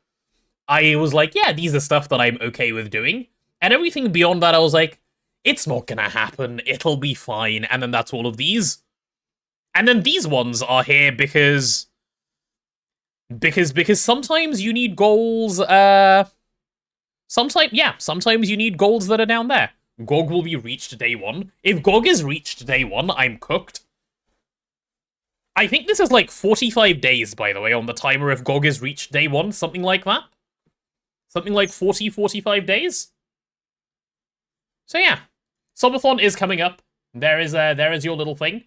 I was like, yeah, these are stuff that I'm okay with doing. And everything beyond that, I was like, it's not gonna happen, it'll be fine. And then that's all of these. And then these ones are here because sometimes you need goals, sometimes you need goals that are down there. GOG will be reached day 1. If GOG is reached day 1, I'm cooked. I think this is like 45 days, by the way, on the timer if GOG is reached day 1, something like that. Something like 40, 45 days. So yeah, Subathon is coming up. There is your little thing.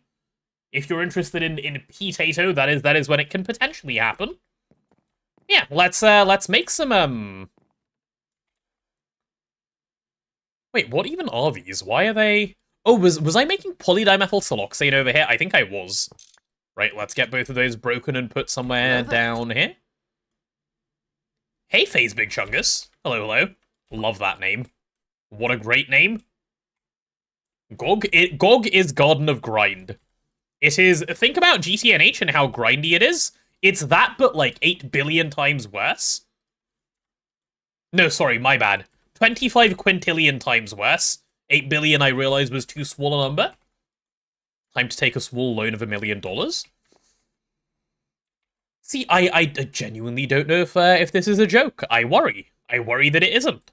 If you're interested in potato, that is when it can potentially happen. Yeah, let's make some Wait, what even are these? Why are they? Oh, was I making polydimethyl siloxane over here? I think I was. Right, let's get both of those broken and put somewhere down here. Hey, Phase Big Chungus. Hello, hello. Love that name. What a great name. GOG is Garden of Grind. It is, think about GTNH and how grindy it is. It's that, but like 8 billion times worse. No, sorry, my bad. 25 quintillion times worse. 8 billion I realized was too small a number. Time to take a small loan of $1 million. See, I genuinely don't know if this is a joke. I worry. I worry that it isn't.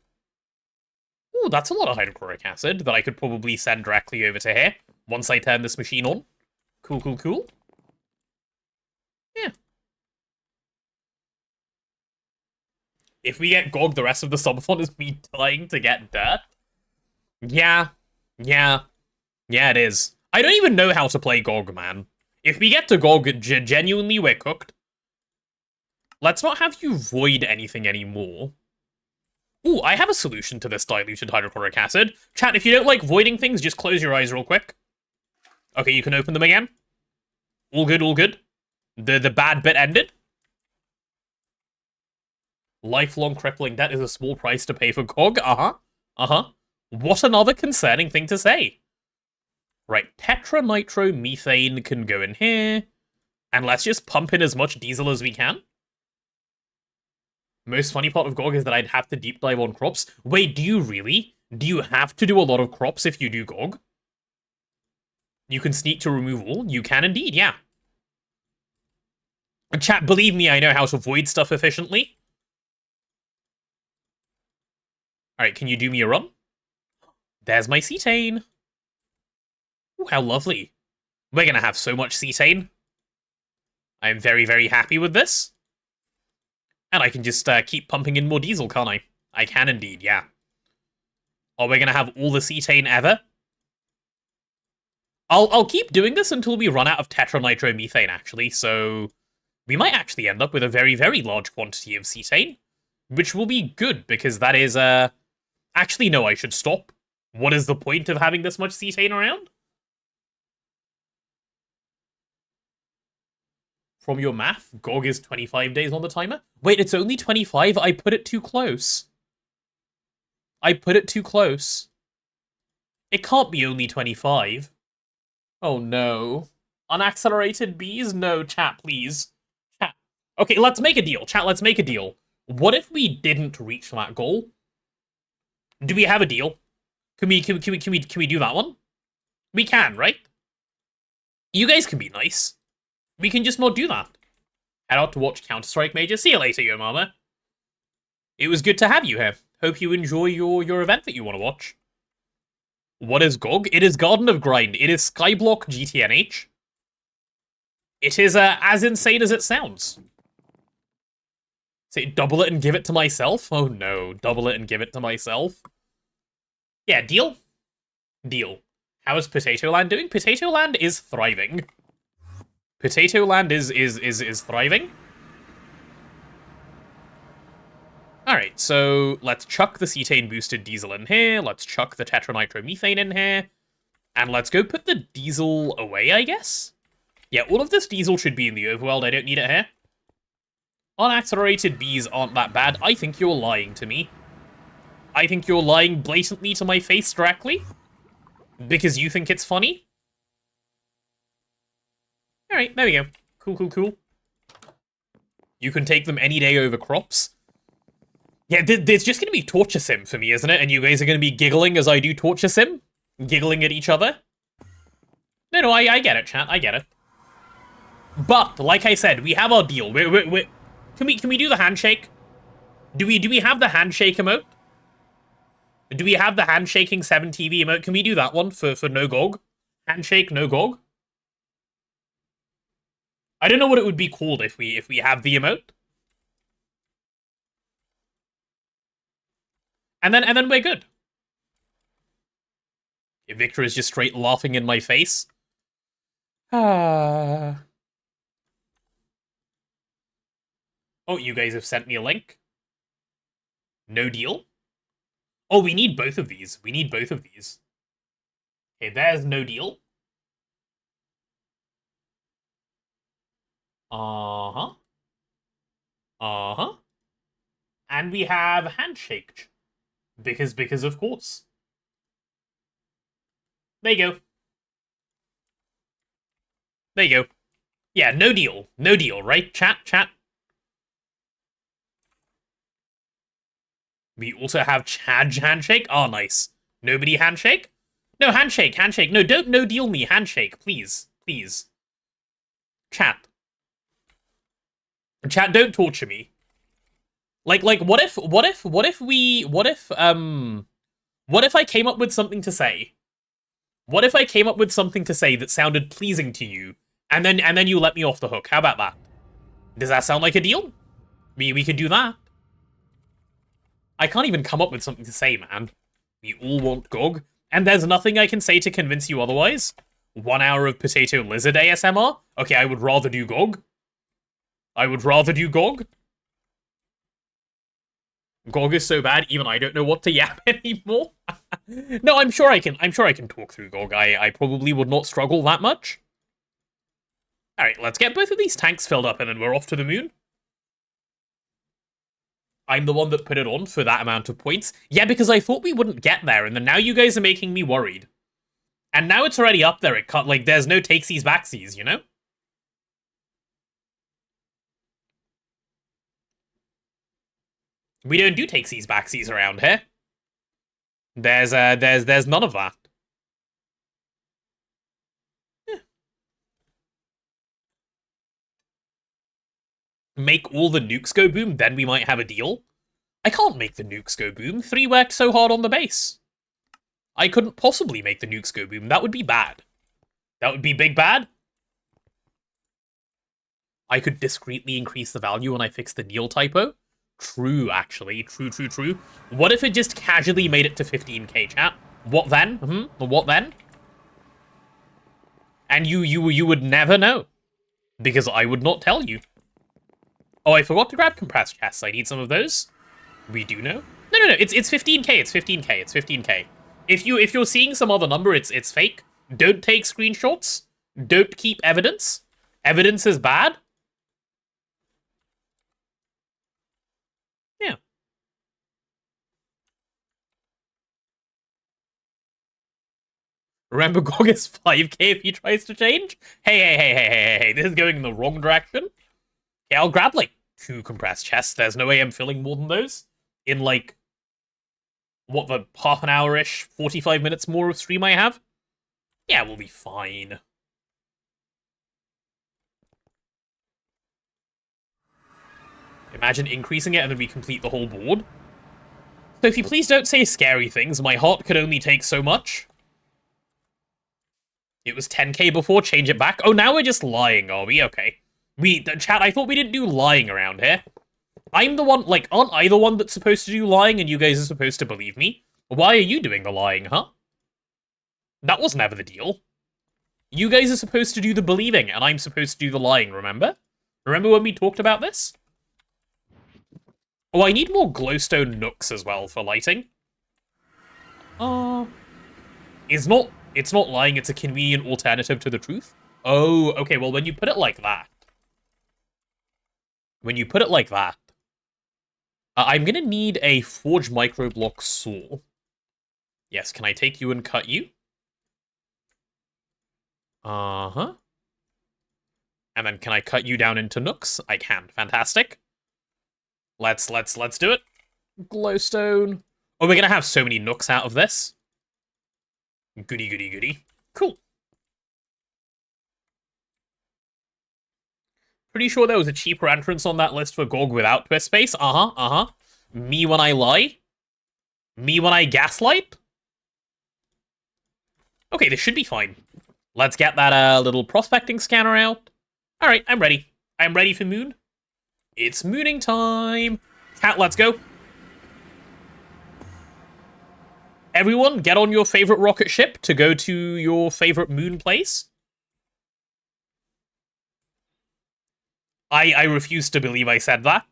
Ooh, that's a lot of hydrochloric acid that I could probably send directly over to here once I turn this machine on. Cool, cool, cool. Yeah. If we get GOG, the rest of the subathon is me dying to get dirt. Yeah, it is. I don't even know how to play GOG, man. If we get to GOG, genuinely, we're cooked. Let's not have you void anything anymore. Ooh, I have a solution to this diluted hydrochloric acid. Chat, if you don't like voiding things, just close your eyes real quick. Okay, you can open them again. All good, all good. The bad bit ended. Lifelong crippling debt is a small price to pay for GOG. What another concerning thing to say. Right, tetranitromethane can go in here. And let's just pump in as much diesel as we can. Most funny part of GOG is that I'd have to deep dive on crops. Wait, do you really? Do you have to do a lot of crops if you do GOG? You can sneak to removal. You can indeed, yeah. Chat, believe me, I know how to void stuff efficiently. Alright, can you do me a run? There's my cetane. Ooh, how lovely. We're gonna have so much cetane. I'm very, very happy with this. And I can just keep pumping in more diesel, can't I? I can indeed, yeah. Are we gonna have all the cetane ever? I'll keep doing this until we run out of tetranitromethane, actually, so we might actually end up with a very, very large quantity of cetane, which will be good, because that is, Actually, no, I should stop. What is the point of having this much cetane around? From your math, GOG is 25 days on the timer? Wait, it's only 25? I put it too close. I put it too close. It can't be only 25. Oh no. Unaccelerated bees? No, chat, please. Chat. Okay, let's make a deal. Chat, let's make a deal. What if we didn't reach that goal? Do we have a deal? Can we do that one? We can, right? You guys can be nice. We can just not do that. Head out to watch Counter-Strike Major. See you later, Yo Mama. It was good to have you here. Hope you enjoy your event that you want to watch. What is GOG? It is Garden of Grind. It is Skyblock GTNH. It is as insane as it sounds. Say, double it and give it to myself? Oh no, double it and give it to myself. Yeah, deal? Deal. How is Potato Land doing? Potato Land is thriving. Potato Land is thriving. Alright, so let's chuck the cetane boosted diesel in here, let's chuck the tetranitromethane in here, and let's go put the diesel away, I guess? Yeah, all of this diesel should be in the overworld, I don't need it here. Unaccelerated bees aren't that bad. I think you're lying to me. I think you're lying blatantly to my face directly. Because you think it's funny. Alright, there we go. Cool. You can take them any day over crops. Yeah, there's just going to be Torture Sim for me, isn't it? And you guys are going to be giggling as I do Torture Sim? Giggling at each other? No, I get it, chat. I get it. But, like I said, we have our deal. Can we do the handshake? Do we have the handshake emote? Do we have the handshaking 7TV emote? Can we do that one for no GOG? Handshake, no GOG? I don't know what it would be called if we have the emote. And then we're good. Victor is just straight laughing in my face. Oh, you guys have sent me a link. No deal? Oh, we need both of these. We need both of these. Okay, there's no deal. Uh-huh. Uh-huh. And we have handshake. Because of course. There you go. There you go. Yeah, no deal. No deal, right? Chat. We also have Chadge handshake. Oh, nice. Nobody handshake? No, handshake. No, don't no deal me. Handshake, please. Chat, don't torture me. Like, what if I came up with something to say? What if I came up with something to say that sounded pleasing to you, and then you let me off the hook? How about that? Does that sound like a deal? We could do that. I can't even come up with something to say, man. We all want GOG, and there's nothing I can say to convince you otherwise. 1 hour of Potato Lizard ASMR? Okay, I would rather do GOG. GOG is so bad, even I don't know what to yap anymore. No, I'm sure I can talk through GOG. I probably would not struggle that much. Alright, let's get both of these tanks filled up and then we're off to the moon. I'm the one that put it on for that amount of points. Yeah, because I thought we wouldn't get there, and then now you guys are making me worried. And now it's already up there. It can't, like, there's no takesies backsies, you know? We don't do takesies backsies around here. There's none of that. Yeah. Make all the nukes go boom, then we might have a deal. I can't make the nukes go boom. 3 worked so hard on the base. I couldn't possibly make the nukes go boom. That would be bad. That would be big bad. I could discreetly increase the value when I fix the Neil typo. True, actually. True. What if it just casually made it to 15k, chat? What then? What then? And you would never know. Because I would not tell you. Oh, I forgot to grab compressed chests. I need some of those. We do know. No. It's 15k. It's 15k. It's 15k. If you're seeing some other number, it's fake. Don't take screenshots. Don't keep evidence. Evidence is bad. Yeah. Remember, GOG is 5k if he tries to change? Hey. This is going in the wrong direction. Okay, I'll grab, like, 2 compressed chests. There's no way I'm filling more than those. In, like, what, the half an hour-ish, 45 minutes more of stream I have? Yeah, we'll be fine. Imagine increasing it and then we complete the whole board. Sophie, please don't say scary things. My heart could only take so much. It was 10k before, change it back. Oh, now we're just lying, are we? Okay. Chat, I thought we didn't do lying around here. I'm the one, like, aren't I the one that's supposed to do lying and you guys are supposed to believe me? Why are you doing the lying, huh? That was never the deal. You guys are supposed to do the believing and I'm supposed to do the lying, remember? Remember when we talked about this? Oh, I need more glowstone nooks as well for lighting. It's not lying, it's a convenient alternative to the truth. Oh, okay, well, when you put it like that... I'm gonna need a forge microblock saw. Yes, can I take you and cut you? Uh-huh. And then can I cut you down into nooks? I can. Fantastic. Let's do it. Glowstone. Oh, we're gonna have so many nooks out of this. Goody. Cool. Pretty sure there was a cheaper entrance on that list for GOG without twist space. Me when I lie? Me when I gaslight? Okay, this should be fine. Let's get that little prospecting scanner out. Alright, I'm ready. I'm ready for moon. It's mooning time. Cat, let's go. Everyone, get on your favorite rocket ship to go to your favorite moon place. I refuse to believe I said that.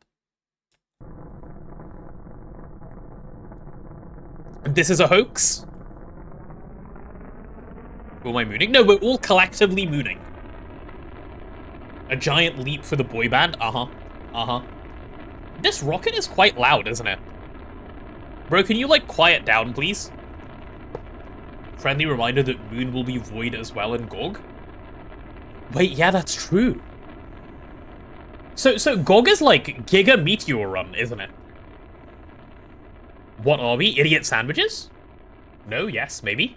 This is a hoax. Who am I mooning? No, we're all collectively mooning. A giant leap for the boy band? This rocket is quite loud, isn't it? Bro, can you, like, quiet down, please? Friendly reminder that Moon will be void as well in GOG. Wait, yeah, that's true. So GOG is like Giga Meteor Run, isn't it? What are we? Idiot sandwiches? No, yes, maybe.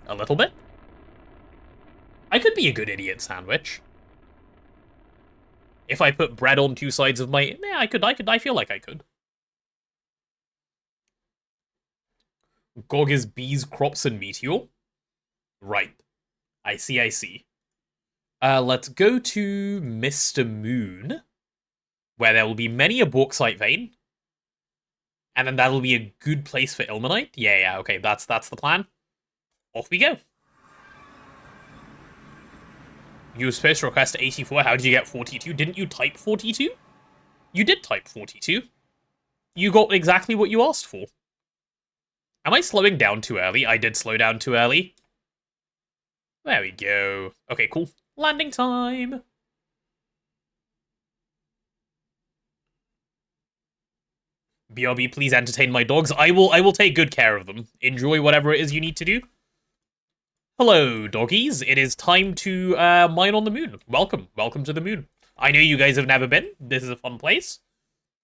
A little bit. I could be a good idiot sandwich. If I put bread on 2 sides of my... Yeah, I feel like I could. GOG is bees, crops, and meteor. Right. I see. Let's go to Mr. Moon, where there will be many a bauxite vein. And then that'll be a good place for ilmenite. Yeah, okay, that's the plan. Off we go. You were supposed to request 84, how did you get 42? Didn't you type 42? You did type 42. You got exactly what you asked for. Am I slowing down too early? I did slow down too early. There we go. Okay, cool. Landing time. BRB, please entertain my dogs. I will take good care of them. Enjoy whatever it is you need to do. Hello, doggies. It is time to mine on the moon. Welcome to the moon. I know you guys have never been. This is a fun place.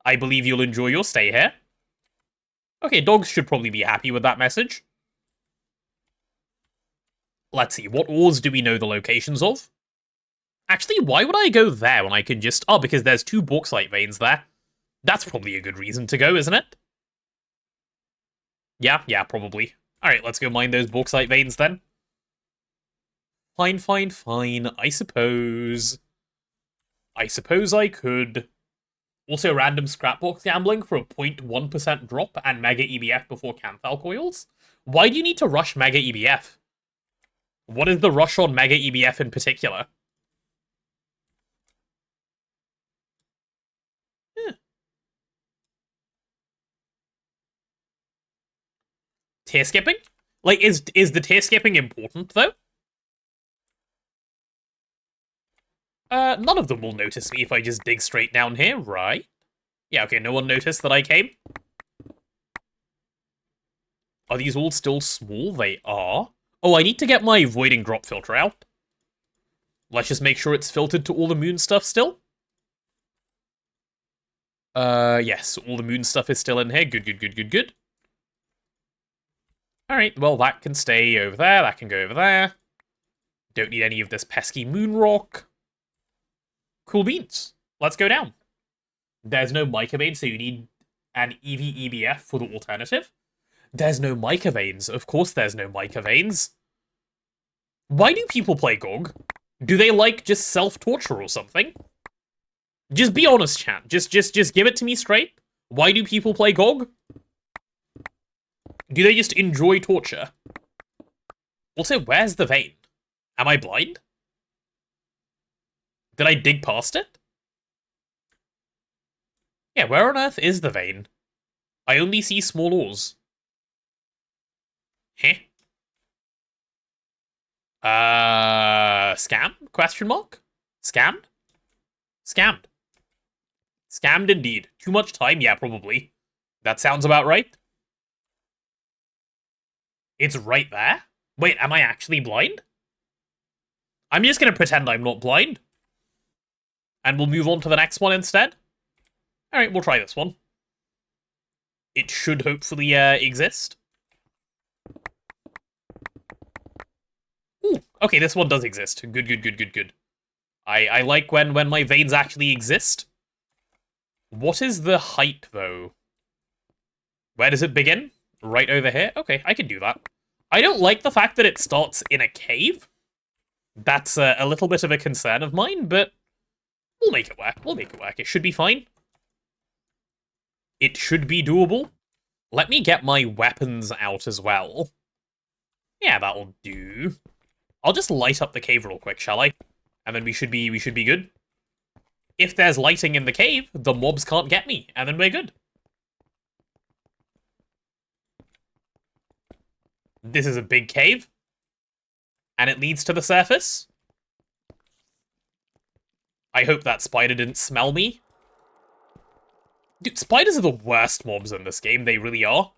I believe you'll enjoy your stay here. Okay, dogs should probably be happy with that message. Let's see, what ores do we know the locations of? Actually, why would I go there when I can just... Oh, because there's 2 bauxite veins there. That's probably a good reason to go, isn't it? Yeah, probably. Alright, let's go mine those bauxite veins then. Fine, I suppose. I suppose I could also random scrapbox gambling for a 0.1% drop and mega EBF before Canthal coils. Why do you need to rush mega EBF? What is the rush on mega EBF in particular? Tier skipping? Like, is the tier skipping important, though? None of them will notice me if I just dig straight down here, right? Yeah, okay, no one noticed that I came. Are these all still small? They are. Oh, I need to get my voiding drop filter out. Let's just make sure it's filtered to all the moon stuff still. Yes, all the moon stuff is still in here. Good, good, good, good, good. Alright, well, that can stay over there. That can go over there. Don't need any of this pesky moon rock. Cool beans. Let's go down. There's no mica vein, so you need an EV-EBF for the alternative. There's no mica veins. Of course there's no mica veins. Why do people play GOG? Do they like just self-torture or something? Just be honest, chat. Just give it to me straight. Why do people play GOG? Do they just enjoy torture? Also, where's the vein? Am I blind? Did I dig past it? Yeah, where on earth is the vein? I only see small ores. Heh. Scam? Question mark? Scammed? Scammed. Scammed indeed. Too much time? Yeah, probably. That sounds about right. It's right there? Wait, am I actually blind? I'm just gonna pretend I'm not blind. And we'll move on to the next one instead. Alright, we'll try this one. It should hopefully exist. Ooh, okay, this one does exist. Good, good, good, good, good. I like when my veins actually exist. What is the height, though? Where does it begin? Right over here? Okay, I can do that. I don't like the fact that it starts in a cave. That's a little bit of a concern of mine, but we'll make it work. We'll make it work. It should be fine. It should be doable. Let me get my weapons out as well. Yeah, that'll do. I'll just light up the cave real quick, shall I? And then we should be good. If there's lighting in the cave, the mobs can't get me, and then we're good. This is a big cave. And it leads to the surface. I hope that spider didn't smell me. Dude, spiders are the worst mobs in this game, they really are.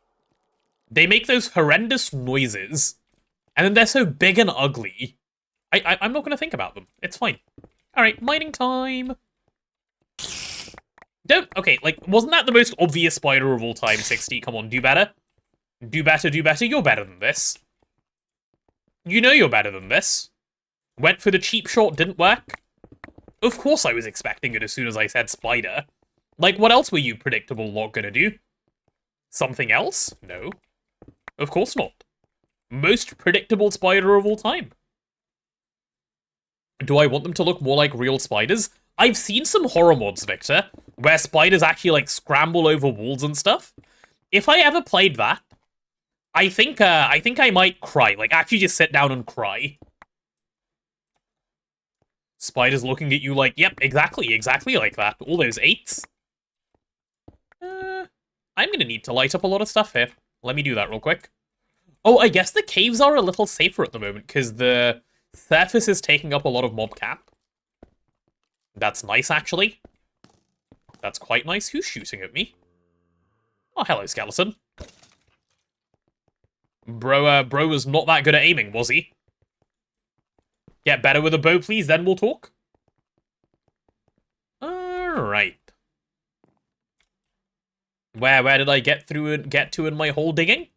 They make those horrendous noises, and then they're so big and ugly. I'm not gonna think about them. It's fine. Alright, mining time. Okay, like, wasn't that the most obvious spider of all time, 60? Come on, do better. Do better, do better. You're better than this. You know you're better than this. Went for the cheap shot, didn't work. Of course I was expecting it as soon as I said spider. Like, what else were you, predictable lot, gonna do? Something else? No. Of course not. Most predictable spider of all time. Do I want them to look more like real spiders? I've seen some horror mods, Victor, where spiders actually, like, scramble over walls and stuff. If I ever played that, I think I might cry. Like, actually just sit down and cry. Spiders looking at you like, yep, exactly like that. All those 8s. I'm gonna need to light up a lot of stuff here. Let me do that real quick. Oh, I guess the caves are a little safer at the moment, because the surface is taking up a lot of mob cap. That's nice, actually. That's quite nice. Who's shooting at me? Oh, hello, skeleton. Bro was not that good at aiming, was he? Get better with a bow, please, then we'll talk. Alright. Where did I get to in my hole digging?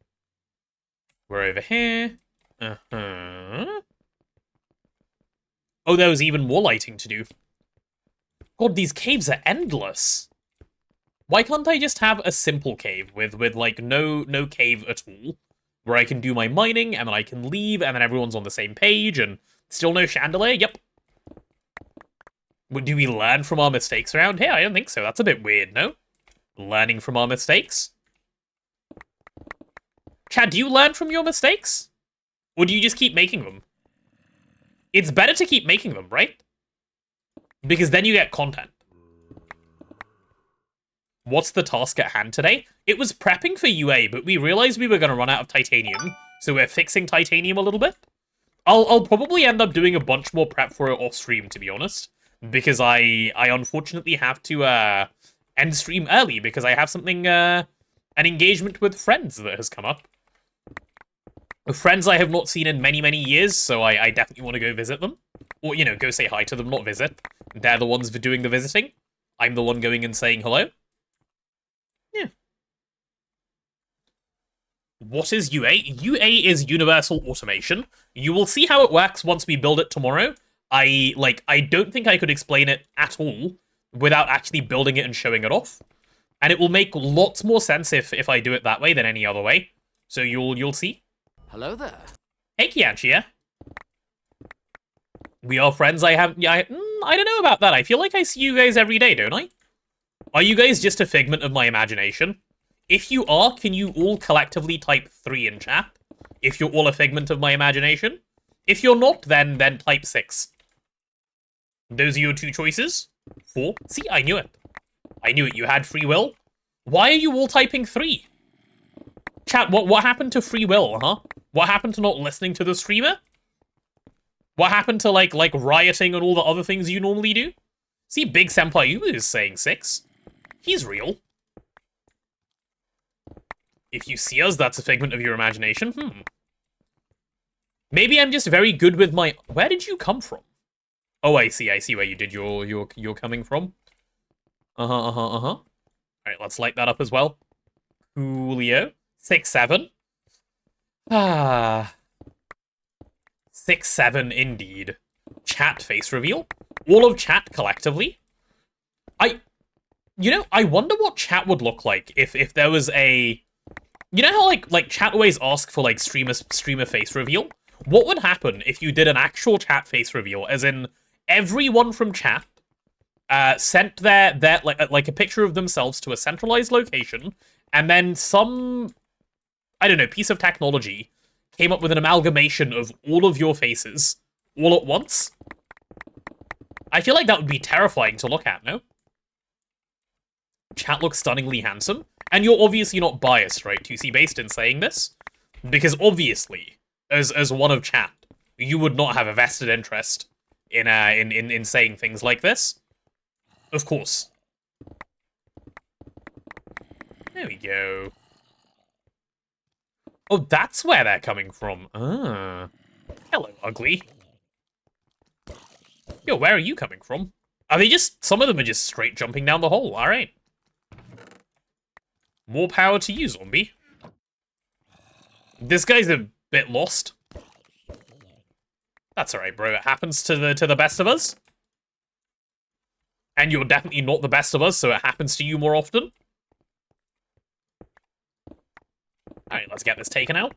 We're over here. Uh-huh. Oh, there was even more lighting to do. God, these caves are endless. Why can't I just have a simple cave with like no cave at all, where I can do my mining and then I can leave and then everyone's on the same page and still no chandelier? Yep. Do we learn from our mistakes around here? I don't think so. That's a bit weird, no? Learning from our mistakes? Chad, do you learn from your mistakes? Or do you just keep making them? It's better to keep making them, right? Because then you get content. What's the task at hand today? It was prepping for UA, but we realized we were going to run out of titanium, so we're fixing titanium a little bit. I'll probably end up doing a bunch more prep for it off stream, to be honest, because I unfortunately have to end stream early because I have something an engagement with friends that has come up. Friends I have not seen in many, many years, so I definitely want to go visit them. Or, you know, go say hi to them, not visit. They're the ones for doing the visiting. I'm the one going and saying hello. Yeah. What is UA? UA is Universal Automation. You will see how it works once we build it tomorrow. I don't think I could explain it at all without actually building it and showing it off. And it will make lots more sense if I do it that way than any other way. So you'll see. Hello there. Hey, Kianchia. We are friends. I don't know about that. I feel like I see you guys every day, don't I? Are you guys just a figment of my imagination? If you are, can you all collectively type 3 in chat? If you're all a figment of my imagination? If you're not, then type 6. Those are your 2 choices? 4? See, I knew it. I knew it. You had free will. Why are you all typing 3? Chat, what happened to free will, huh? What happened to not listening to the streamer? What happened to, like rioting and all the other things you normally do? See, Big Senpai Ubu is saying 6. He's real. If you see us, that's a figment of your imagination. Maybe I'm just very good with my... Where did you come from? Oh, I see where you did you're coming from. Alright, let's light that up as well. Coolio. 6, 7. 6, 7 indeed. Chat face reveal. All of chat collectively. I wonder what chat would look like if there was a... You know how like chat always ask for like streamer face reveal? What would happen if you did an actual chat face reveal, as in everyone from chat sent their like a picture of themselves to a centralized location, and then some, I don't know, piece of technology came up with an amalgamation of all of your faces all at once? I feel like that would be terrifying to look at, no? Chat looks stunningly handsome. And you're obviously not biased, right, 2C based in saying this? Because obviously, as one of chat, you would not have a vested interest in saying things like this. Of course. There we go. Oh, that's where they're coming from. Hello, ugly. Yo, where are you coming from? Are they just... Some of them are just straight jumping down the hole. Alright. More power to you, zombie. This guy's a bit lost. That's alright, bro. It happens to the best of us. And you're definitely not the best of us, so it happens to you more often. Alright, let's get this taken out.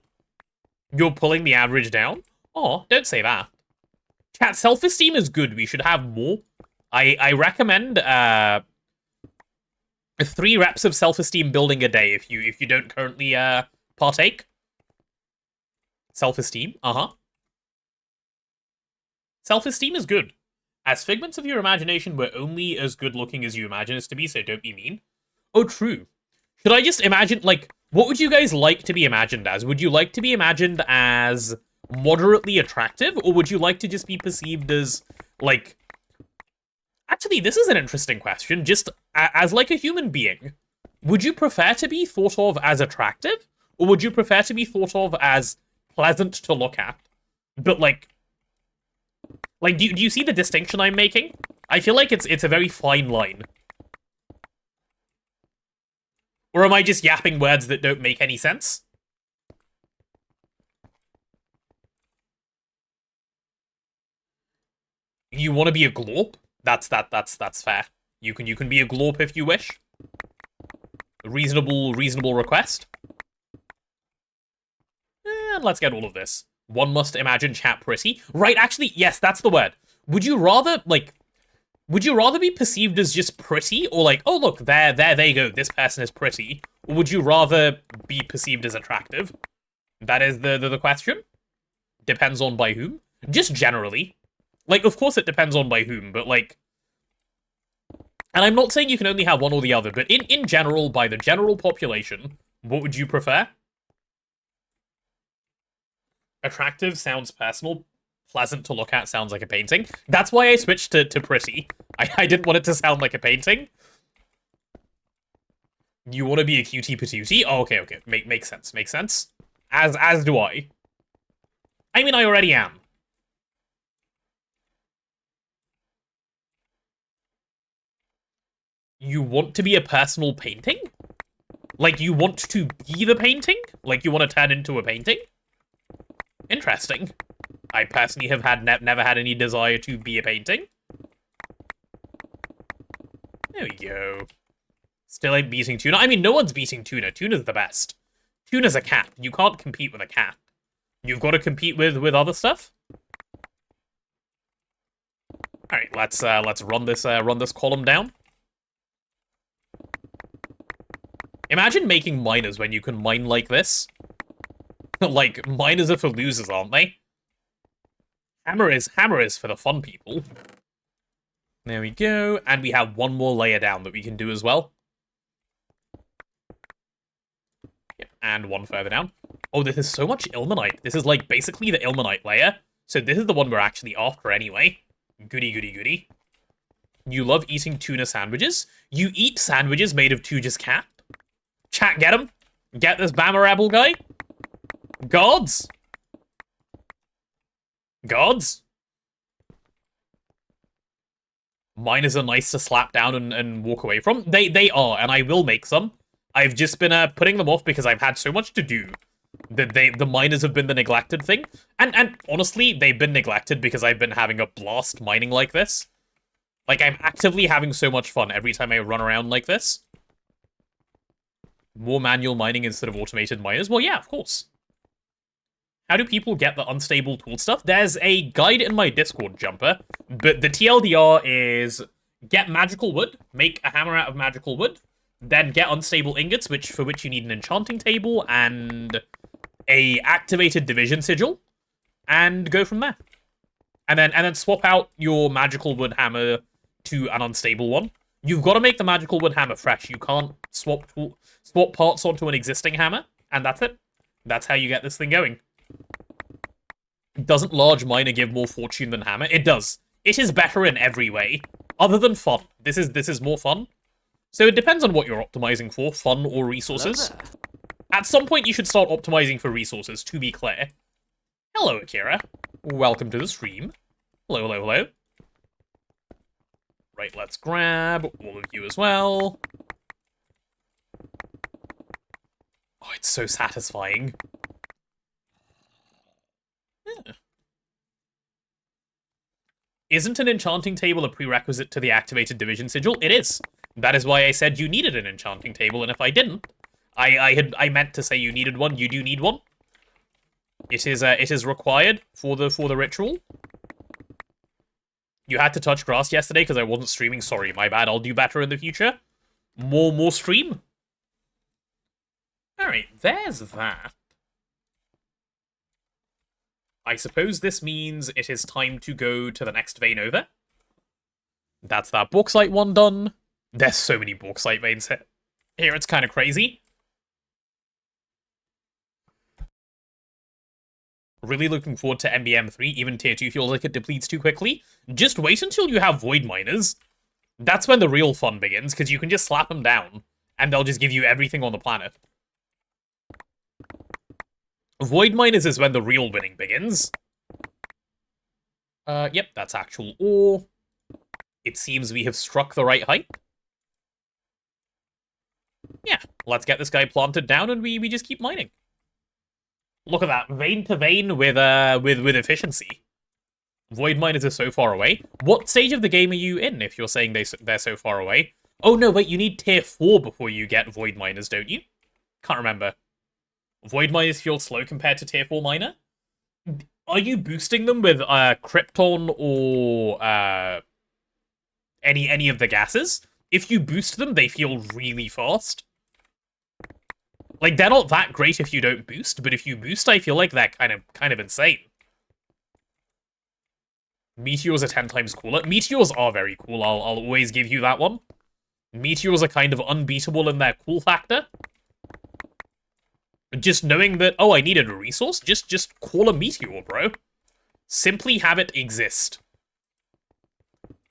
You're pulling the average down? Oh, don't say that. Chat, self-esteem is good. We should have more. I recommend 3 reps of self-esteem building a day if you don't currently partake. Self-esteem, Self-esteem is good. As figments of your imagination, we're only as good looking as you imagine us to be, so don't be mean. Oh, true. Should I just imagine, like, what would you guys like to be imagined as? Would you like to be imagined as moderately attractive, or would you like to just be perceived as, like... Actually, this is an interesting question. Just as, like, a human being, would you prefer to be thought of as attractive, or would you prefer to be thought of as pleasant to look at? But, like, do you see the distinction I'm making? I feel like it's a very fine line. Or am I just yapping words that don't make any sense? You want to be a glorp? That's fair. You can be a glorp if you wish. A reasonable request. And let's get all of this. One must imagine chat pretty. Right, actually, yes, that's the word. Would you rather, like... Would you rather be perceived as just pretty, or like, oh look, there they go, this person is pretty? Or would you rather be perceived as attractive? That is the question. Depends on by whom. Just generally. Like, of course it depends on by whom, but like... And I'm not saying you can only have one or the other, but in general, by the general population, what would you prefer? Attractive sounds personal. Pleasant to look at sounds like a painting. That's why I switched to pretty. I didn't want it to sound like a painting. You want to be a cutie patootie? Oh, okay. Makes sense. Makes sense. As do I. I mean, I already am. You want to be a personal painting? Like, you want to be the painting? Like, you want to turn into a painting? Interesting. I personally have never had any desire to be a painting. There we go. Still ain't beating Tuna. I mean, no one's beating Tuna. Tuna's the best. Tuna's a cat. You can't compete with a cat. You've got to compete with other stuff. All right, let's run this column down. Imagine making miners when you can mine like this. Like, miners are for losers, aren't they? Hammer is for the fun people. There we go. And we have one more layer down that we can do as well. Yep, and one further down. Oh, this is so much ilmenite. This is like basically the ilmenite layer. So this is the one we're actually after anyway. Goody. You love eating tuna sandwiches? You eat sandwiches made of Tuja's cat? Chat, get him? Get this Bama Rebel guy? Gods? Gods? Miners are nice to slap down and walk away from. They are, and I will make some. I've just been putting them off because I've had so much to do. The miners have been the neglected thing. And honestly, they've been neglected because I've been having a blast mining like this. Like, I'm actively having so much fun every time I run around like this. More manual mining instead of automated miners? Well, yeah, of course. How do people get the unstable tool stuff? There's a guide in my Discord, Jumper, but the TLDR is get magical wood, make a hammer out of magical wood, then get unstable ingots, for which you need an enchanting table and a activated division sigil, and go from there. And then swap out your magical wood hammer to an unstable one. You've got to make the magical wood hammer fresh. You can't swap parts onto an existing hammer, and that's it. That's how you get this thing going. Doesn't large miner give more fortune than hammer? It does. It is better in every way, other than fun. This is more fun. So it depends on what you're optimizing for, fun or resources. At some point, you should start optimizing for resources, to be clear. Hello, Akira. Welcome to the stream. Hello. Right, let's grab all of you as well. Oh, it's so satisfying. Yeah. Isn't an enchanting table a prerequisite to the activated division sigil? It is. That is why I said you needed an enchanting table, and if I didn't, I meant to say you needed one. You do need one. It is required for the ritual. You had to touch grass yesterday because I wasn't streaming. Sorry, my bad. I'll do better in the future. More stream. All right, there's that. I suppose this means it is time to go to the next vein over. That's that bauxite one done. There's so many bauxite veins here. It's kind of crazy. Really looking forward to MBM3. Even Tier 2 feels like it depletes too quickly. Just wait until you have Void Miners. That's when the real fun begins, because you can just slap them down, and they'll just give you everything on the planet. Void Miners is when the real winning begins. Yep, that's actual ore. It seems we have struck the right height. Yeah, let's get this guy planted down, and we just keep mining. Look at that, vein to vein with efficiency. Void miners are so far away. What stage of the game are you in if you're saying they're so far away? Oh no, wait, you need tier 4 before you get void miners, don't you? Can't remember. Void miners feel slow compared to tier 4 miner? Are you boosting them with Krypton or any of the gases. If you boost them, they feel really fast. Like, they're not that great if you don't boost, but if you boost, I feel like they're kind of insane. Meteors are 10 times cooler. Meteors are very cool, I'll always give you that one. Meteors are kind of unbeatable in their cool factor. Just knowing that, oh, I needed a resource, just call a meteor, bro. Simply have it exist.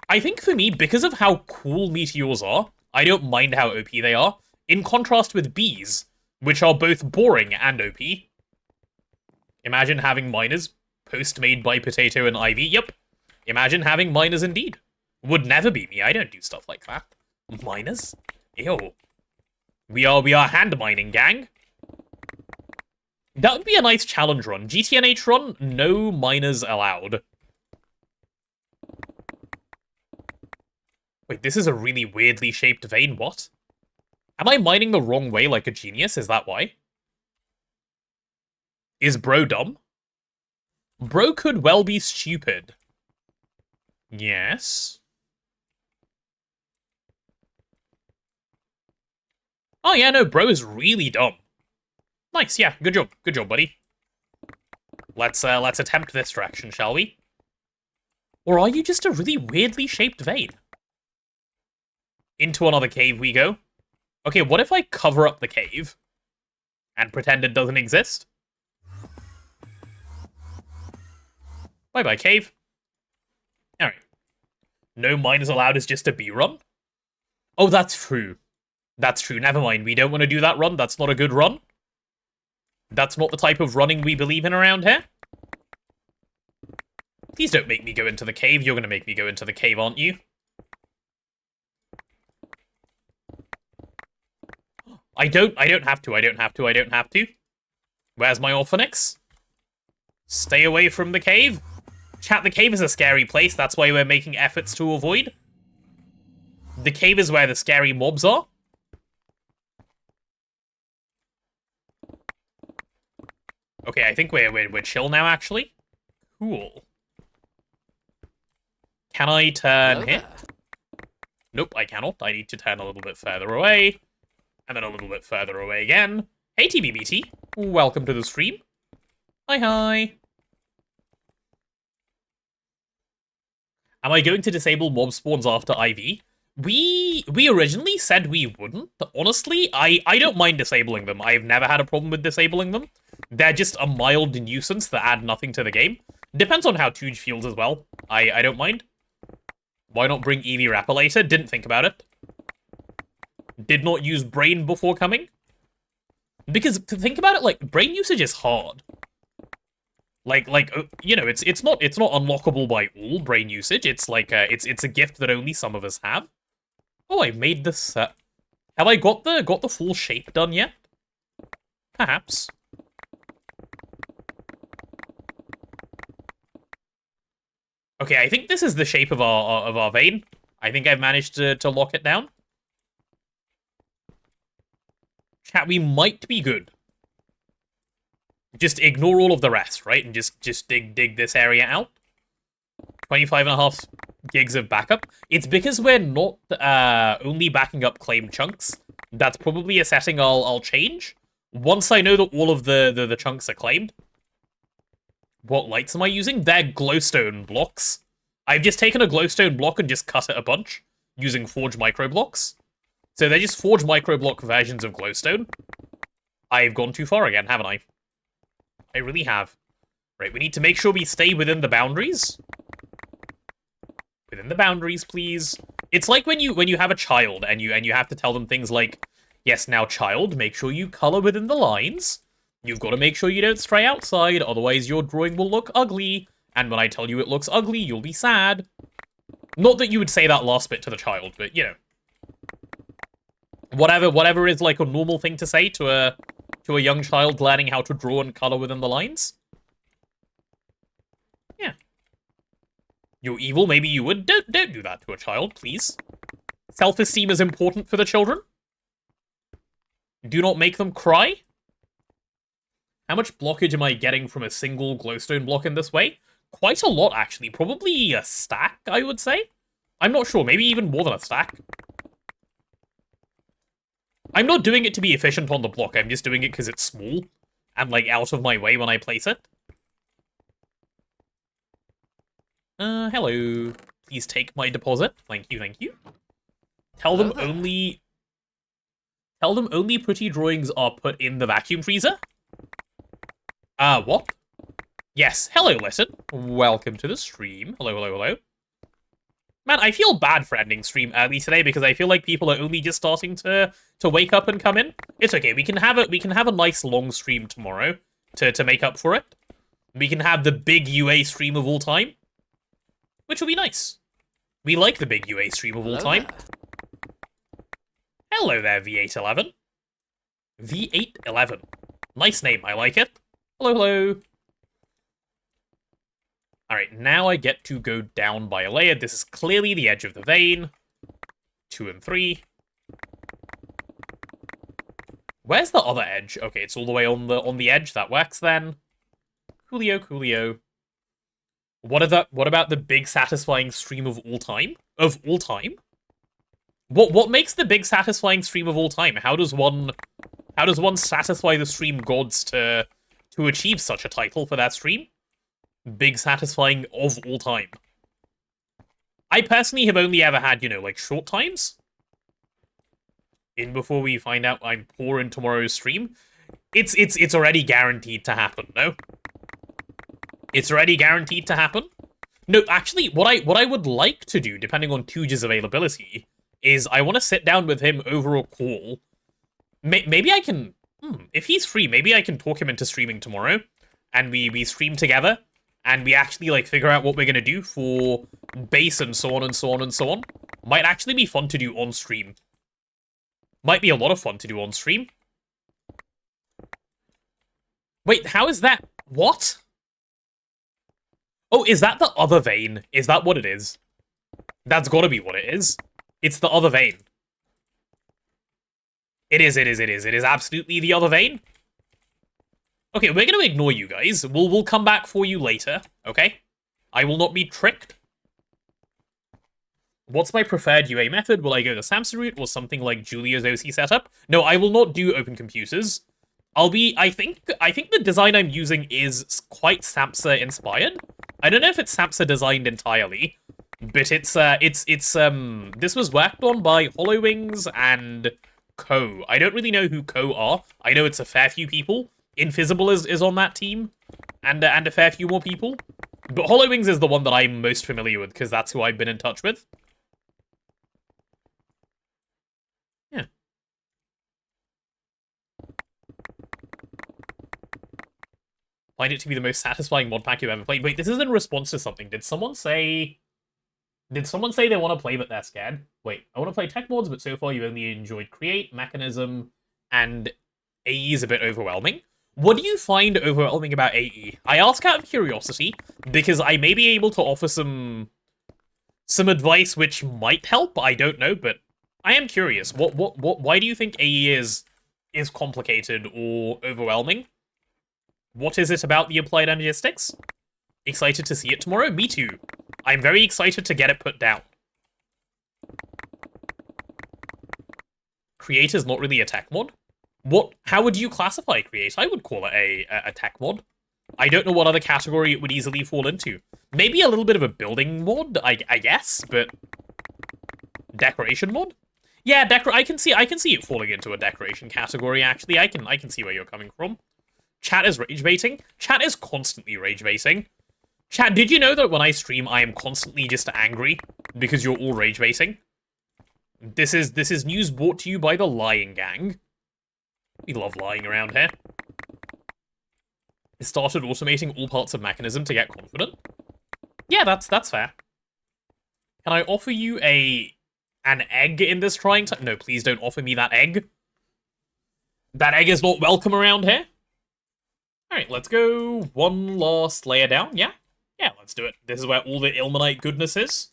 I think for me, because of how cool meteors are, I don't mind how OP they are, in contrast with bees, which are both boring and OP. Imagine having miners, post-made by Potato and Ivy, yep. Imagine having miners indeed. Would never be me, I don't do stuff like that. Miners? Ew. We are hand mining, gang. That would be a nice challenge run. GTNH run, no miners allowed. Wait, this is a really weirdly shaped vein, what? Am I mining the wrong way like a genius? Is that why? Is bro dumb? Bro could well be stupid. Yes. Oh yeah, no, bro is really dumb. Nice, yeah, good job, buddy. Let's attempt this direction, shall we? Or are you just a really weirdly shaped vein? Into another cave we go. Okay, what if I cover up the cave and pretend it doesn't exist? Bye-bye, cave. Alright. No miners allowed is just a B run? Oh, that's true. That's true, never mind. We don't want to do that run. That's not a good run. That's not the type of running we believe in around here. Please don't make me go into the cave. You're going to make me go into the cave, aren't you? I don't have to. Where's my Orphanix? Stay away from the cave. Chat, the cave is a scary place. That's why we're making efforts to avoid. The cave is where the scary mobs are. Okay, I think we're chill now, actually. Cool. Can I turn here? Nope, I cannot. I need to turn a little bit further away. And then a little bit further away again. Hey, TBBT. Welcome to the stream. Hi. Am I going to disable mob spawns after IV? We originally said we wouldn't. Honestly, I don't mind disabling them. I've never had a problem with disabling them. They're just a mild nuisance that add nothing to the game. Depends on how Tooge feels as well. I don't mind. Why not bring Eevee Rapper later? Didn't think about it. Did not use brain before coming. Because to think about it, like, brain usage is hard. Like you know, it's not unlockable by all brain usage. It's like it's a gift that only some of us have. Oh, I made this. Have I got the full shape done yet? Perhaps. Okay, I think this is the shape of our vein. I think I've managed to lock it down. Chat, we might be good. Just ignore all of the rest, right? And just dig this area out. 25.5 gigs of backup. It's because we're not only backing up claimed chunks. That's probably a setting I'll change. Once I know that all of the chunks are claimed. What lights am I using? They're glowstone blocks. I've just taken a glowstone block and just cut it a bunch using forge microblocks. So they're just forge microblock versions of glowstone. I've gone too far again, haven't I? I really have. Right, we need to make sure we stay within the boundaries. Within the boundaries, please. It's like when you have a child and you have to tell them things like, yes, now child, make sure you color within the lines. You've got to make sure you don't stray outside, otherwise your drawing will look ugly. And when I tell you it looks ugly, you'll be sad. Not that you would say that last bit to the child, but you know. Whatever is like a normal thing to say to a young child learning how to draw and color within the lines. Yeah. You're evil, maybe you would. Don't do that to a child, please. Self-esteem is important for the children. Do not make them cry. How much blockage am I getting from a single glowstone block in this way? Quite a lot, actually. Probably a stack, I would say. I'm not sure, maybe even more than a stack. I'm not doing it to be efficient on the block, I'm just doing it because it's small and, like, out of my way when I place it. Hello. Please take my deposit. Thank you, thank you. Tell them only pretty drawings are put in the vacuum freezer. What? Yes, hello, listen. Welcome to the stream. Hello, hello, hello. Man, I feel bad for ending stream early today because I feel like people are only just starting to wake up and come in. It's okay. We can have a nice long stream tomorrow to make up for it. We can have the big UA stream of all time, which will be nice. We like the big UA stream of all time. Hello there, V811. V811. Nice name. I like it. Hello, hello. Alright, now I get to go down by a layer. This is clearly the edge of the vein. 2 and 3. Where's the other edge? Okay, it's all the way on the edge. That works then. Coolio, coolio. What about the big satisfying stream of all time? Of all time? What makes the big satisfying stream of all time? How does one satisfy the stream gods to achieve such a title for that stream? Big satisfying of all time. I personally have only ever had, you know, like, short times. In before we find out I'm poor in tomorrow's stream. It's already guaranteed to happen, no? It's already guaranteed to happen? No, actually, what I would like to do, depending on Tooge's availability, is I want to sit down with him over a call. Maybe I can... if he's free, maybe I can talk him into streaming tomorrow. And we stream together. And we actually, like, figure out what we're going to do for base and so on and so on and so on. Might actually be fun to do on stream. Might be a lot of fun to do on stream. Wait, how is that? What? Oh, is that the other vein? Is that what it is? That's gotta be what it is. It's the other vein. It is. It is absolutely the other vein. Okay, we're gonna ignore you guys. We'll come back for you later, okay? I will not be tricked. What's my preferred UA method? Will I go the SAMHSA route or something like Julia's OC setup? No, I will not do open computers. I think the design I'm using is quite SAMHSA inspired. I don't know if it's SAMHSA designed entirely, but this was worked on by HoloWings and Co. I don't really know who Co are. I know it's a fair few people. Invisible is on that team, and a fair few more people. But HoloWings is the one that I'm most familiar with, because that's who I've been in touch with. Yeah. Find it to be the most satisfying mod pack you've ever played. Wait, this is in response to something. Did someone say they want to play but they're scared? Wait, I want to play tech mods, but so far you only enjoyed Create, Mechanism, and AE is a bit overwhelming. What do you find overwhelming about AE? I ask out of curiosity, because I may be able to offer some advice which might help, I don't know, but I am curious. Why do you think AE is complicated or overwhelming? What is it about the applied energistics? Excited to see it tomorrow? Me too. I'm very excited to get it put down. Create is not really a tech mod? How would you classify Create? I would call it a tech mod. I don't know what other category it would easily fall into. Maybe a little bit of a building mod, I guess, but decoration mod? Yeah, I can see it falling into a decoration category, actually. I can see where you're coming from. Chat is rage baiting. Chat is constantly rage baiting. Chat, did you know that when I stream, I am constantly just angry because you're all rage baiting? This is news brought to you by the Lying Gang. We love lying around here. It started automating all parts of Mechanism to get confident. Yeah, that's fair. Can I offer you an egg in this trying time? No, please don't offer me that egg. That egg is not welcome around here. Alright, let's go one last layer down. Yeah? Yeah, let's do it. This is where all the Ilmenite goodness is.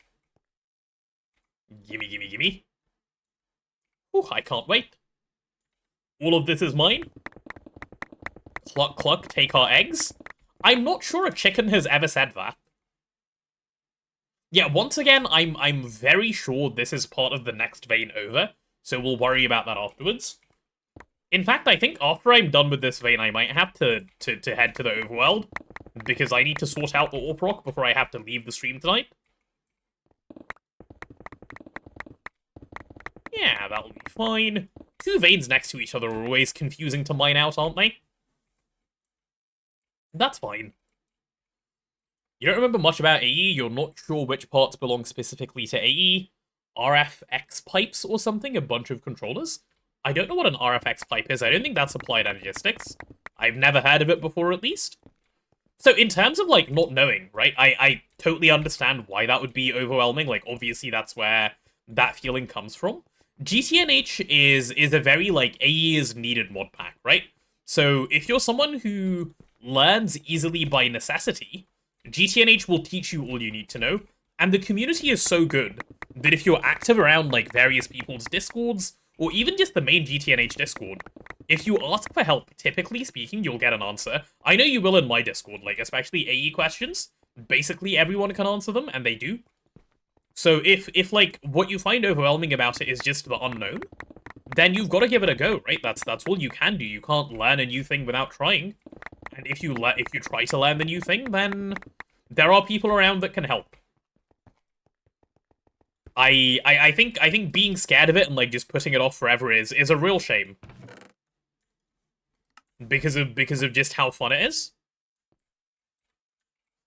Gimme, gimme, gimme. Ooh, I can't wait. All of this is mine. Cluck, cluck, take our eggs. I'm not sure a chicken has ever said that. Yeah, once again, I'm very sure this is part of the next vein over, so we'll worry about that afterwards. In fact, I think after I'm done with this vein, I might have to head to the overworld, because I need to sort out the AWP rock before I have to leave the stream tonight. Yeah, that'll be fine. Two veins next to each other are always confusing to mine out, aren't they? That's fine. You don't remember much about AE, you're not sure which parts belong specifically to AE. RFX pipes or something, a bunch of controllers. I don't know what an RFX pipe is, I don't think that's applied energistics. I've never heard of it before, at least. So in terms of, like, not knowing, right, I totally understand why that would be overwhelming, like, obviously that's where that feeling comes from. GTNH is a very, like, AE is needed mod pack, right? So if you're someone who learns easily by necessity, GTNH will teach you all you need to know, and the community is so good that if you're active around, like, various people's discords, or even just the main GTNH discord, if you ask for help, typically speaking, you'll get an answer. I know you will in my discord, like, especially AE questions. Basically everyone can answer them, and they do. So if like, what you find overwhelming about it is just the unknown, then you've got to give it a go, right? That's all you can do. You can't learn a new thing without trying. And if you try to learn the new thing, then there are people around that can help. I think being scared of it and, like, just putting it off forever is a real shame. Because of just how fun it is.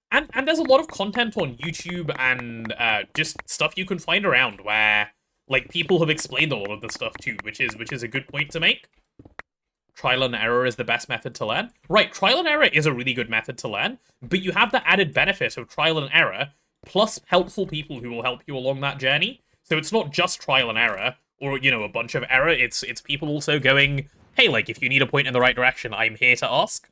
And there's a lot of content on YouTube and just stuff you can find around where, like, people have explained a lot of the stuff too, which is a good point to make. Trial and error is the best method to learn. Right, trial and error is a really good method to learn, but you have the added benefit of trial and error, plus helpful people who will help you along that journey. So it's not just trial and error, or, you know, a bunch of error, it's people also going, hey, like, if you need a point in the right direction, I'm here to ask.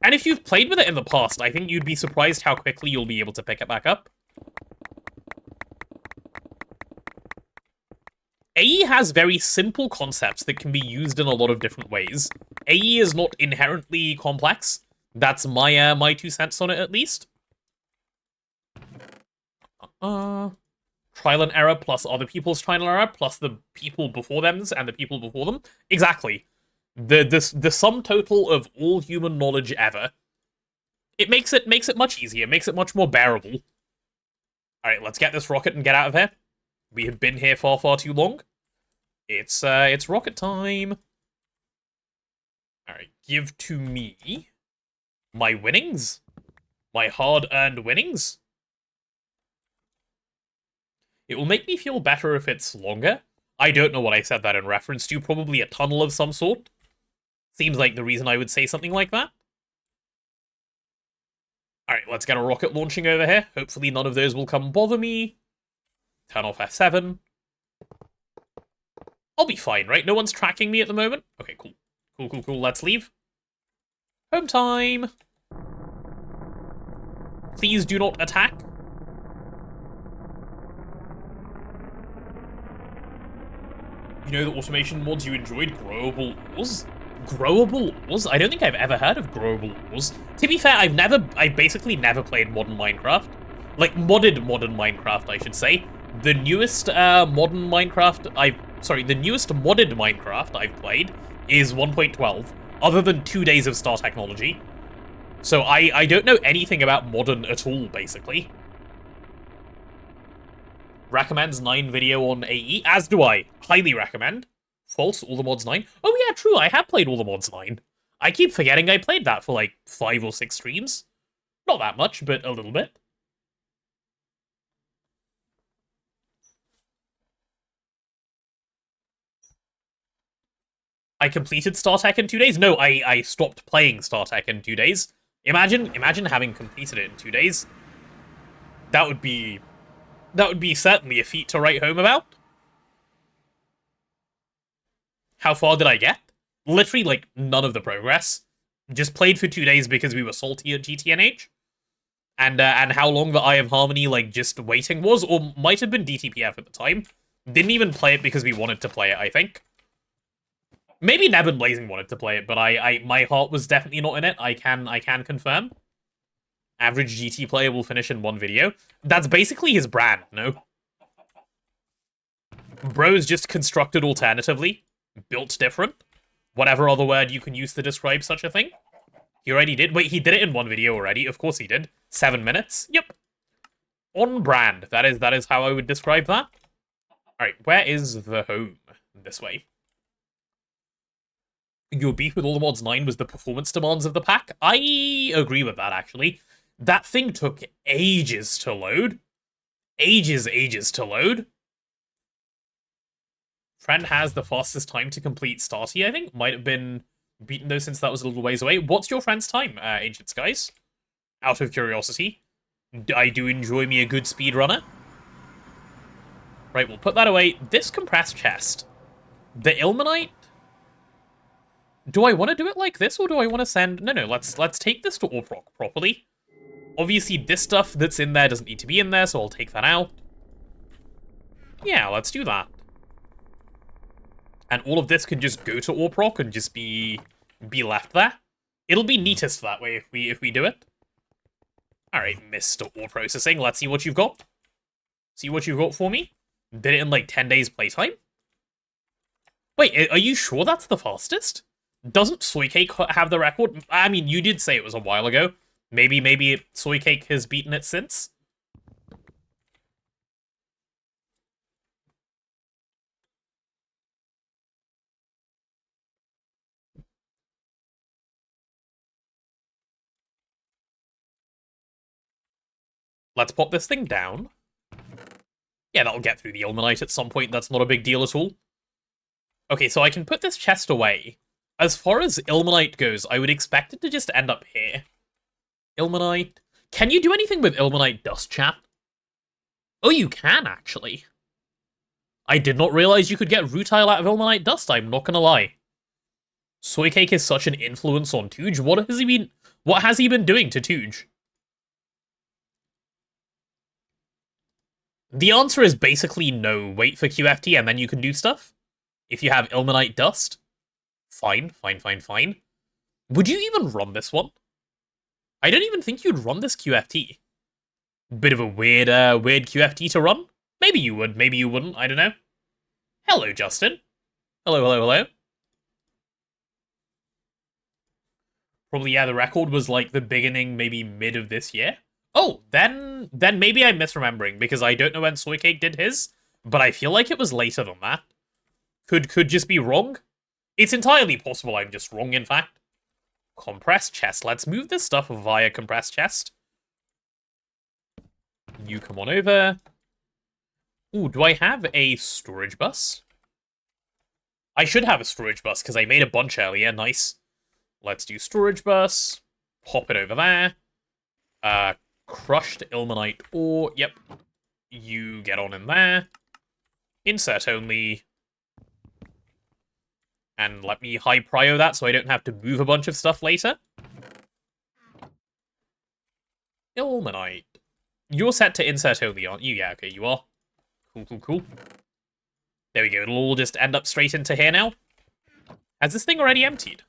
And if you've played with it in the past, I think you'd be surprised how quickly you'll be able to pick it back up. AE has very simple concepts that can be used in a lot of different ways. AE is not inherently complex. That's my my 2 cents on it, at least. Trial and error plus other people's trial and error plus the people before them and the people before them. Exactly. The sum total of all human knowledge ever. It makes it much easier, makes it much more bearable. Alright, let's get this rocket and get out of here. We have been here far, far too long. It's rocket time. Alright, give to me my winnings. My hard-earned winnings. It will make me feel better if it's longer. I don't know what I said that in reference to. Probably a tunnel of some sort. Seems like the reason I would say something like that. Alright, let's get a rocket launching over here. Hopefully none of those will come bother me. Turn off F7. I'll be fine, right? No one's tracking me at the moment? Okay, cool. Cool. Let's leave. Home time. Please do not attack. You know the automation mods you enjoyed? Growable ores? Growable ores? I don't think I've ever heard of growable ores. To be fair, I basically never played modern Minecraft. Like, modded modern Minecraft, I should say. The newest modern Minecraft the newest modded Minecraft I've played is 1.12, other than 2 days of Star Technology. So I don't know anything about modern at all, basically. Recommends 9 video on AE, as do I. Highly recommend. False, all the mods 9. Oh yeah, true, I have played all the mods 9. I keep forgetting I played that for like 5 or 6 streams. Not that much, but a little bit. I completed StarTech in 2 days? No, I stopped playing StarTech in 2 days. Imagine having completed it in 2 days. That would be certainly a feat to write home about. How far did I get? Literally, like, none of the progress. Just played for 2 days because we were salty at GTNH. And how long the Eye of Harmony, like, just waiting was, or might have been DTPF at the time. Didn't even play it because we wanted to play it, I think. Maybe Neb and Blazing wanted to play it, but my heart was definitely not in it. I can confirm. Average GT player will finish in one video. That's basically his brand, no? Bro's just constructed alternatively. Built different. Whatever other word you can use to describe such a thing. He already did. Wait, he did it in one video already. Of course he did. 7 minutes. Yep. On brand. That is how I would describe that. Alright, where is the home? This way. Your beef with all the mods 9 was the performance demands of the pack? I agree with that, actually. That thing took ages to load. Ages to load. Friend has the fastest time to complete Starty, I think. Might have been beaten, though, since that was a little ways away. What's your friend's time, Ancient Skies? Out of curiosity. I do enjoy me a good speedrunner. Right, we'll put that away. This compressed chest. The Ilmenite? Do I want to do it like this, or do I want to send... No, let's take this to Orproc properly. Obviously, this stuff that's in there doesn't need to be in there, so I'll take that out. Yeah, let's do that. And all of this can just go to Orproc and just be left there. It'll be neatest that way if we do it. Alright, Mr. Ore Processing, let's see what you've got. See what you've got for me. Did it in like 10 days playtime? Wait, are you sure that's the fastest? Doesn't Soycake have the record? I mean, you did say it was a while ago. Maybe Soycake has beaten it since. Let's pop this thing down. Yeah, that'll get through the Ilmenite at some point. That's not a big deal at all. Okay, so I can put this chest away. As far as Ilmenite goes, I would expect it to just end up here. Ilmenite. Can you do anything with Ilmenite dust, chat? Oh, you can, actually. I did not realize you could get rutile out of Ilmenite dust, I'm not gonna lie. Soycake is such an influence on Tooge. What has he been doing to Tooge? The answer is basically no. Wait for QFT and then you can do stuff. If you have Ilmenite dust. Fine. Would you even run this one? I don't even think you'd run this QFT. Bit of a weird QFT to run. Maybe you would, maybe you wouldn't, I don't know. Hello, Justin. Hello. Probably, yeah, the record was like the beginning, maybe mid of this year. Oh, then maybe I'm misremembering, because I don't know when Soycake did his, but I feel like it was later than that. Could just be wrong. It's entirely possible I'm just wrong, in fact. Compressed chest. Let's move this stuff via compressed chest. You come on over. Ooh, do I have a storage bus? I should have a storage bus, because I made a bunch earlier. Nice. Let's do storage bus. Pop it over there. Crushed Ilmenite ore. Yep. You get on in there. Insert only. And let me high prio that so I don't have to move a bunch of stuff later. Ilmenite. You're set to insert only, aren't you? Yeah, okay, you are. Cool. There we go. It'll all just end up straight into here now. Has this thing already emptied?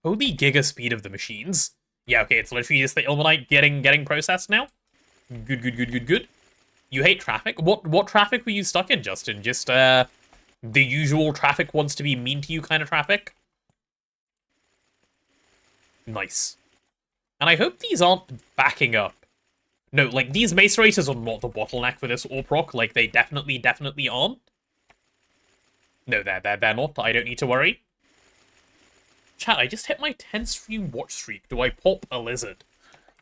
Holy giga speed of the machines. Yeah, okay, it's literally just the Ilmenite getting processed now. Good. You hate traffic? What traffic were you stuck in, Justin? Just, the usual traffic wants to be mean to you kind of traffic? Nice. And I hope these aren't backing up. No, like, these macerators are not the bottleneck for this ore proc. Like, they definitely aren't. No, they're not. I don't need to worry. Chat, I just hit my 10 stream watch streak. Do I pop a lizard?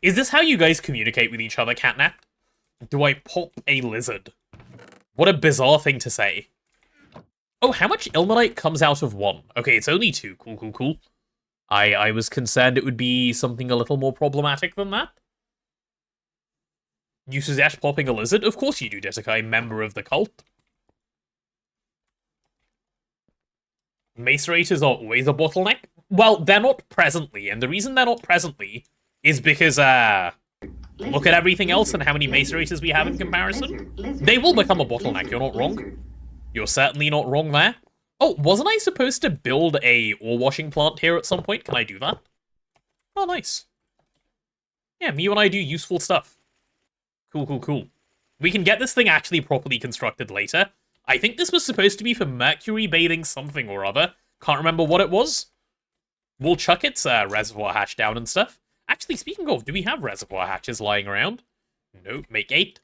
Is this how you guys communicate with each other, Catnap? Do I pop a lizard? What a bizarre thing to say. Oh, how much Ilmenite comes out of one? Okay, it's only 2. Cool. I was concerned it would be something a little more problematic than that. You suggest popping a lizard? Of course you do, Desekai, member of the cult. Macerators are always a bottleneck. Well, they're not presently, and the reason they're not presently is because, look at everything else and how many macerators we have in comparison. They will become a bottleneck, you're not wrong. You're certainly not wrong there. Oh, wasn't I supposed to build a ore washing plant here at some point? Can I do that? Oh, nice. Yeah, me and I do useful stuff. Cool, cool, cool. We can get this thing actually properly constructed later. I think this was supposed to be for Mercury bathing something or other. Can't remember what it was. We'll chuck its reservoir hatch down and stuff. Actually, speaking of, do we have reservoir hatches lying around? Nope, make 8.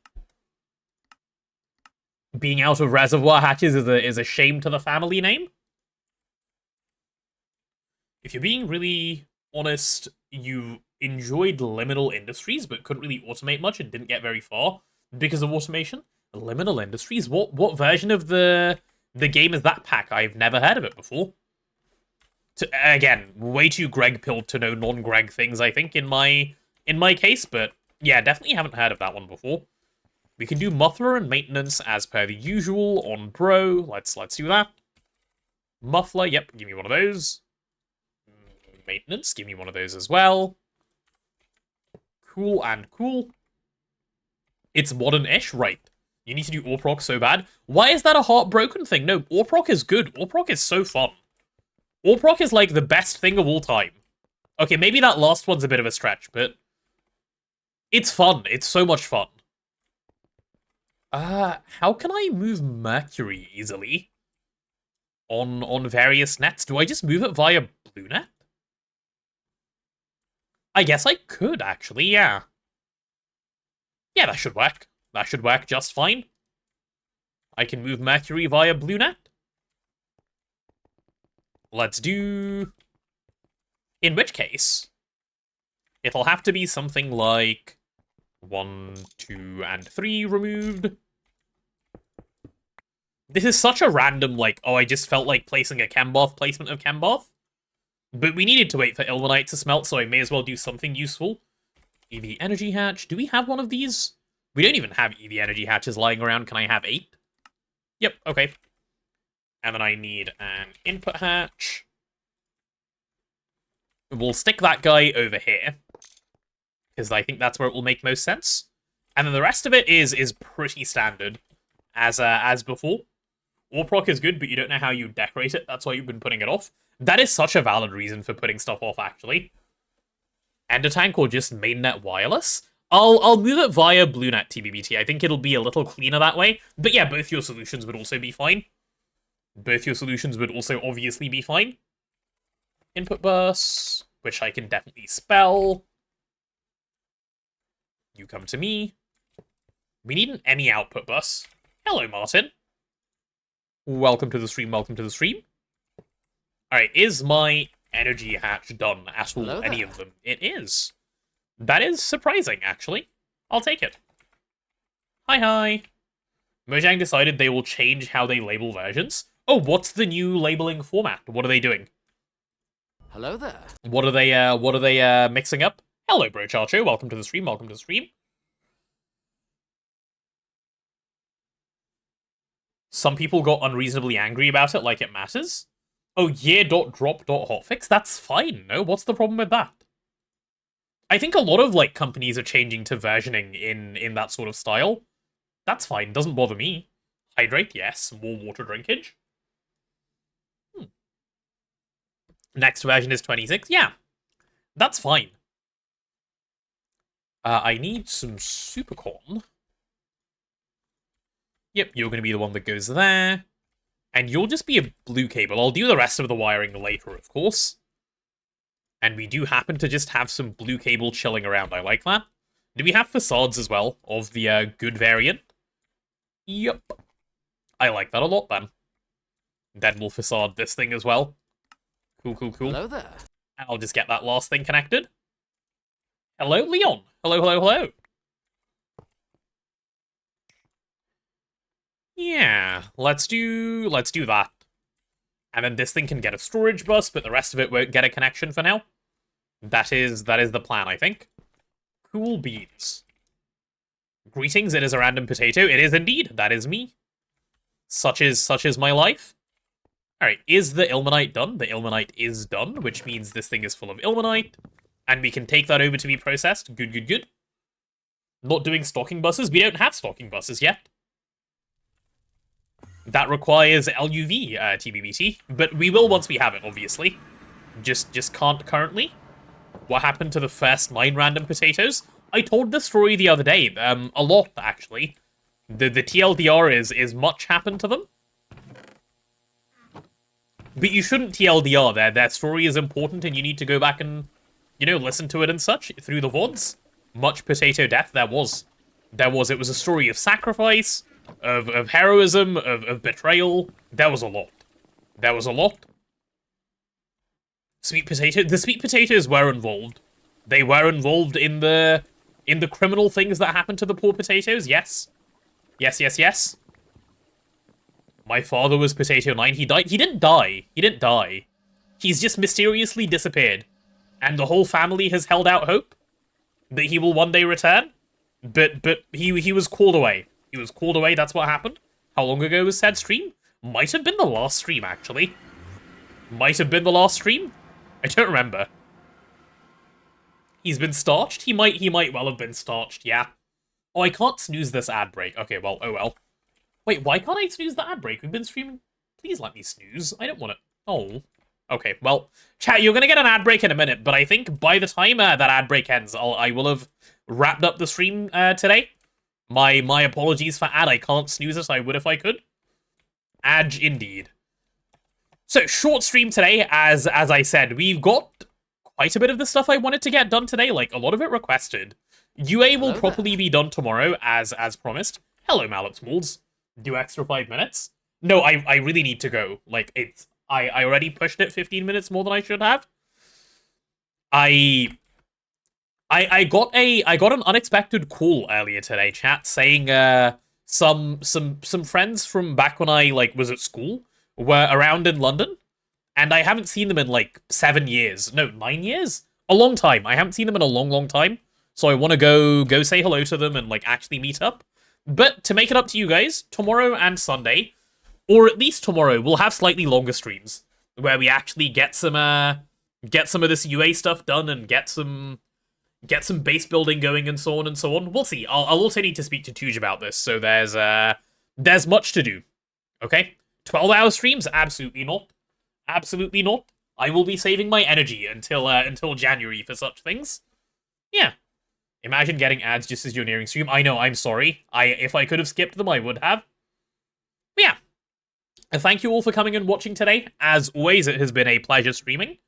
Being out of reservoir hatches is a shame to the family name. If you're being really honest, you enjoyed Liminal Industries, but couldn't really automate much and didn't get very far because of automation. Liminal Industries? What version of the game is that pack? I've never heard of it before. Again, way too Greg-pilled to know non-Greg things, I think, in my case, but yeah, definitely haven't heard of that one before. We can do muffler and maintenance as per the usual on Bro. Let's do that. Muffler, yep, give me one of those. Maintenance, give me one of those as well. Cool and cool. It's modern-ish, right. You need to do Orproc so bad. Why is that a heartbroken thing? No, Orproc is good. Orproc is so fun. Orproc is like the best thing of all time. Okay, maybe that last one's a bit of a stretch, but it's fun. It's so much fun. How can I move Mercury easily? On various nets? Do I just move it via BlueNet? I guess I could, actually, yeah. Yeah, that should work. That should work just fine. I can move Mercury via BlueNet. Let's do... In which case, it'll have to be something like 1, 2, and 3 removed. This is such a random, like, oh, I just felt like placing a Chembath placement of Chembath. But we needed to wait for Ilmenite to smelt, so I may as well do something useful. EV Energy Hatch. Do we have one of these? We don't even have EV Energy Hatches lying around. Can I have 8? Yep, okay. And then I need an input hatch. We'll stick that guy over here, because I think that's where it will make most sense. And then the rest of it is pretty standard, as before. Orproc is good, but you don't know how you decorate it. That's why you've been putting it off. That is such a valid reason for putting stuff off, actually. Ender Tank or just mainnet wireless? I'll move it via BlueNet TBBT. I think it'll be a little cleaner that way. But yeah, both your solutions would also be fine. Both your solutions would also obviously be fine. Input bus, which I can definitely spell. You come to me. We need an any output bus. Hello, Martin. Welcome to the stream, welcome to the stream. Alright, is my energy hatch done at all? Hello Any there. of them? It is. That is surprising, actually. I'll take it. Hi, hi. Mojang decided they will change how they label versions. Oh, what's the new labeling format? What are they doing? Hello there. What are they mixing up? Hello, Bro Charcho. Welcome to the stream, welcome to the stream. Some people got unreasonably angry about it, like it matters. Oh, yeah.drop.hotfix? That's fine, no? What's the problem with that? I think a lot of, like, companies are changing to versioning in that sort of style. That's fine, doesn't bother me. Hydrate, yes. More water drinkage. Next version is 26, yeah. That's fine. I need some supercorn. Yep, you're going to be the one that goes there. And you'll just be a blue cable. I'll do the rest of the wiring later, of course. And we do happen to just have some blue cable chilling around. I like that. Do we have facades as well of the good variant? Yep. I like that a lot, then. Then we'll facade this thing as well. Cool, cool, cool. Hello there. And I'll just get that last thing connected. Hello, Leon. Hello, hello, hello. Yeah, let's do that. And then this thing can get a storage bus, but the rest of it won't get a connection for now. That is the plan, I think. Cool beans. Greetings, it is a random potato. It is indeed. That is me. Such is my life. Alright, is the Ilmenite done? The Ilmenite is done, which means this thing is full of Ilmenite. And we can take that over to be processed. Good, good, good. Not doing stocking buses. We don't have stocking buses yet. That requires LUV TBBT, but we will once we have it, obviously. Just can't currently. What happened to the first 9 random potatoes? I told this story the other day, a lot, actually. The TLDR is much happened to them. But you shouldn't TLDR, their story is important and you need to go back and, you know, listen to it and such, through the VODs. Much potato death there was. It was a story of sacrifice, of heroism, of betrayal. There was a lot. There was a lot. The sweet potatoes were involved. They were involved in the criminal things that happened to the poor potatoes, yes. Yes, yes, yes. My father was Potato 9. He died. He didn't die. He didn't die. He's just mysteriously disappeared. And the whole family has held out hope that he will one day return. But he was called away. He was called away, that's what happened. How long ago was said stream? Might have been the last stream, actually. Might have been the last stream? I don't remember. He's been starched? He might well have been starched, yeah. Oh, I can't snooze this ad break. Okay, well, oh well. Wait, why can't I snooze the ad break? We've been streaming. Please let me snooze. I don't want to. Oh. Okay, well, chat, you're gonna get an ad break in a minute, but I think by the time that ad break ends, I will have wrapped up the stream today. My apologies for ad. I can't snooze it. I would if I could. Ad indeed. So, short stream today, as I said. We've got quite a bit of the stuff I wanted to get done today, like a lot of it requested. UA will properly be done tomorrow, as promised. Hello, Mallet Smalls. Do extra 5 minutes. No, I really need to go. Like, I already pushed it 15 minutes more than I should have. I got an unexpected call earlier today, chat, saying some friends from back when I was at school were around in London, and I haven't seen them in 7 years. No, 9 years? A long time. I haven't seen them in a long time. So I want to go say hello to them and actually meet up. But to make it up to you guys, tomorrow and Sunday, or at least tomorrow, we'll have slightly longer streams where we actually get some of this UA stuff done and get some base building going and so on and so on. We'll see. I'll also need to speak to Tuj about this, so there's much to do. Okay? 12-hour streams? Absolutely not. Absolutely not. I will be saving my energy until January for such things. Yeah. Imagine getting ads just as you're nearing stream. I know, I'm sorry. If I could have skipped them, I would have. But yeah. And thank you all for coming and watching today. As always, it has been a pleasure streaming.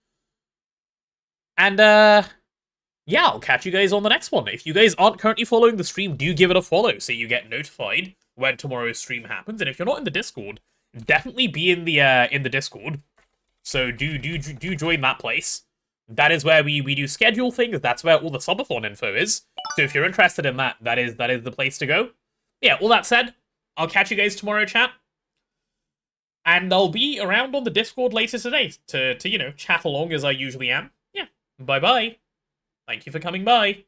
And, yeah, I'll catch you guys on the next one. If you guys aren't currently following the stream, do give it a follow so you get notified when tomorrow's stream happens. And if you're not in the Discord, definitely be in the Discord. So do join that place. That is where we do schedule things. That's where all the subathon info is. So if you're interested in that, that is the place to go. Yeah, all that said, I'll catch you guys tomorrow, chat. And I'll be around on the Discord later today to chat along as I usually am. Yeah, bye-bye. Thank you for coming by.